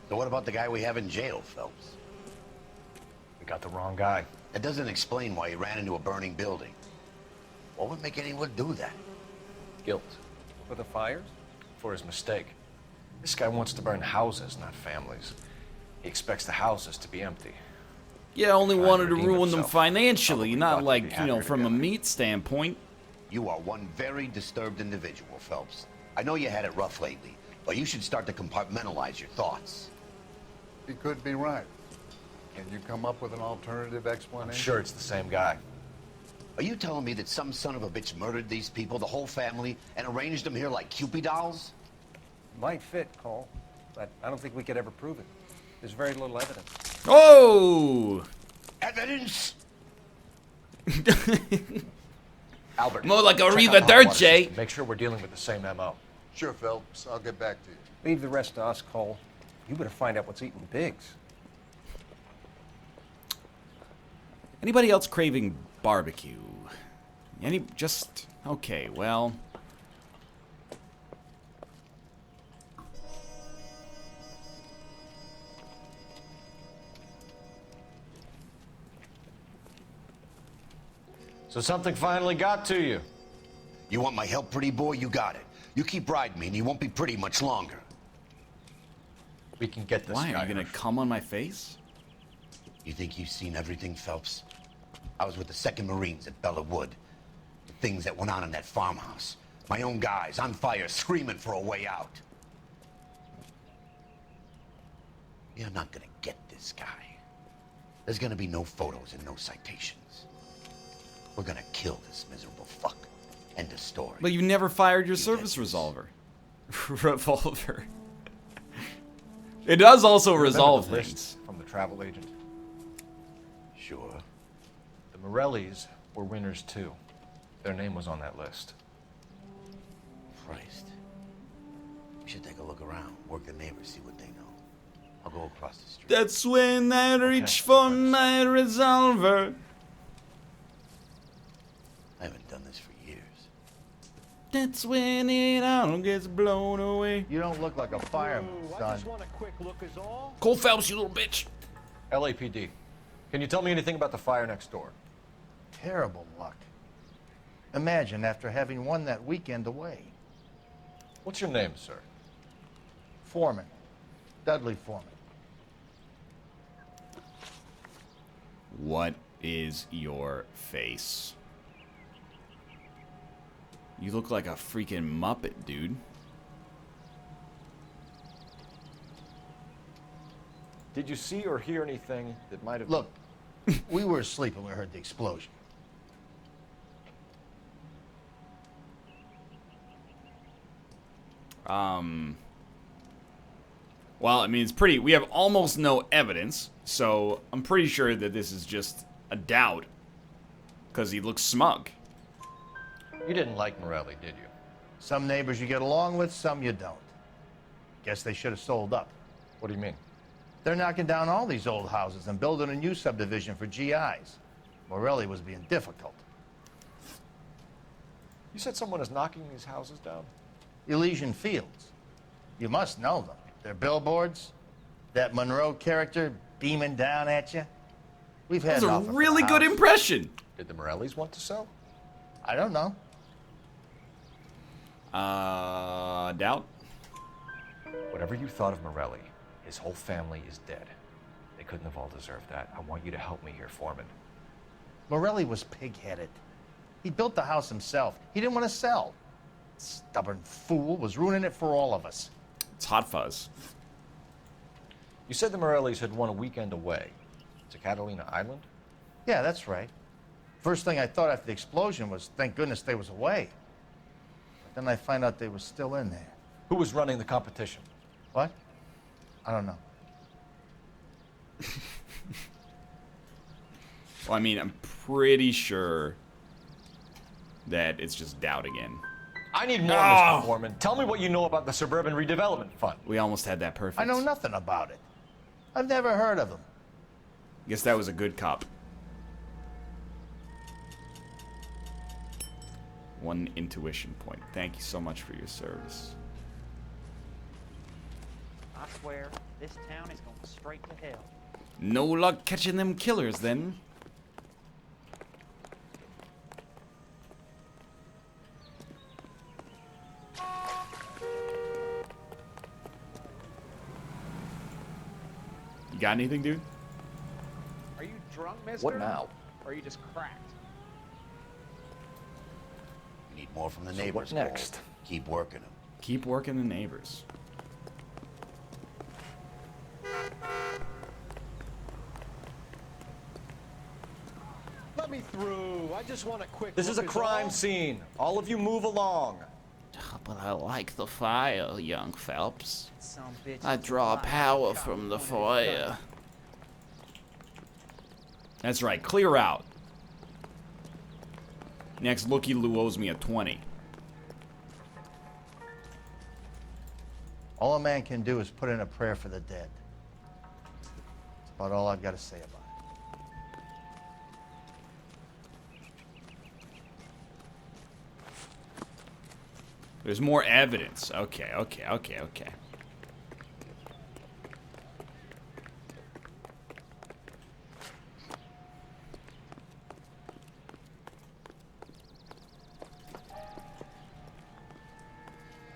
So what about the guy we have in jail, Phelps? We got the wrong guy. That doesn't explain why he ran into a burning building. What would make anyone do that? Guilt. For the fires? For his mistake. This guy wants to burn houses, not families. He expects the houses to be empty. Yeah, only wanted to redeem ruin them himself. financially, not thought like, they'd be happier from a meat standpoint. You are one very disturbed individual, Phelps. I know you had it rough lately, but you should start to compartmentalize your thoughts. He could be right. Can you come up with an alternative explanation? I'm sure it's the same guy. Are you telling me that some son of a bitch murdered these people, the whole family, and arranged them here like Cupid dolls? Might fit, Cole, but I don't think we could ever prove it. There's very little evidence. Oh! Evidence? Albert. More like a check Riva out the hot water Dirce. system. Make sure we're dealing with the same MO. Sure, Phelps. I'll get back to you. Leave the rest to us, Cole. You better find out what's eating Biggs. Anybody else craving barbecue? Okay, well. So something finally got to you. You want my help, pretty boy? You got it. You keep riding me and you won't be pretty much longer. We can get this Why? guy. Are you gonna come on my face? You think you've seen everything, Phelps? I was with the 2nd Marines at Bella Wood. The things that went on in that farmhouse. My own guys on fire, screaming for a way out. You're not gonna get this guy. There's gonna be no photos and no citations. We're gonna kill this miserable fuck. End of story. But you never fired your service revolver. Revolver. It does also resolve Remember the things. list from the travel agent? Sure. The Morellis were winners too. Their name was on that list. Christ. We should take a look around, work the neighbors, see what they know. I'll go across the street. That's when I reach for my revolver. I haven't done this for years. That's when it all gets blown away. You don't look like a fireman, son. Cole Phelps, you little bitch. LAPD. Can you tell me anything about the fire next door? Terrible luck. Imagine after having won that weekend away. What's your name, sir? Foreman. Dudley Foreman. What is your face? You look like a freaking Muppet, dude. Did you see or hear anything that might have... Look, we were asleep when we heard the explosion. Well, I mean, it's pretty... We have almost no evidence, so I'm pretty sure that this is just a doubt. Because he looks smug. You didn't like Morelli, did you? Some neighbors you get along with, some you don't. Guess they should have sold up. What do you mean? They're knocking down all these old houses and building a new subdivision for GIs. Morelli was being difficult. You said someone is knocking these houses down? Elysian Fields. You must know them. Their billboards, that Monroe character beaming down at you. We've had That's a really good impression. Did the Morellis want to sell? I don't know. Doubt? Whatever you thought of Morelli, his whole family is dead. They couldn't have all deserved that. I want you to help me here, Foreman. Morelli was pig-headed. He built the house himself. He didn't want to sell. Stubborn fool was ruining it for all of us. It's Hot Fuzz. You said the Morellis had won a weekend away to Catalina Island? Yeah, that's right. First thing I thought after the explosion was, thank goodness they was away. But then I find out they were still in there. Who was running the competition? What? I don't know. Well, I mean, I'm pretty sure that it's just doubt again. I need more, Mr. Foreman. Tell me what you know about the Suburban Redevelopment Fund. We almost had that perfect. I know nothing about it. I've never heard of them. Guess that was a good cop. 1 intuition point. Thank you so much for your service. I swear, this town is going straight to hell. No luck catching them killers, then. You got anything, dude? Are you drunk, mister? What now? Or are you just cracked? We need more from the So neighbors. what next? Cole. Keep working them. Keep working the neighbors. Let me through. I just want a quick This is a look crime all. scene. All of you move along. But I like the fire, young Phelps. Some bitch I draw power from the fire. That's right, clear out. Next, Looky Lou owes me a 20. All a man can do is put in a prayer for the dead. That's about all I've got to say about it. There's more evidence. Okay.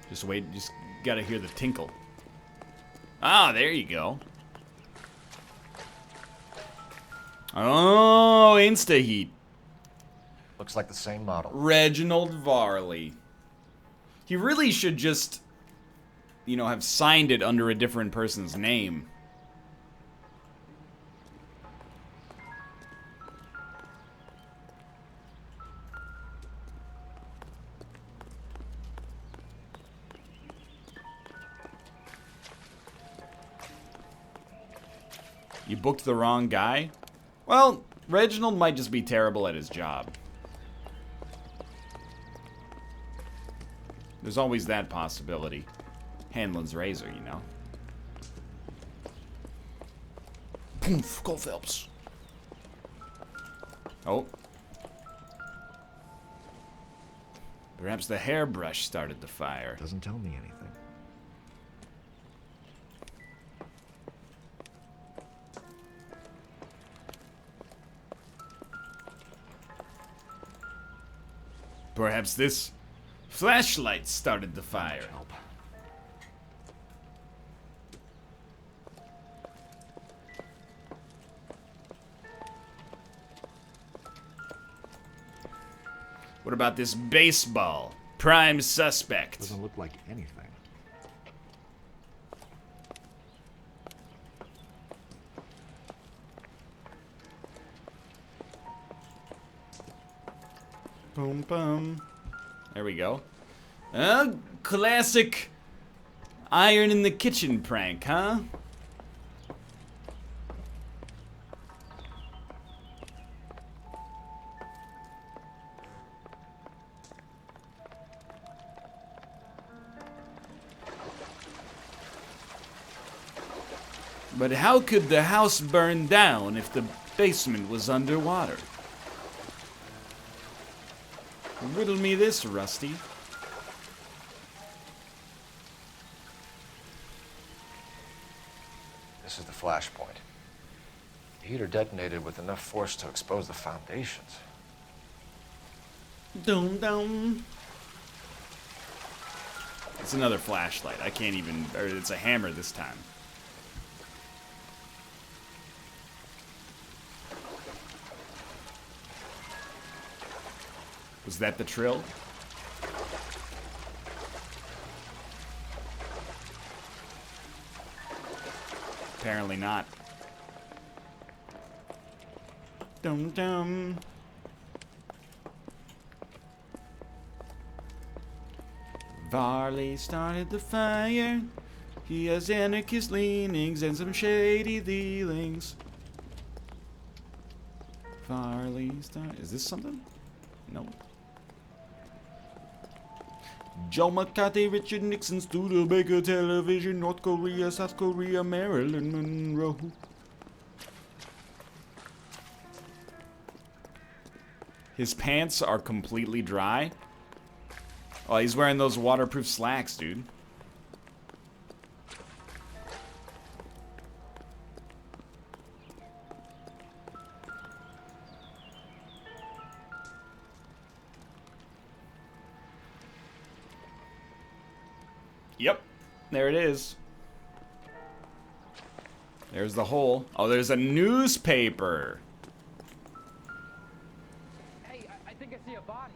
Just wait, just gotta hear the tinkle. Ah, there you go. Oh, insta-heat. Looks like the same model. Reginald Varley. He really should just, you know, have signed it under a different person's name. You booked the wrong guy? Well, Reginald might just be terrible at his job. There's always that possibility. Hanlon's razor, you know. Poof, go Phelps. Oh. Perhaps the hairbrush started the fire. Doesn't tell me anything. Perhaps this flashlight started the fire. What about this baseball? Prime suspect. Doesn't look like anything. Boom, boom. There we go. Classic Iron in the kitchen prank, huh? But how could the house burn down if the basement was underwater? Riddle me this, Rusty. This is the flashpoint. The heater detonated with enough force to expose the foundations. Dum dum. It's another flashlight. I can't even, or it's a hammer this time. Was that the trill? Apparently not. Dum dum. Varley started the fire. He has anarchist leanings and some shady dealings. Varley started. Is this something? No. Joe McCarthy, Richard Nixon, Studebaker Television, North Korea, South Korea, Marilyn Monroe. His pants are completely dry. Oh, he's wearing those waterproof slacks, dude. Yep, there it is. There's the hole. Oh, there's a newspaper. Hey, I think I see a body.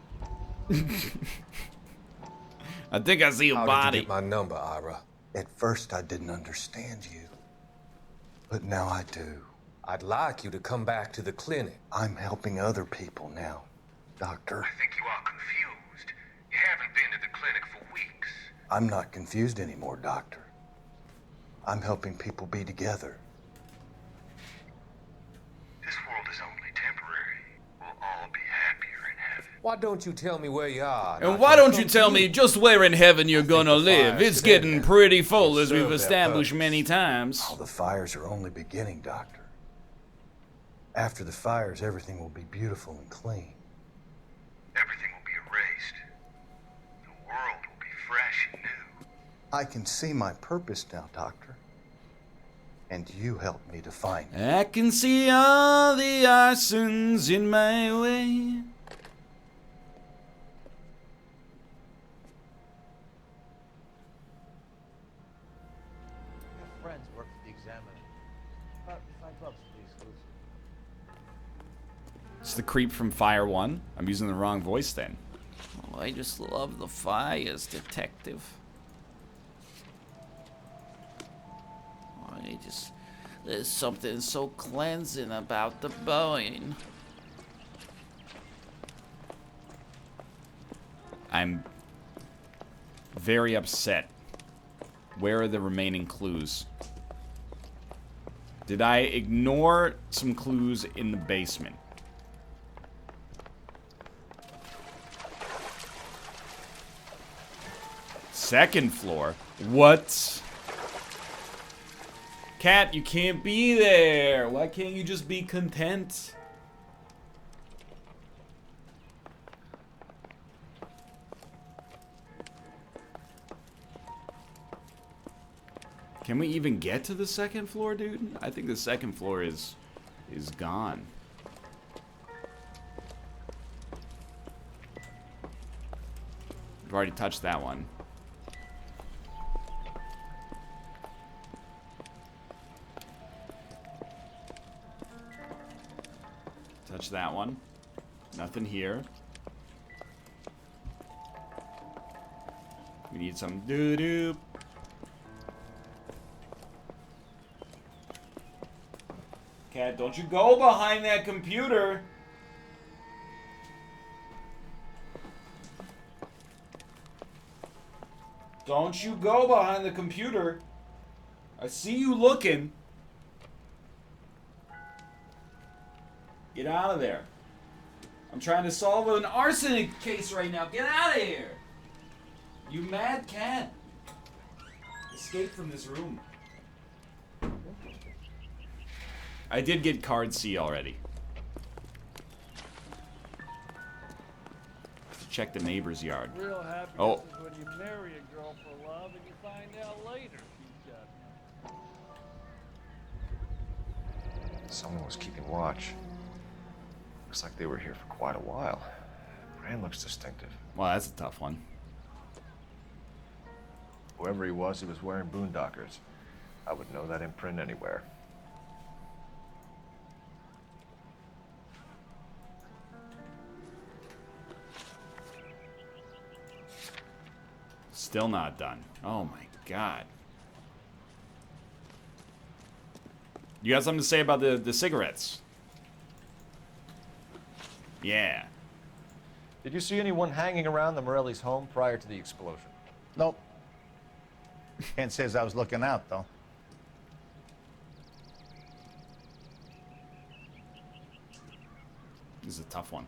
I think I see a How body. did you get my number, Ira? At first, I didn't understand you. But now I do. I'd like you to come back to the clinic. I'm helping other people now, Doctor. I think you are confused. You haven't been to the clinic for weeks. I'm not confused anymore, Doctor. I'm helping people be together. This world is only temporary. We'll all be happier in heaven. Why don't you tell me where you are? And why don't you tell me just where in heaven you're gonna live? It's getting pretty full, as we've established many times. Oh, the fires are only beginning, Doctor. After the fires, everything will be beautiful and clean. Everything will be erased. The world will be fresh and new. I can see my purpose now, Doctor. And you helped me to find it. I can see all the arsons in my way. My friends work for the Examiner. About $5 for the exclusive. It's the creep from Fire 1. I'm using the wrong voice then. Oh, I just love the fires, detective. There's something so cleansing about the Boeing. I'm very upset. Where are the remaining clues? Did I ignore some clues in the basement? Second floor? What? Cat, you can't be there. Why can't you just be content? Can we even get to the second floor, dude? I think the second floor is gone. I've already touched that one. Touch that one. Nothing here. We need some doo-doo. Cat, don't you go behind that computer. Don't you go behind the computer. I see you looking. Get out of there. I'm trying to solve an arsenic case right now. Get out of here. You mad cat. Escape from this room. I did get card C already. Let's check the neighbor's yard. Real happiness Oh. is when you marry a girl for love and you find out later she's got Someone was keeping watch. Looks like they were here for quite a while. Brand looks distinctive. Well, that's a tough one. Whoever he was wearing boondockers. I would know that imprint anywhere. Still not done. Oh my god. You got something to say about the cigarettes? Yeah. Did you see anyone hanging around the Morelli's home prior to the explosion? Nope. Can't say as I was looking out, though. This is a tough one.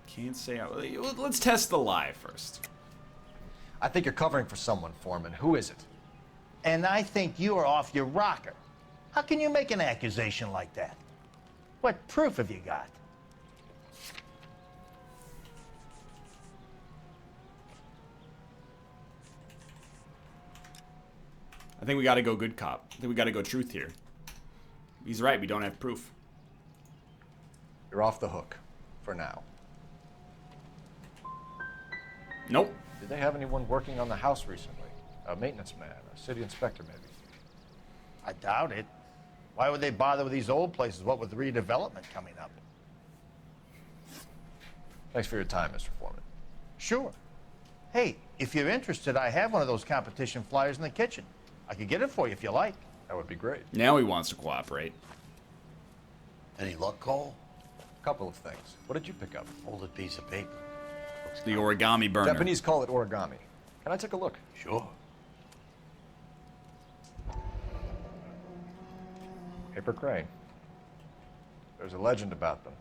Can't say. Let's test the lie first. I think you're covering for someone, Foreman. Who is it? And I think you are off your rocker. How can you make an accusation like that? What proof have you got? I think we gotta go good cop. I think we gotta go truth here. He's right, we don't have proof. You're off the hook. For now. Nope. Did they have anyone working on the house recently? A maintenance man, a city inspector maybe? I doubt it. Why would they bother with these old places, what with redevelopment coming up? Thanks for your time, Mr. Foreman. Sure. Hey, if you're interested, I have one of those competition flyers in the kitchen. I could get it for you if you like. That would be great. Now he wants to cooperate. Any luck, Cole? A couple of things. What did you pick up? Folded piece of paper. The origami burner. Japanese call it origami. Can I take a look? Sure. Paper crane. There's a legend about them.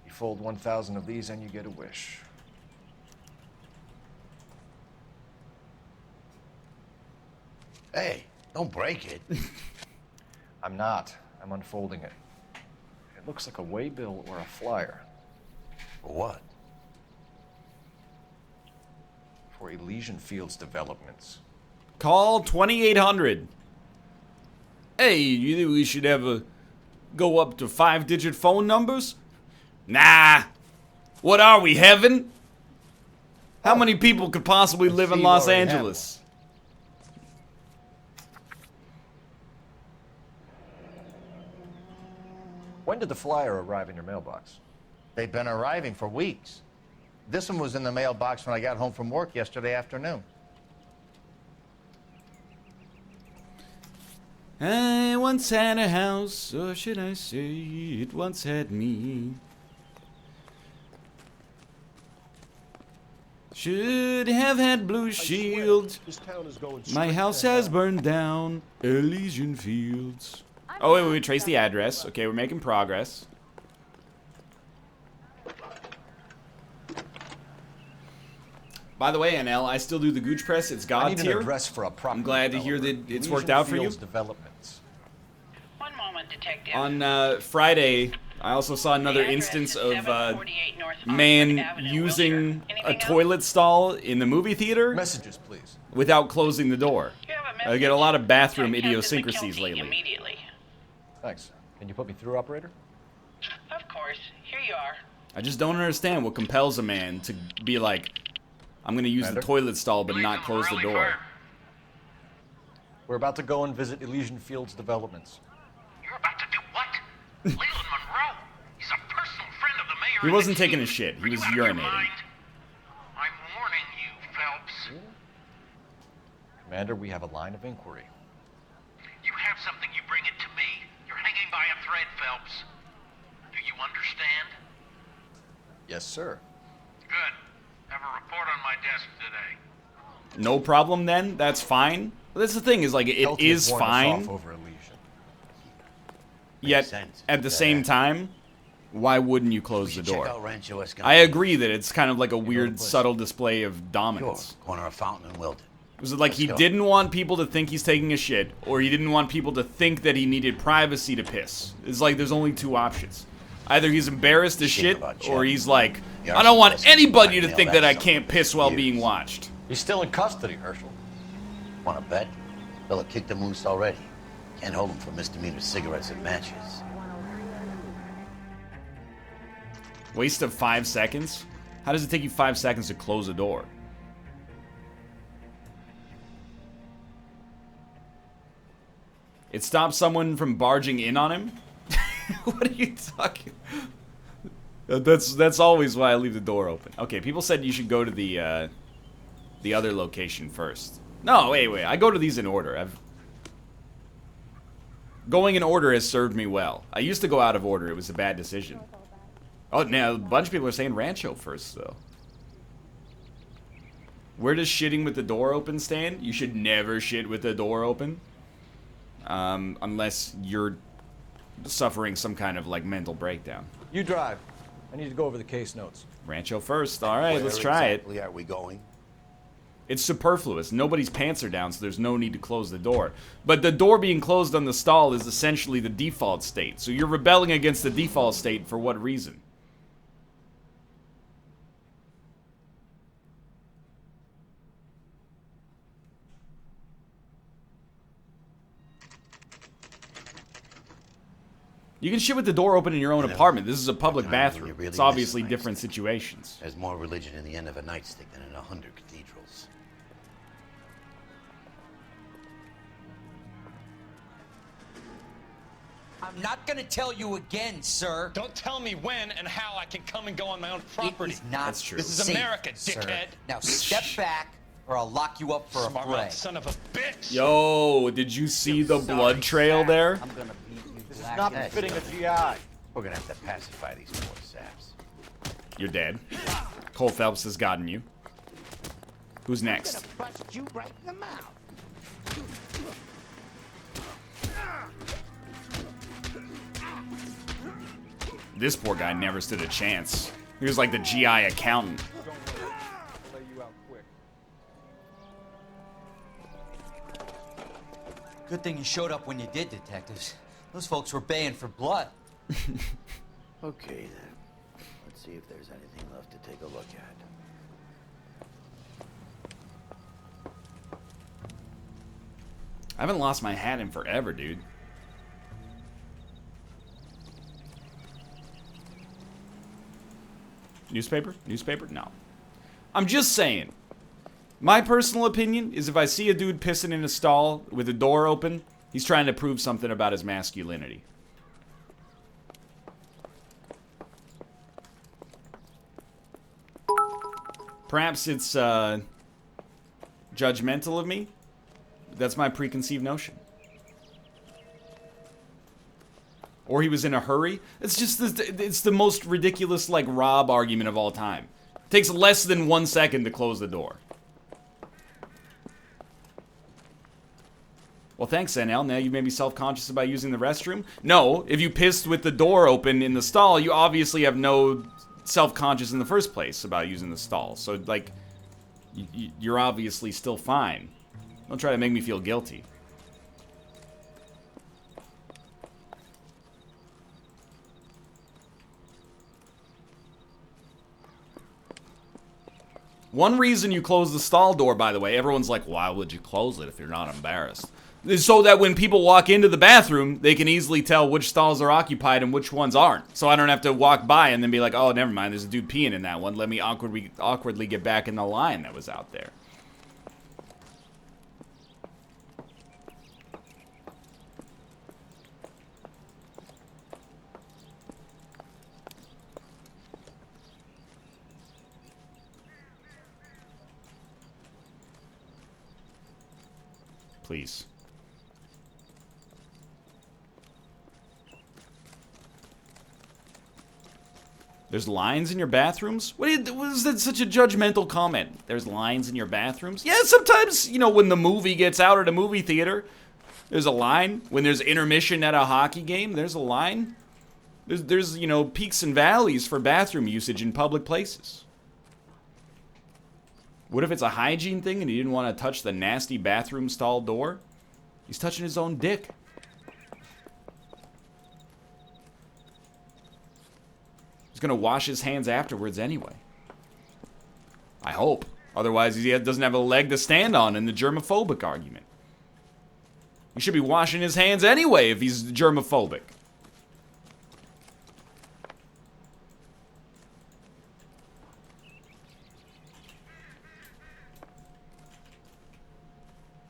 You fold 1,000 of these and you get a wish. Hey, don't break it. I'm not. I'm unfolding it. It looks like a waybill or a flyer. For what? For Elysian Fields developments. Call 2800. Hey, you think we should ever go up to 5-digit phone numbers? Nah. What are we, heaven? How many people could possibly live in Los Angeles? When did the flyer arrive in your mailbox? They've been arriving for weeks. This one was in the mailbox when I got home from work yesterday afternoon. I once had a house, or should I say, it once had me. Should have had blue shield. My house has burned down. Elysian Fields. Oh, wait, trace the address. Okay, we're making progress. By the way, NL, I still do the Gooch Press. It's God I need tier. an address for a property. I'm glad to hear that it's Elysian worked out for you. Fields Developments. One moment, detective. On Friday, I also saw another instance of man using a toilet stall in the movie theater. Messages, please. Without closing the door. I get a lot of bathroom idiosyncrasies lately. Immediately. Thanks. Can you put me through, operator? Of course. Here you are. I just don't understand what compels a man to be like, I'm gonna use the toilet stall but not close the door. We're about to go and visit Elysian Fields Developments. You're about to do what? Leland Monroe. He's a personal friend of the mayor. He wasn't taking a shit. He was urinating. I'm warning you, Phelps. Commander, we have a line of inquiry. You have something, you bring it to me. You're hanging by a thread, Phelps. Do you understand? Yes, sir. Good. Have a report on my desk today. No problem then. That's fine. That's the thing is like it Healthy is has warned us fine. off over a lesion. Yet sense. at the same time, why wouldn't you close the Check door? out Rancho I Escalante. agree that it's kind of like a weird, subtle display of Sure. dominance. Corner of Fountain and Wilton. Was it like he go. didn't want people to think he's taking a shit, or he didn't want people to think that he needed privacy to piss? It's like there's only two options. Either he's embarrassed as shit, or he's like, I don't want anybody to think that I can't piss while being watched. He's still in custody, Herschel. Want to bet? Fella kicked him loose already. Can't hold him for misdemeanor cigarettes and matches. Waste of 5 seconds? How does it take you 5 seconds to close a door? It stops someone from barging in on him? What are you talking? That's always why I leave the door open. Okay, people said you should go to the other location first. No, wait. I go to these in order. Going in order has served me well. I used to go out of order. It was a bad decision. Oh, now a bunch of people are saying Rancho first, though. Where does shitting with the door open stand? You should never shit with the door open. Unless you're suffering some kind of, like, mental breakdown. You drive. I need to go over the case notes. Rancho first. All right, let's try it. Where exactly are we going? It's superfluous. Nobody's pants are down, so there's no need to close the door. But the door being closed on the stall is essentially the default state. So you're rebelling against the default state for what reason? You can shit with the door open in your own apartment. This is a public bathroom. It's obviously different situations. There's more religion in the end of a nightstick than in 100 cathedrals. I'm not gonna tell you again, sir. Don't tell me when and how I can come and go on my own property. It is not That's true. This is safe, America, sir. dickhead. Now step back, or I'll lock you up for Smart a fray. mouth son of a bitch. Yo, did you see the blood trail there? I'm gonna beat you. This is not befitting a GI. We're gonna have to pacify these poor saps. You're dead. Cole Phelps has gotten you. Who's next? Bust you right in the mouth. This poor guy never stood a chance. He was like the GI accountant. Lay you out quick. Good thing you showed up when you did, detectives. Those folks were baying for blood. Okay, then. Let's see if there's anything left to take a look at. I haven't lost my hat in forever, dude. Newspaper? Newspaper? No. I'm just saying. My personal opinion is if I see a dude pissing in a stall with the door open, he's trying to prove something about his masculinity. Perhaps it's judgmental of me. That's my preconceived notion. Or he was in a hurry. It's just it's the most ridiculous, like, Rob argument of all time. It takes less than 1 second to close the door. Well, thanks, NL. Now you made me self-conscious about using the restroom? No, if you pissed with the door open in the stall, you obviously have no self-conscious in the first place about using the stall. So, like, you're obviously still fine. Don't try to make me feel guilty. One reason you close the stall door, by the way, everyone's like, why would you close it if you're not embarrassed? Is so that when people walk into the bathroom, they can easily tell which stalls are occupied and which ones aren't. So I don't have to walk by and then be like, oh, never mind, there's a dude peeing in that one. Let me awkwardly get back in the line that was out there. Please. There's lines in your bathrooms? Was that such a judgmental comment? There's lines in your bathrooms? Yeah, sometimes, you know, when the movie gets out at a movie theater, there's a line. When there's intermission at a hockey game, there's a line. There's, you know, peaks and valleys for bathroom usage in public places. What if it's a hygiene thing and he didn't want to touch the nasty bathroom stall door? He's touching his own dick. He's gonna wash his hands afterwards anyway. I hope. Otherwise, he doesn't have a leg to stand on in the germophobic argument. He should be washing his hands anyway if he's germophobic.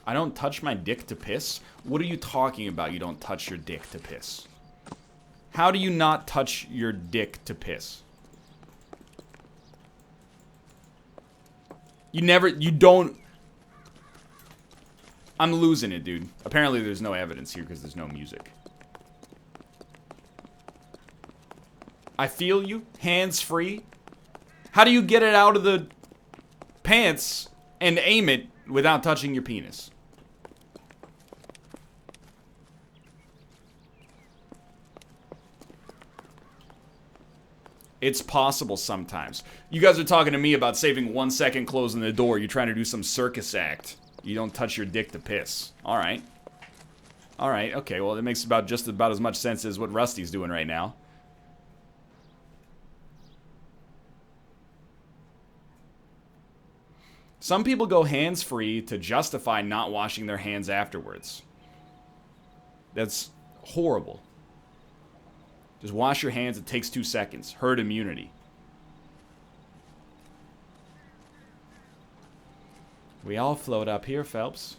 I don't touch my dick to piss? What are you talking about, you don't touch your dick to piss? How do you not touch your dick to piss? You don't... I'm losing it, dude. Apparently there's no evidence here because there's no music. I feel you. Hands free. How do you get it out of the pants and aim it without touching your penis? It's possible sometimes. You guys are talking to me about saving 1 second closing the door. You're trying to do some circus act. You don't touch your dick to piss. Alright. Alright, okay, well, it makes just about as much sense as what Rusty's doing right now. Some people go hands-free to justify not washing their hands afterwards. That's horrible. Just wash your hands. It takes 2 seconds. Herd immunity. We all float up here, Phelps.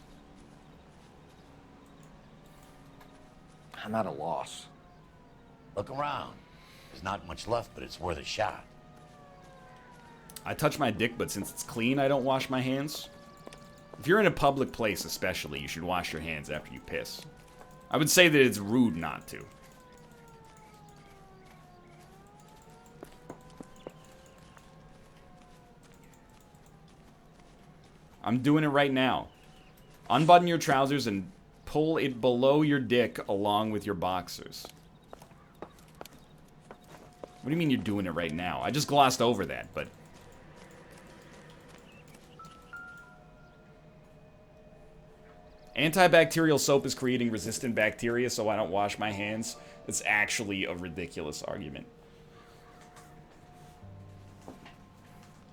I'm at a loss. Look around. There's not much left, but it's worth a shot. I touch my dick, but since it's clean, I don't wash my hands. If you're in a public place especially, you should wash your hands after you piss. I would say that it's rude not to. I'm doing it right now. Unbutton your trousers and pull it below your dick along with your boxers. What do you mean you're doing it right now? I just glossed over that, but... Antibacterial soap is creating resistant bacteria, so I don't wash my hands. It's actually a ridiculous argument.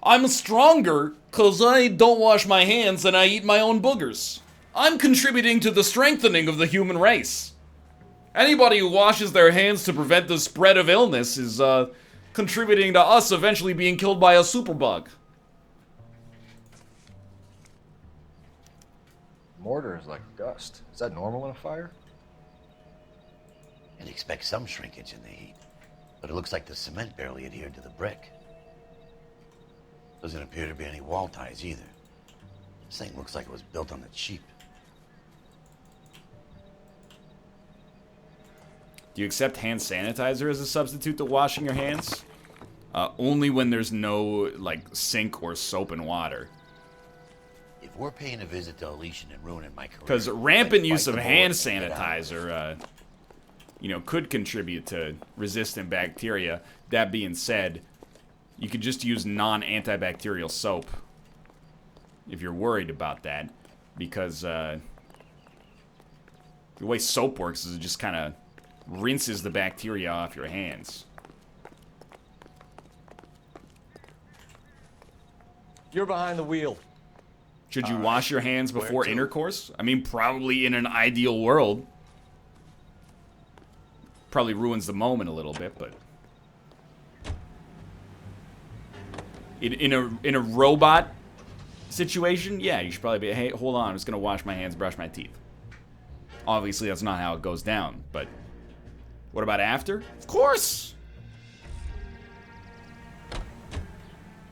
I'm stronger because I don't wash my hands and I eat my own boogers. I'm contributing to the strengthening of the human race. Anybody who washes their hands to prevent the spread of illness is contributing to us eventually being killed by a superbug. Mortar is like dust. Is that normal in a fire? You'd expect some shrinkage in the heat, but it looks like the cement barely adhered to the brick. Doesn't appear to be any wall ties either. This thing looks like it was built on the cheap. Do you accept hand sanitizer as a substitute to washing your hands? Only when there's no, like, sink or soap and water. If we're paying a visit to Elysian and ruining my career... Because rampant use of hand sanitizer, you know, could contribute to resistant bacteria. That being said, you could just use non-antibacterial soap if you're worried about that. Because the way soap works is it just kind of rinses the bacteria off your hands. You're behind the wheel. Should you wash your hands before intercourse? I mean, probably in an ideal world. Probably ruins the moment a little bit, but... In a robot situation, yeah, you should probably be, hey, hold on, I'm just going to wash my hands, brush my teeth. Obviously, that's not how it goes down, but... What about after? Of course!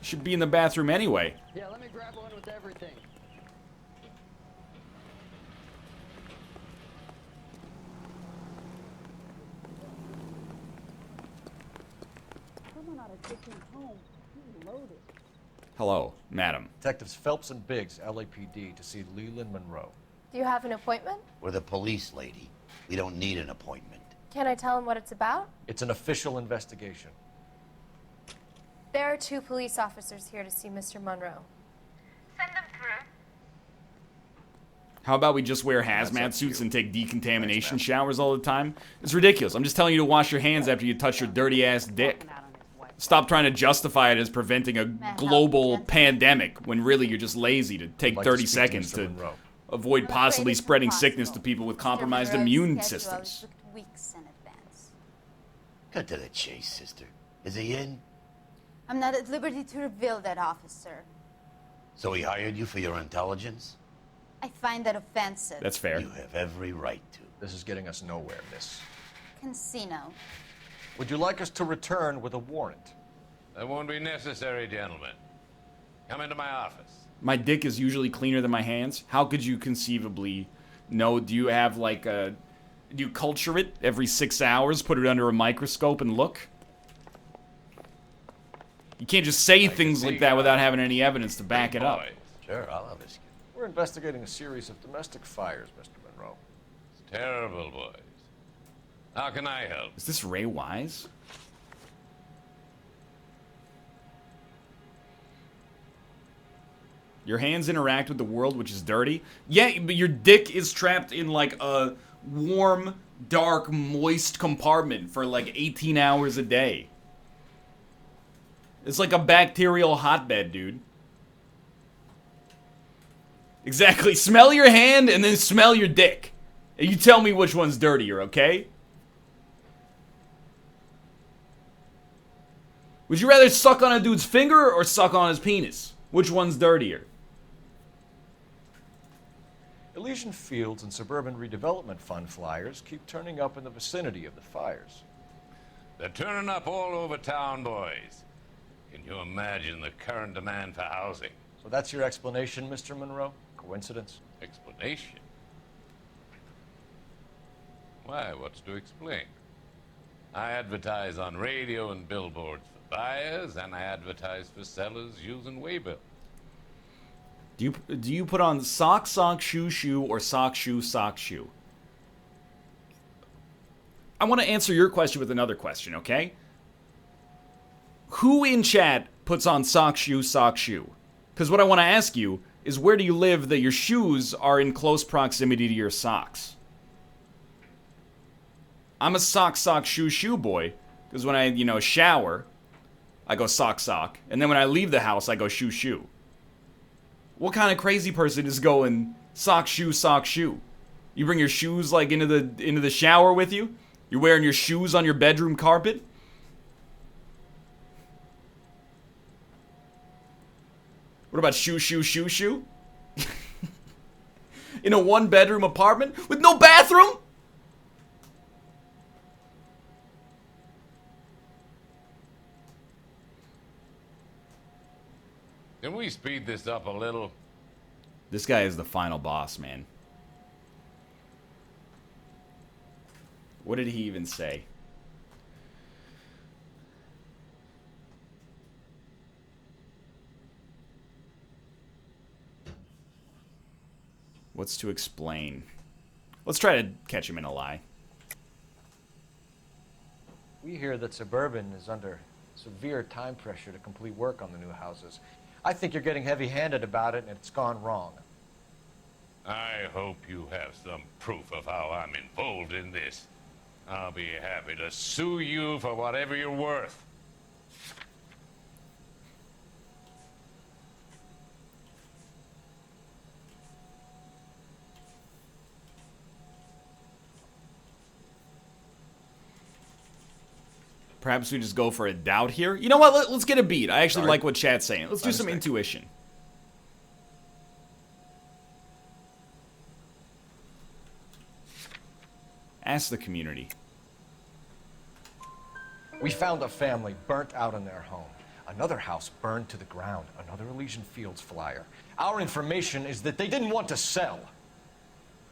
Should be in the bathroom anyway. Yeah, let me grab one with everything. Someone ought to take him home. He's loaded. Hello, madam. Detectives Phelps and Biggs, LAPD, to see Leland Monroe. Do you have an appointment? We're the police, lady. We don't need an appointment. Can I tell him what it's about? It's an official investigation. There are 2 police officers here to see Mr. Monroe. Send them through. How about we just wear hazmat suits and take decontamination showers all the time? It's ridiculous. I'm just telling you to wash your hands after you touch your dirty ass dick. Stop trying to justify it as preventing a global pandemic when really you're just lazy to take 30 seconds to avoid possibly spreading sickness to people with compromised immune systems. Weeks in advance. Cut to the chase, sister. Is he in? I'm not at liberty to reveal that, officer. So he hired you for your intelligence? I find that offensive. That's fair. You have every right to. This is getting us nowhere, miss. Casino. Would you like us to return with a warrant? That won't be necessary, gentlemen. Come into my office. My dick is usually cleaner than my hands. How could you conceivably know? Do you have like a... Do you culture it every 6 hours, put it under a microscope and look? You can't just say things like that without having any evidence to back it up. Sure, I'll have this. We're investigating a series of domestic fires, Mr. Monroe. It's terrible, boys. How can I help? Is this Ray Wise? Your hands interact with the world, which is dirty. Yeah, but your dick is trapped in like a warm, dark, moist compartment for like 18 hours a day. It's like a bacterial hotbed, dude. Exactly. Smell your hand and then smell your dick. And you tell me which one's dirtier, okay? Would you rather suck on a dude's finger or suck on his penis? Which one's dirtier? Elysian Fields and Suburban Redevelopment Fund flyers keep turning up in the vicinity of the fires. They're turning up all over town, boys. Can you imagine the current demand for housing? So that's your explanation, Mr. Monroe? Coincidence? Explanation? Why, what's to explain? I advertise on radio and billboards for buyers, and I advertise for sellers using Waybill. Do you put on sock, sock, shoe, shoe, or sock, shoe, sock, shoe? I want to answer your question with another question, okay? Who in chat puts on sock, shoe, sock, shoe? Because what I want to ask you is where do you live that your shoes are in close proximity to your socks? I'm a sock, sock, shoe, shoe boy. Because when I, shower, I go sock, sock. And then when I leave the house, I go shoe, shoe. What kind of crazy person is going sock, shoe, sock, shoe? You bring your shoes like into the shower with you? You're wearing your shoes on your bedroom carpet? What about shoe, shoe, shoe, shoe? In a 1-bedroom apartment with no bathroom? Can we speed this up a little? This guy is the final boss, man. What did he even say? What's to explain? Let's try to catch him in a lie. We hear that Suburban is under severe time pressure to complete work on the new houses. I think you're getting heavy-handed about it, and it's gone wrong. I hope you have some proof of how I'm involved in this. I'll be happy to sue you for whatever you're worth. Perhaps we just go for a doubt here. You know what? Let's get a beat. I actually like what chat's saying. Let's do some intuition. Ask the community. We found a family burnt out in their home. Another house burned to the ground. Another Elysian Fields flyer. Our information is that they didn't want to sell.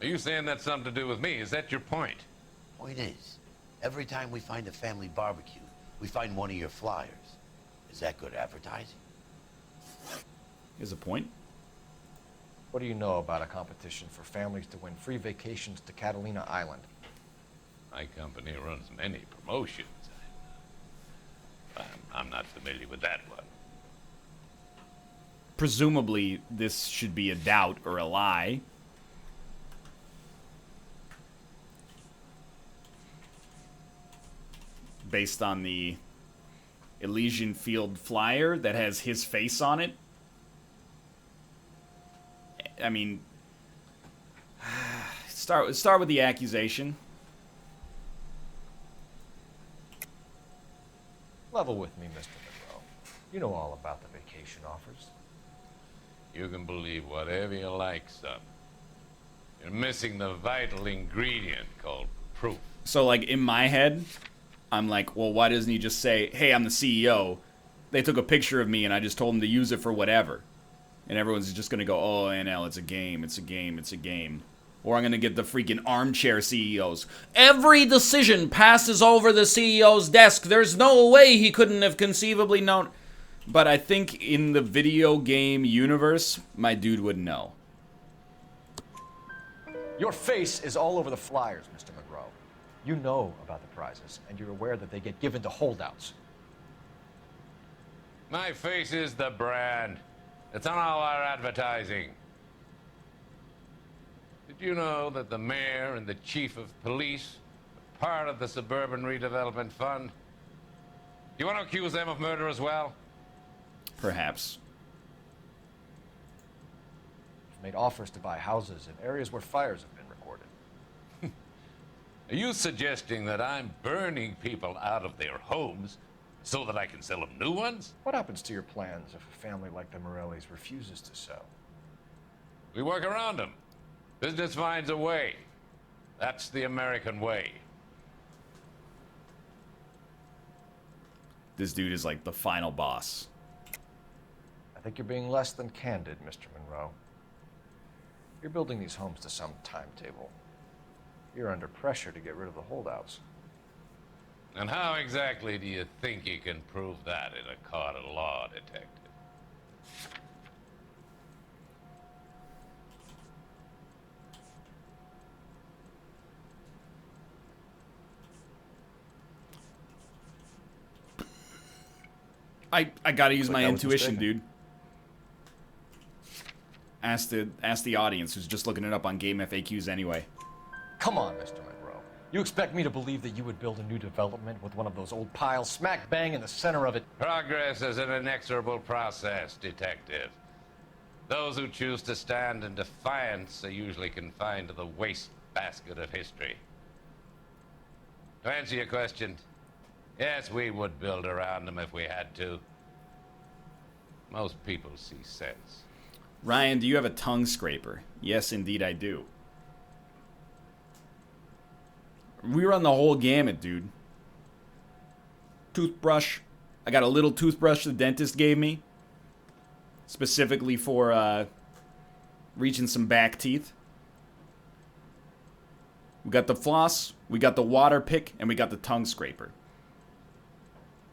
Are you saying that's something to do with me? Is that your point? Point is, every time we find a family barbecue, We find one of your flyers. Is that good advertising? Is a point. What do you know about a competition for families to win free vacations to Catalina Island? My company runs many promotions. I'm not familiar with that one. Presumably, this should be a doubt or a lie. Based on the Elysian Field flyer that has his face on it. I mean, start with the accusation. Level with me, Mr. Monroe. You know all about the vacation offers. You can believe whatever you like, son. You're missing the vital ingredient called proof. So, like, in my head, I'm like, well, why doesn't he just say, hey, I'm the CEO. They took a picture of me and I just told them to use it for whatever. And everyone's just going to go, oh, NL, it's a game, it's a game, it's a game. Or I'm going to get the freaking armchair CEOs. Every decision passes over the CEO's desk. There's no way he couldn't have conceivably known. But I think in the video game universe, my dude would know. Your face is all over the flyers, Mr. Monroe. You know about the prizes, and you're aware that they get given to holdouts. My face is the brand. It's on all our advertising. Did you know that the mayor and the chief of police are part of the Suburban Redevelopment Fund? You want to accuse them of murder as well? Perhaps. You've made offers to buy houses in areas where fires have been recorded. Are you suggesting that I'm burning people out of their homes so that I can sell them new ones? What happens to your plans if a family like the Morellis refuses to sell? We work around them. Business finds a way. That's the American way. This dude is like the final boss. I think you're being less than candid, Mr. Monroe. You're building these homes to some timetable. You're under pressure to get rid of the holdouts. And how exactly do you think you can prove that in a court of law, detective? I gotta use my I was intuition, mistaken. dude. Ask the audience who's just looking it up on game FAQs anyway. Come on, Mr. Monroe. You expect me to believe that you would build a new development with one of those old piles smack bang in the center of it? Progress is an inexorable process, detective. Those who choose to stand in defiance are usually confined to the wastebasket of history. To answer your question, yes, we would build around them if we had to. Most people see sense. Ryan, do you have a tongue scraper? Yes, indeed I do. We run the whole gamut, dude. Toothbrush. I got a little toothbrush the dentist gave me. Specifically for reaching some back teeth. We got the floss, we got the water pick, and we got the tongue scraper.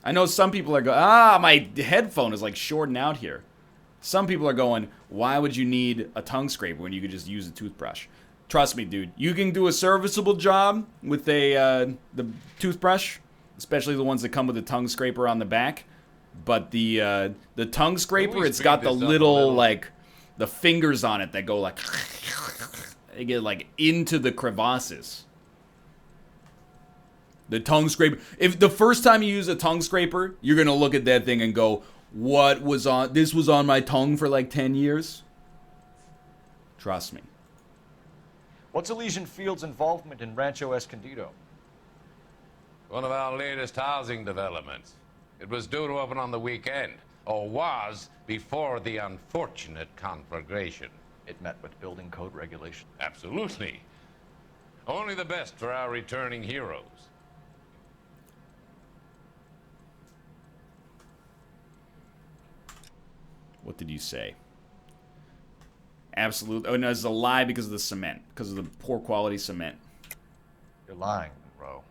I know some people are going, my headphone is like shorting out here. Some people are going, why would you need a tongue scraper when you could just use a toothbrush? Trust me, dude. You can do a serviceable job with the toothbrush, especially the ones that come with a tongue scraper on the back. But the tongue scraper, it's got the little, like, the fingers on it that go like, they get like into the crevasses. The tongue scraper. If the first time you use a tongue scraper, you're gonna look at that thing and go, "What was on? This was on my tongue for like 10 years." Trust me. What's Elysian Field's involvement in Rancho Escondido? One of our latest housing developments. It was due to open on the weekend, or was before the unfortunate conflagration. It met with building code regulations. Absolutely. Only the best for our returning heroes. What did you say? Absolutely. Oh, no, it's a lie because of the cement. Because of the poor quality cement. You're lying, Monroe.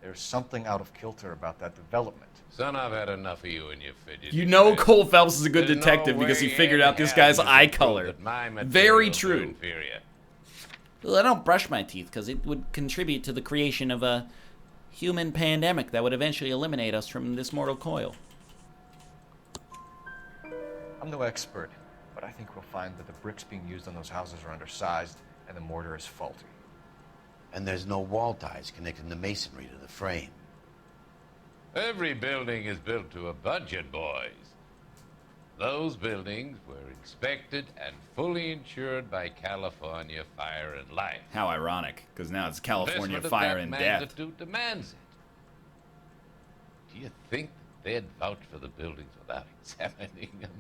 There's something out of kilter about that development. Son, I've had enough of you and your fidget. You know Cole Phelps is a good There's detective no because he way figured in out this hell guy's you can eye prove color. that my Very materials are true. inferior. Well, I don't brush my teeth because it would contribute to the creation of a human pandemic that would eventually eliminate us from this mortal coil. I'm no expert, but I think we'll find that the bricks being used on those houses are undersized and the mortar is faulty. And there's no wall ties connecting the masonry to the frame. Every building is built to a budget, boys. Those buildings were inspected and fully insured by California Fire and Life. How ironic, because now it's California Investment of Fire that and Death. magnitude demands it. Do you think that they'd vouch for the buildings without examining them?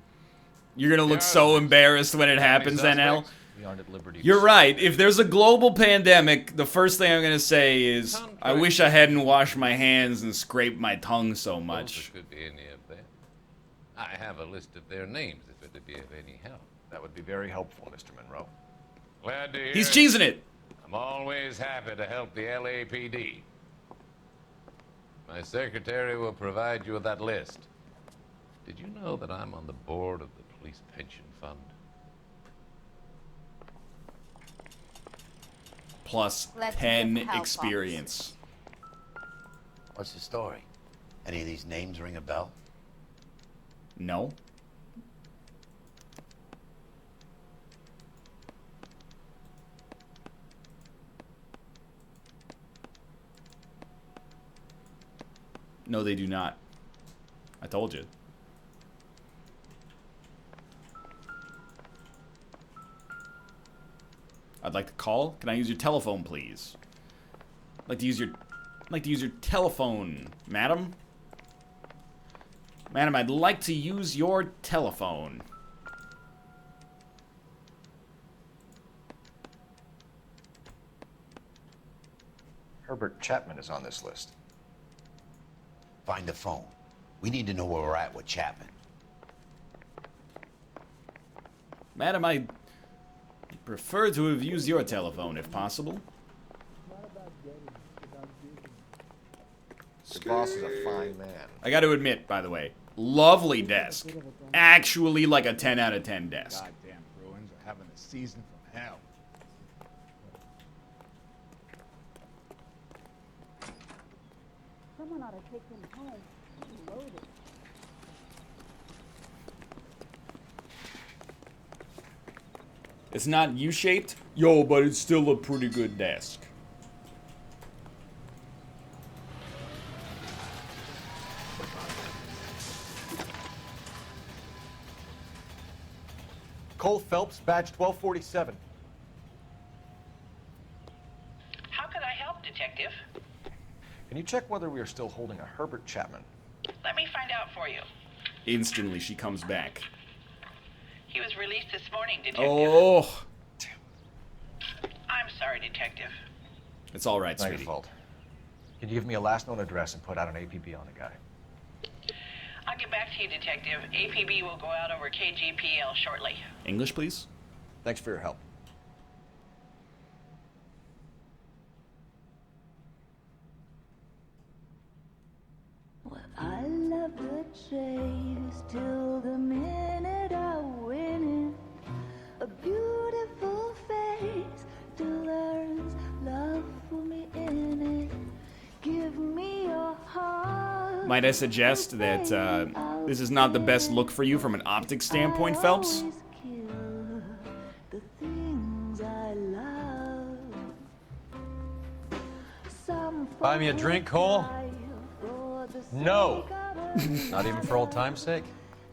You're gonna look so embarrassed when it happens, NL. We aren't at liberty to You're right. If there's a global pandemic, the first thing I'm gonna say is, I wish I hadn't washed my hands and scraped my tongue so much. Could be any of them. I have a list of their names if it would be of any help. That would be very helpful, Mr. Monroe. Glad to hear He's it. cheesing it. I'm always happy to help the LAPD. My secretary will provide you with that list. Did you know that I'm on the board of the police pension fund? Plus Let's 10 give help, experience. What's the story? Any of these names ring a bell? No. No, they do not. I told you. I'd like to call. Can I use your telephone, please? I'd like to use your telephone, madam. Madam, I'd like to use your telephone. Herbert Chapman is on this list. Find the phone. We need to know where we're at with Chapman. Madam, I prefer to have used your telephone, if possible. Your boss is a fine man. I got to admit, by the way, lovely desk. Actually, like a 10 out of 10 desk. Goddamn Bruins are having a season from hell. Someone ought to take him home. He's loaded. It's not U-shaped, yo, but it's still a pretty good desk. Cole Phelps, badge 1247. How could I help, Detective? Can you check whether we are still holding a Herbert Chapman? Let me find out for you. Instantly, she comes back. He was released this morning, Detective. Oh, I'm sorry, Detective. it's all right, Not your sweetie. fault. Can you give me a last known address and put out an APB on the guy? I'll get back to you, Detective. APB will go out over KGPL shortly. English, please. Thanks for your help. I love the chase till the minute I win it. A beautiful face delivers love for me in it. Give me your heart. Might I suggest that this is not the best look for you from an optics standpoint, Phelps? The things I love. Buy me a drink, Cole? No. Not even for old time's sake?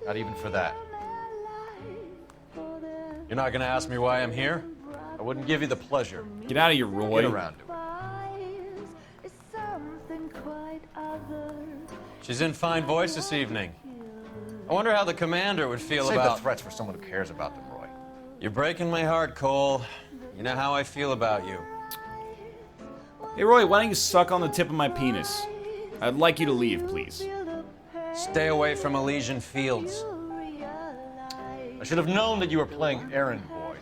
Not even for that. You're not gonna ask me why I'm here? I wouldn't give you the pleasure. Get out of here, Roy. Get around to it. She's in fine voice this evening. I wonder how the commander would feel Save about... the threats for someone who cares about them, Roy. You're breaking my heart, Cole. You know how I feel about you. Hey, Roy, why don't you suck on the tip of my penis? I'd like you to leave, please. Stay away from Elysian Fields. I should have known that you were playing errand boy.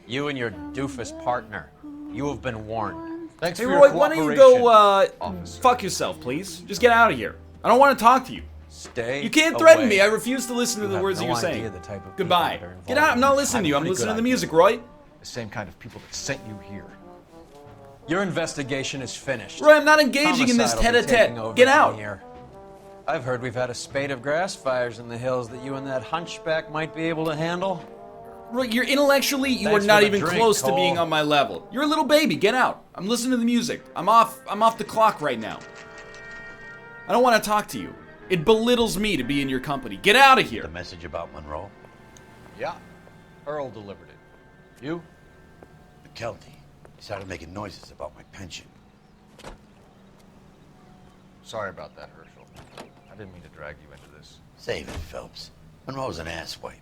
You and your doofus partner. You have been warned. Thanks Hey, for your Roy, why don't you go, officer. fuck yourself, please? Just get out of here. I don't want to talk to you. Stay You can't threaten away. me. I refuse to listen to You the have words that no you're idea saying. the type of Goodbye. people that are Get out. I'm not involved. listening to you. I'm Pretty listening to good the idea. music, Roy. The same kind of people that sent you here. Your investigation is finished. Roy, I'm not engaging in this Homicide will be tete-a-tete. taking over Get from out. here. I've heard we've had a spate of grass fires in the hills that you and that hunchback might be able to handle. Roy, you're intellectually, you Thanks are not for the even drink, close to Cole. being on my level. You're a little baby. Get out. I'm listening to the music. I'm off the clock right now. I don't want to talk to you. It belittles me to be in your company. Get out of here. The message about Monroe? Yeah. Earl delivered it. You? McKelty. He started making noises about my pension. Sorry about that, Herschel. I didn't mean to drag you into this. Save it, Phelps. Monroe's an asswipe.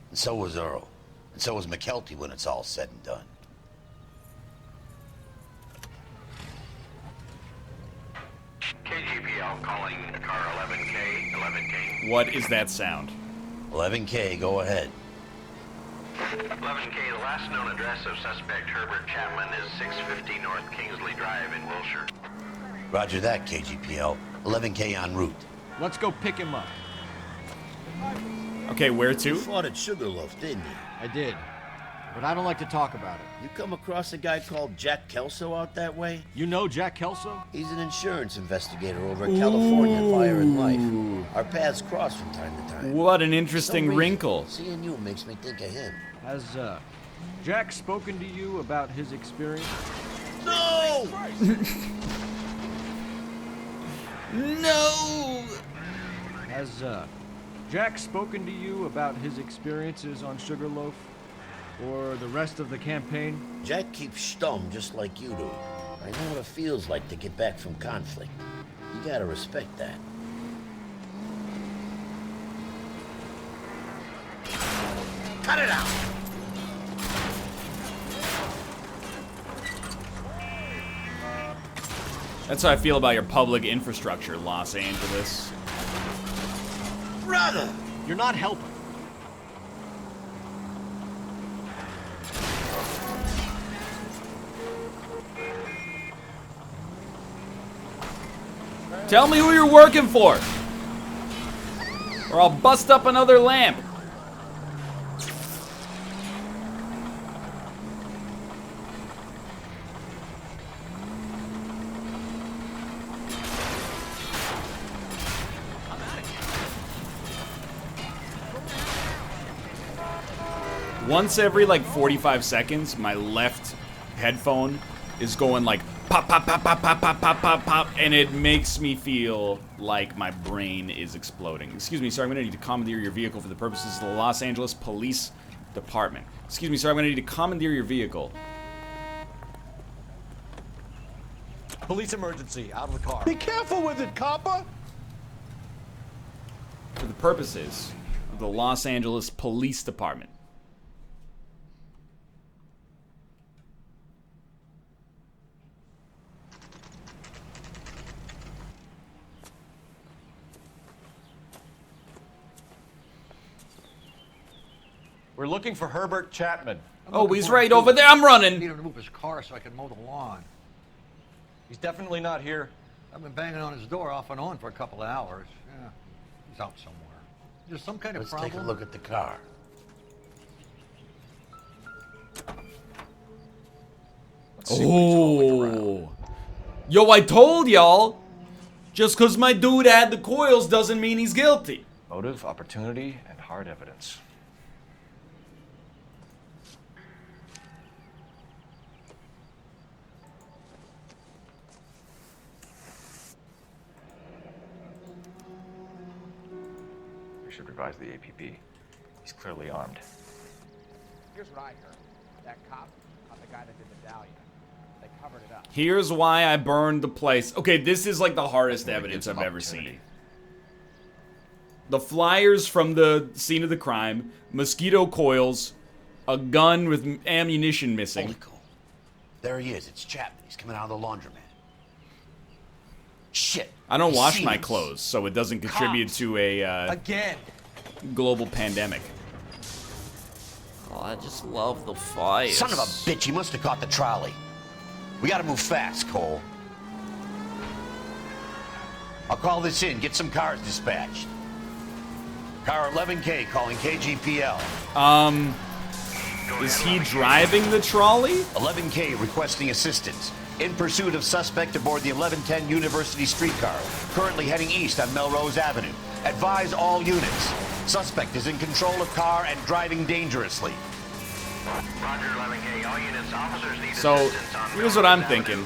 And so was Earl. And so was McKelty when it's all said and done. KGPL calling car 11K, 11K. What is that sound? 11K, go ahead. 11K, the last known address of suspect Herbert Chapman is 650 North Kingsley Drive in Wilshire. Roger that, KGPL. 11K en route. Let's go pick him up. Okay, where to? You fought at Sugarloaf, didn't you? I did. But I don't like to talk about it. You come across a guy called Jack Kelso out that way? You know Jack Kelso? He's an insurance investigator over at California Fire and Life. Our paths cross from time to time. What an For interesting some reason, wrinkle. Seeing you makes me think of him. Has Jack spoken to you about his experience? No! No! Has Jack spoken to you about his experiences on Sugarloaf? Or the rest of the campaign? Jack keeps stum just like you do. I know what it feels like to get back from conflict. You gotta respect that. Cut it out! That's how I feel about your public infrastructure, Los Angeles. Brother! You're not helping. Tell me who you're working for, or I'll bust up another lamp. Once every like 45 seconds, my left headphone is going like pop, pop, pop, pop, pop, pop, pop, pop, pop, and it makes me feel like my brain is exploding. Excuse me, sir, I'm gonna need to commandeer your vehicle for the purposes of the Los Angeles Police Department. Excuse me, sir, I'm gonna need to commandeer your vehicle. Police emergency, out of the car. Be careful with it, copper! For the purposes of the Los Angeles Police Department. We're looking for Herbert Chapman. Oh, he's right over there. I'm running. I need him to move his car so I can mow the lawn. He's definitely not here. I've been banging on his door off and on for a couple of hours. Yeah, he's out somewhere. There's some kind of Let's problem. take a look at the car. Oh. Yo, I told y'all. Just because my dude had the coils doesn't mean he's guilty. Motive, opportunity, and hard evidence. We should revise the APB. He's clearly armed. Here's what I heard. That cop caught the guy that did the dahlia. They covered it up. Here's why I burned the place. Okay, this is like the hardest evidence I've ever seen. The flyers from the scene of the crime, mosquito coils, a gun with ammunition missing. Holy cow. There he is. It's Chapman. He's coming out of the laundromat. Shit. I don't He wash sees my us. clothes, so it doesn't contribute to a Again. global pandemic. Oh, I just love the fires. Son of a bitch. He must have caught the trolley. We gotta move fast, Cole. I'll call this in. Get some cars dispatched. Car 11K calling KGPL. Is he driving the trolley? 11K requesting assistance. In pursuit of suspect aboard the 1110 University streetcar. Currently heading east on Melrose Avenue. Advise all units. Suspect is in control of car and driving dangerously. Roger, 11K. All units, officers need So, assistance on here's what I'm thinking.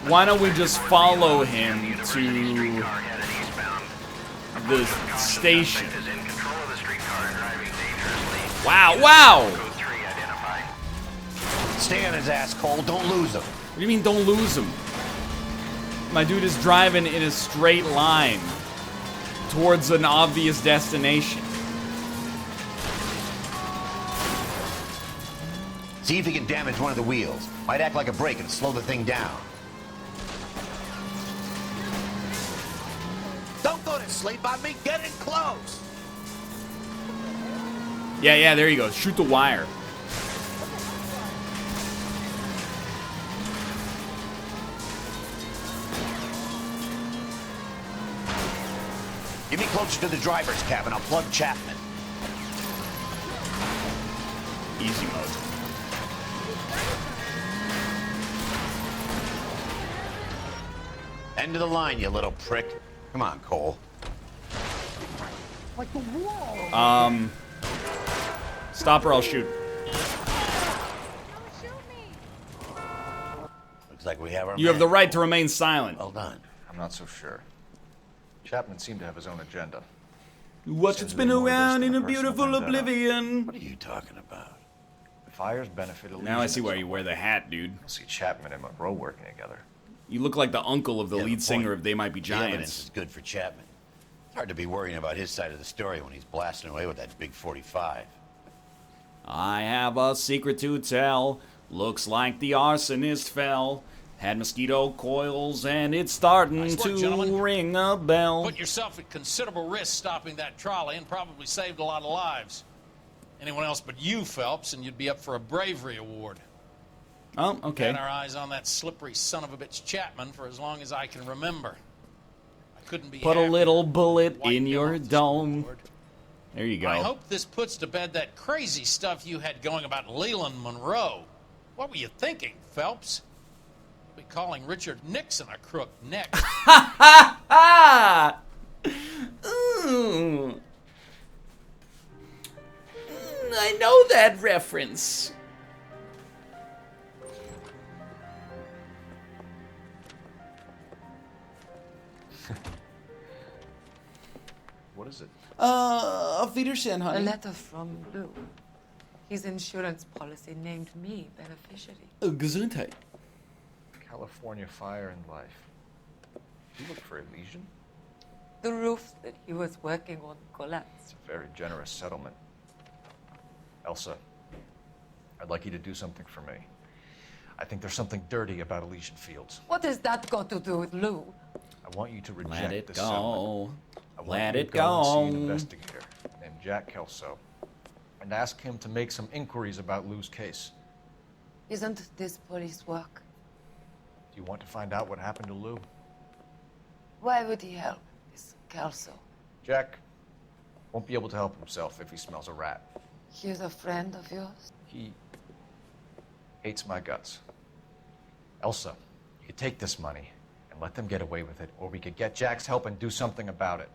Why don't we just follow him to the station? Wow, wow! Stay on his ass, Cole. Don't lose him. What do you mean, don't lose him? My dude is driving in a straight line towards an obvious destination. See if he can damage one of the wheels. Might act like a brake and slow the thing down. Don't go to sleep on me. Get in close. Yeah, there you go. Shoot the wire. Get me closer to the driver's cabin. I'll plug Chapman. Easy mode. End of the line, you little prick. Come on, Cole. Like the wall. Stop or I'll shoot. Looks like we have our You have the right to remain silent. Well done. I'm not so sure. Chapman seemed to have his own agenda. Watch it spin around in a beautiful oblivion. What are you talking about? The fires benefited. Now I see why you wear the hat, dude. I'll see Chapman and Monroe working together. You look like the uncle of the lead singer of They Might Be The evidence Giants. is good for Chapman. It's hard to be worrying about his side of the story when he's blasting away with that big 45. I have a secret to tell. Looks like the arsonist fell. Had mosquito coils and it's starting Nice work, to gentlemen. ring a bell. Put yourself at considerable risk stopping that trolley and probably saved a lot of lives. Anyone else but you, Phelps, and you'd be up for a bravery award. Oh, okay. Had our eyes on that slippery son of a bitch Chapman for as long as I can remember. I couldn't be Put a happier. little bullet in your dome. There you go. I hope this puts to bed that crazy stuff you had going about Leland Monroe. What were you thinking, Phelps? Be calling Richard Nixon a crook next. Ooh. I know that reference. What is it? Auf Wiedersehen, A honey. letter from Lou. His insurance policy named me beneficiary. Gesundheit. California Fire and Life. You look for Elysian? The roof that he was working on collapsed. It's a very generous settlement. Elsa, I'd like you to do something for me. I think there's something dirty about Elysian Fields. What has that got to do with Lou? I want you to reject Let it this go. settlement. I want Let you it to go and see an go. investigator named Jack Kelso and ask him to make some inquiries about Lou's case. Isn't this police work? Do you want to find out what happened to Lou? Why would he help this Kelso? Jack won't be able to help himself if he smells a rat. He's a friend of yours? He hates my guts. Elsa, you could take this money and let them get away with it, or we could get Jack's help and do something about it.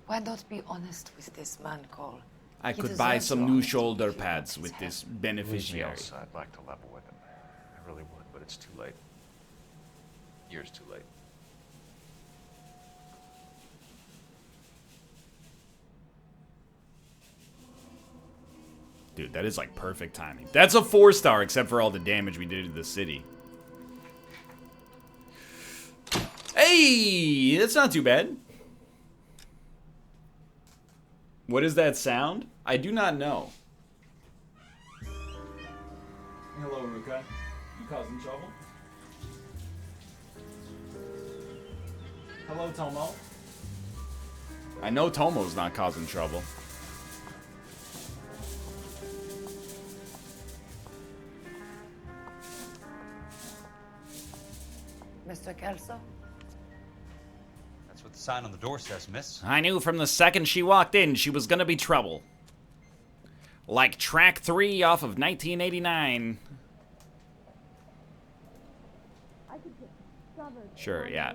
Why not be honest with this man, Cole? I He could buy deserves some your new honesty shoulder if you pads want with his this help. beneficiary. Elsa, I'd like to level with him. I really would, but it's too late. Years too late. Dude, that is like perfect timing. That's a 4-star except for all the damage we did to the city. Hey, that's not too bad. What is that sound? I do not know. Hello, Ruka. You causing trouble? Hello, Tomo. I know Tomo's not causing trouble. Mr. Kelso? That's what the sign on the door says, miss. I knew from the second she walked in she was gonna be trouble. Like track 3 off of 1989. Sure, yeah.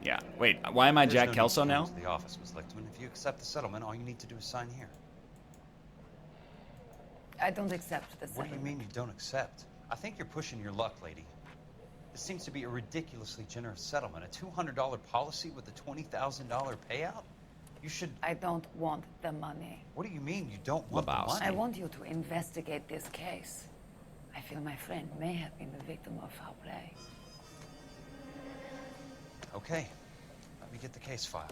Yeah. Wait, why am I Jack Kelso now? The office, Miss Lichtman. If you accept the settlement, all you need to do is sign here. I don't accept this. What do you mean you don't accept? I think you're pushing your luck, lady. This seems to be a ridiculously generous settlement. A $200 policy with a $20,000 payout? You should... I don't want the money. What do you mean you don't want the money? I want you to investigate this case. I feel my friend may have been the victim of foul play. Okay. Let me get the case file.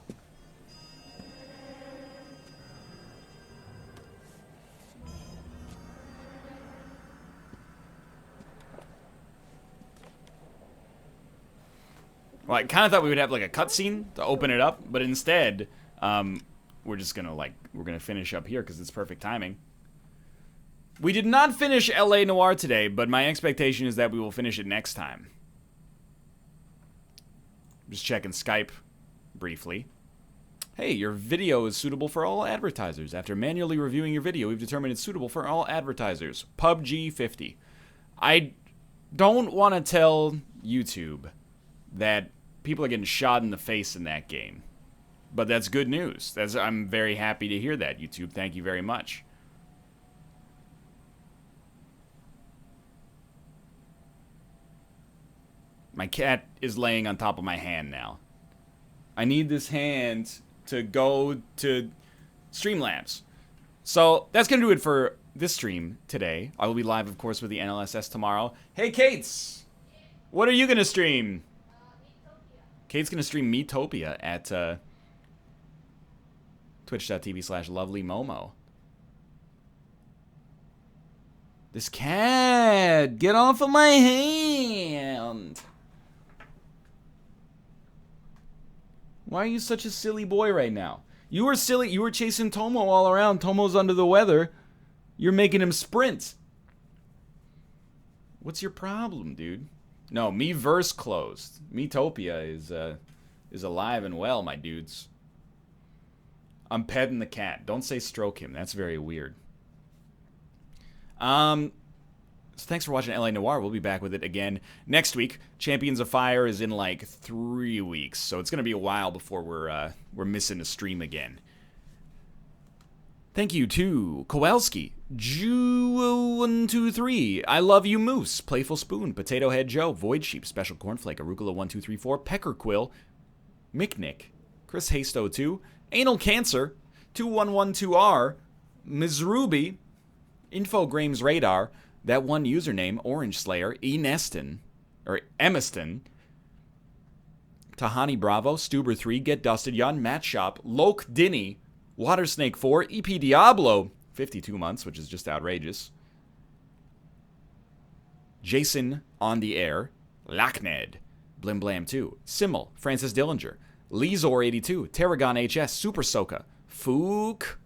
Well, I kind of thought we would have like a cutscene to open it up, but instead, we're just gonna we're gonna finish up here because it's perfect timing. We did not finish LA Noire today, but my expectation is that we will finish it next time. Just checking Skype briefly. Hey, your video is suitable for all advertisers. After manually reviewing your video, we've determined it's suitable for all advertisers. PUBG 50. I don't want to tell YouTube that people are getting shot in the face in that game. But that's good news. I'm very happy to hear that, YouTube. Thank you very much. My cat is laying on top of my hand now. I need this hand to go to Streamlabs. So that's going to do it for this stream today. I will be live, of course, with the NLSS tomorrow. Hey, Kates! What are you going to stream? Kate's going to stream Metopia at twitch.tv/lovelymomo. This cat! Get off of my hand! Why are you such a silly boy right now? You were silly. You were chasing Tomo all around. Tomo's under the weather. You're making him sprint. What's your problem, dude? No, Miiverse closed. Metopia is alive and well, my dudes. I'm petting the cat. Don't say stroke him. That's very weird. So thanks for watching LA Noire. We'll be back with it again next week. Champions of Fire is in like 3 weeks, so it's gonna be a while before we're missing a stream again. Thank you to Kowalski, Ju123, I Love You Moose, Playful Spoon, Potato Head Joe, Void Sheep, Special Cornflake, Arugula1234, Pecker Quill, Micknick, Chris Hasto 2, Anal Cancer, 2112R, Ms. Ruby, Infogrames Radar, that one username, Orange Slayer, Eneston, or Emiston, Tahani Bravo, Stuber 3, Get Dusted Yun, Matt Shop, Loke Dinny, Watersnake 4, EP Diablo, 52 months, which is just outrageous. Jason on the Air, Lachned, Blim Blam 2, Simmel, Francis Dillinger, Leezor82, Tarragon HS, Super Soka, Fook,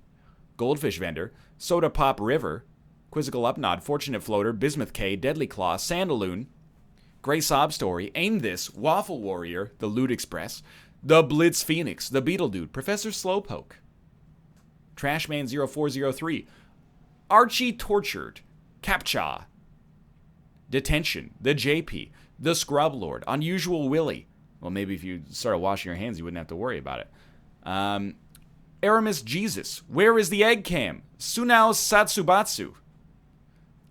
Goldfish Vendor, Soda Pop River, Quizzical Upnod, Fortunate Floater, Bismuth K, Deadly Claw, Sandaloon, Grey Sob Story, Aim This, Waffle Warrior, The Loot Express, The Blitz Phoenix, The Beetle Dude, Professor Slowpoke, Trashman0403, Archie Tortured, Captcha, Detention, The JP, The Scrub Lord, Unusual Willie. Well, maybe if you started washing your hands, you wouldn't have to worry about it. Aramis Jesus, Where is the Egg Cam? Sunao Satsubatsu,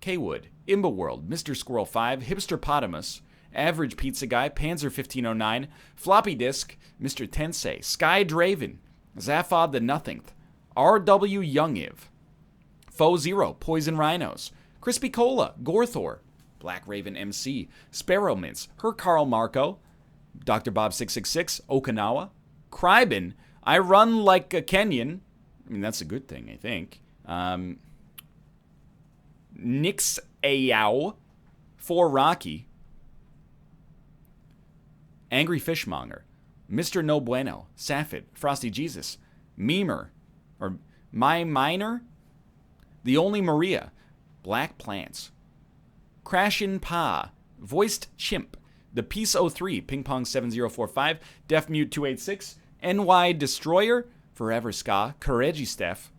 K-Wood, Imba World, Mr. Squirrel 5, Hipsterpotamus, Average Pizza Guy, Panzer 1509, Floppy Disk, Mr. Tensei, Sky Draven, Zaphod the Nothingth, R.W. Youngiv, Foe Zero, Poison Rhinos, Crispy Cola, Gorthor, Black Raven MC, Sparrow Mints, Her Carl Marco, Dr. Bob 666, Okinawa, Kryben, I Run Like a Kenyan. I mean, that's a good thing, I think. Nix Ayao, For Rocky, Angry Fishmonger, Mr. No Bueno, Safid, Frosty Jesus, Memer, or My Miner, The Only Maria, Black Plants, Crashin' Pa, Voiced Chimp, The Peace 03, Ping Pong 7045, Def Mute 286, NY Destroyer, Forever Ska, Courage Steph,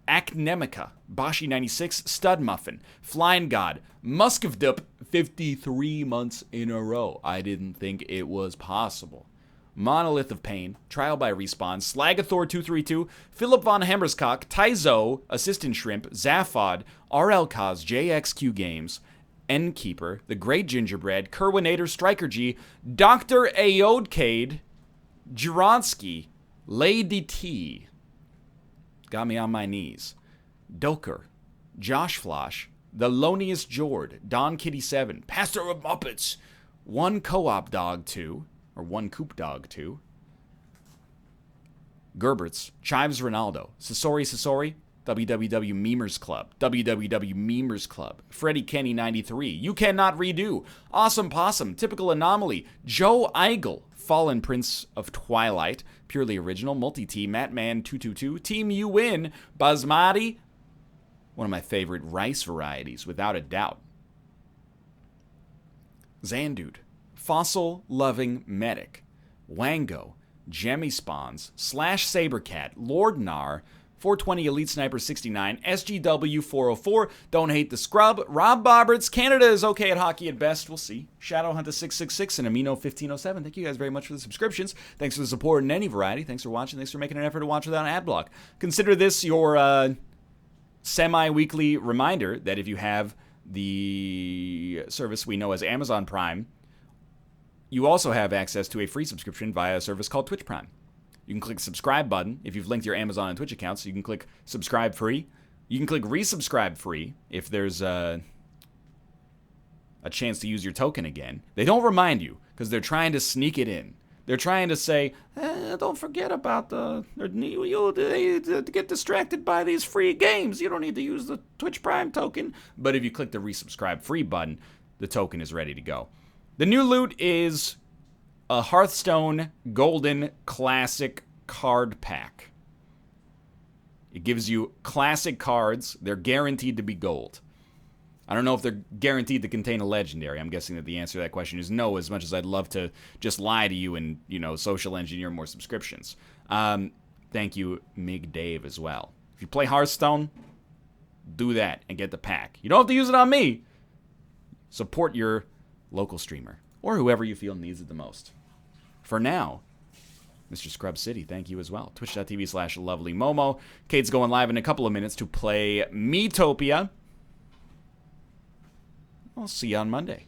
Acnemica, Bashi 96, Stud Muffin, Flying God, Musk of Dup, 53 months in a row. I didn't think it was possible. Monolith of Pain, Trial by Respawn, Slagathor 232, Philip von Hammerskock, Taizo, Assistant Shrimp, Zaphod, RL Cos, JXQ Games, Endkeeper, The Great Gingerbread, Kerwinator, Striker G, Dr. Aodcade, Juronsky, Lady T, got me on my knees, Doker, Josh Flosh, The Loniest Jord, Don Kitty 7, Pastor of Muppets, One Co-op Dog 2, or One Coop Dog 2, Gerberts, Chives Ronaldo, Sasori, WWW Memers Club, WWW Memers Club, Freddie Kenny 93, You Cannot Redo, Awesome Possum, Typical Anomaly, Joe Eigel, Fallen Prince of Twilight, Purely Original, Multi-T, Mattman 222, Team You Win, Basmati, one of my favorite rice varieties, without a doubt, Zandude, Fossil Loving Medic, Wango, Jemmy Spawns, Slash Sabercat, Lord Nar, 420 Elite Sniper 69, SGW 404, Don't Hate the Scrub, Rob Bobberts, Canada is okay at hockey at best, we'll see, Shadowhunter 666, and Amino 1507. Thank you guys very much for the subscriptions. Thanks for the support in any variety. Thanks for watching. Thanks for making an effort to watch without an ad block. Consider this your semi-weekly reminder that if you have the service we know as Amazon Prime, you also have access to a free subscription via a service called Twitch Prime. You can click the subscribe button if you've linked your Amazon and Twitch accounts. You can click subscribe free. You can click resubscribe free if there's a chance to use your token again. They don't remind you because they're trying to sneak it in. They're trying to say, don't forget about you'll get distracted by these free games. You don't need to use the Twitch Prime token. But if you click the resubscribe free button, the token is ready to go. The new loot is a Hearthstone Golden Classic card pack. It gives you classic cards. They're guaranteed to be gold. I don't know if they're guaranteed to contain a legendary. I'm guessing that the answer to that question is no, as much as I'd love to just lie to you and, social engineer more subscriptions. Thank you, Mig Dave, as well. If you play Hearthstone, do that and get the pack. You don't have to use it on me. Support your local streamer or whoever you feel needs it the most. For now, Mr. Scrub City, thank you as well. Twitch.tv/LovelyMomo. Kate's going live in a couple of minutes to play Metopia. I'll see you on Monday.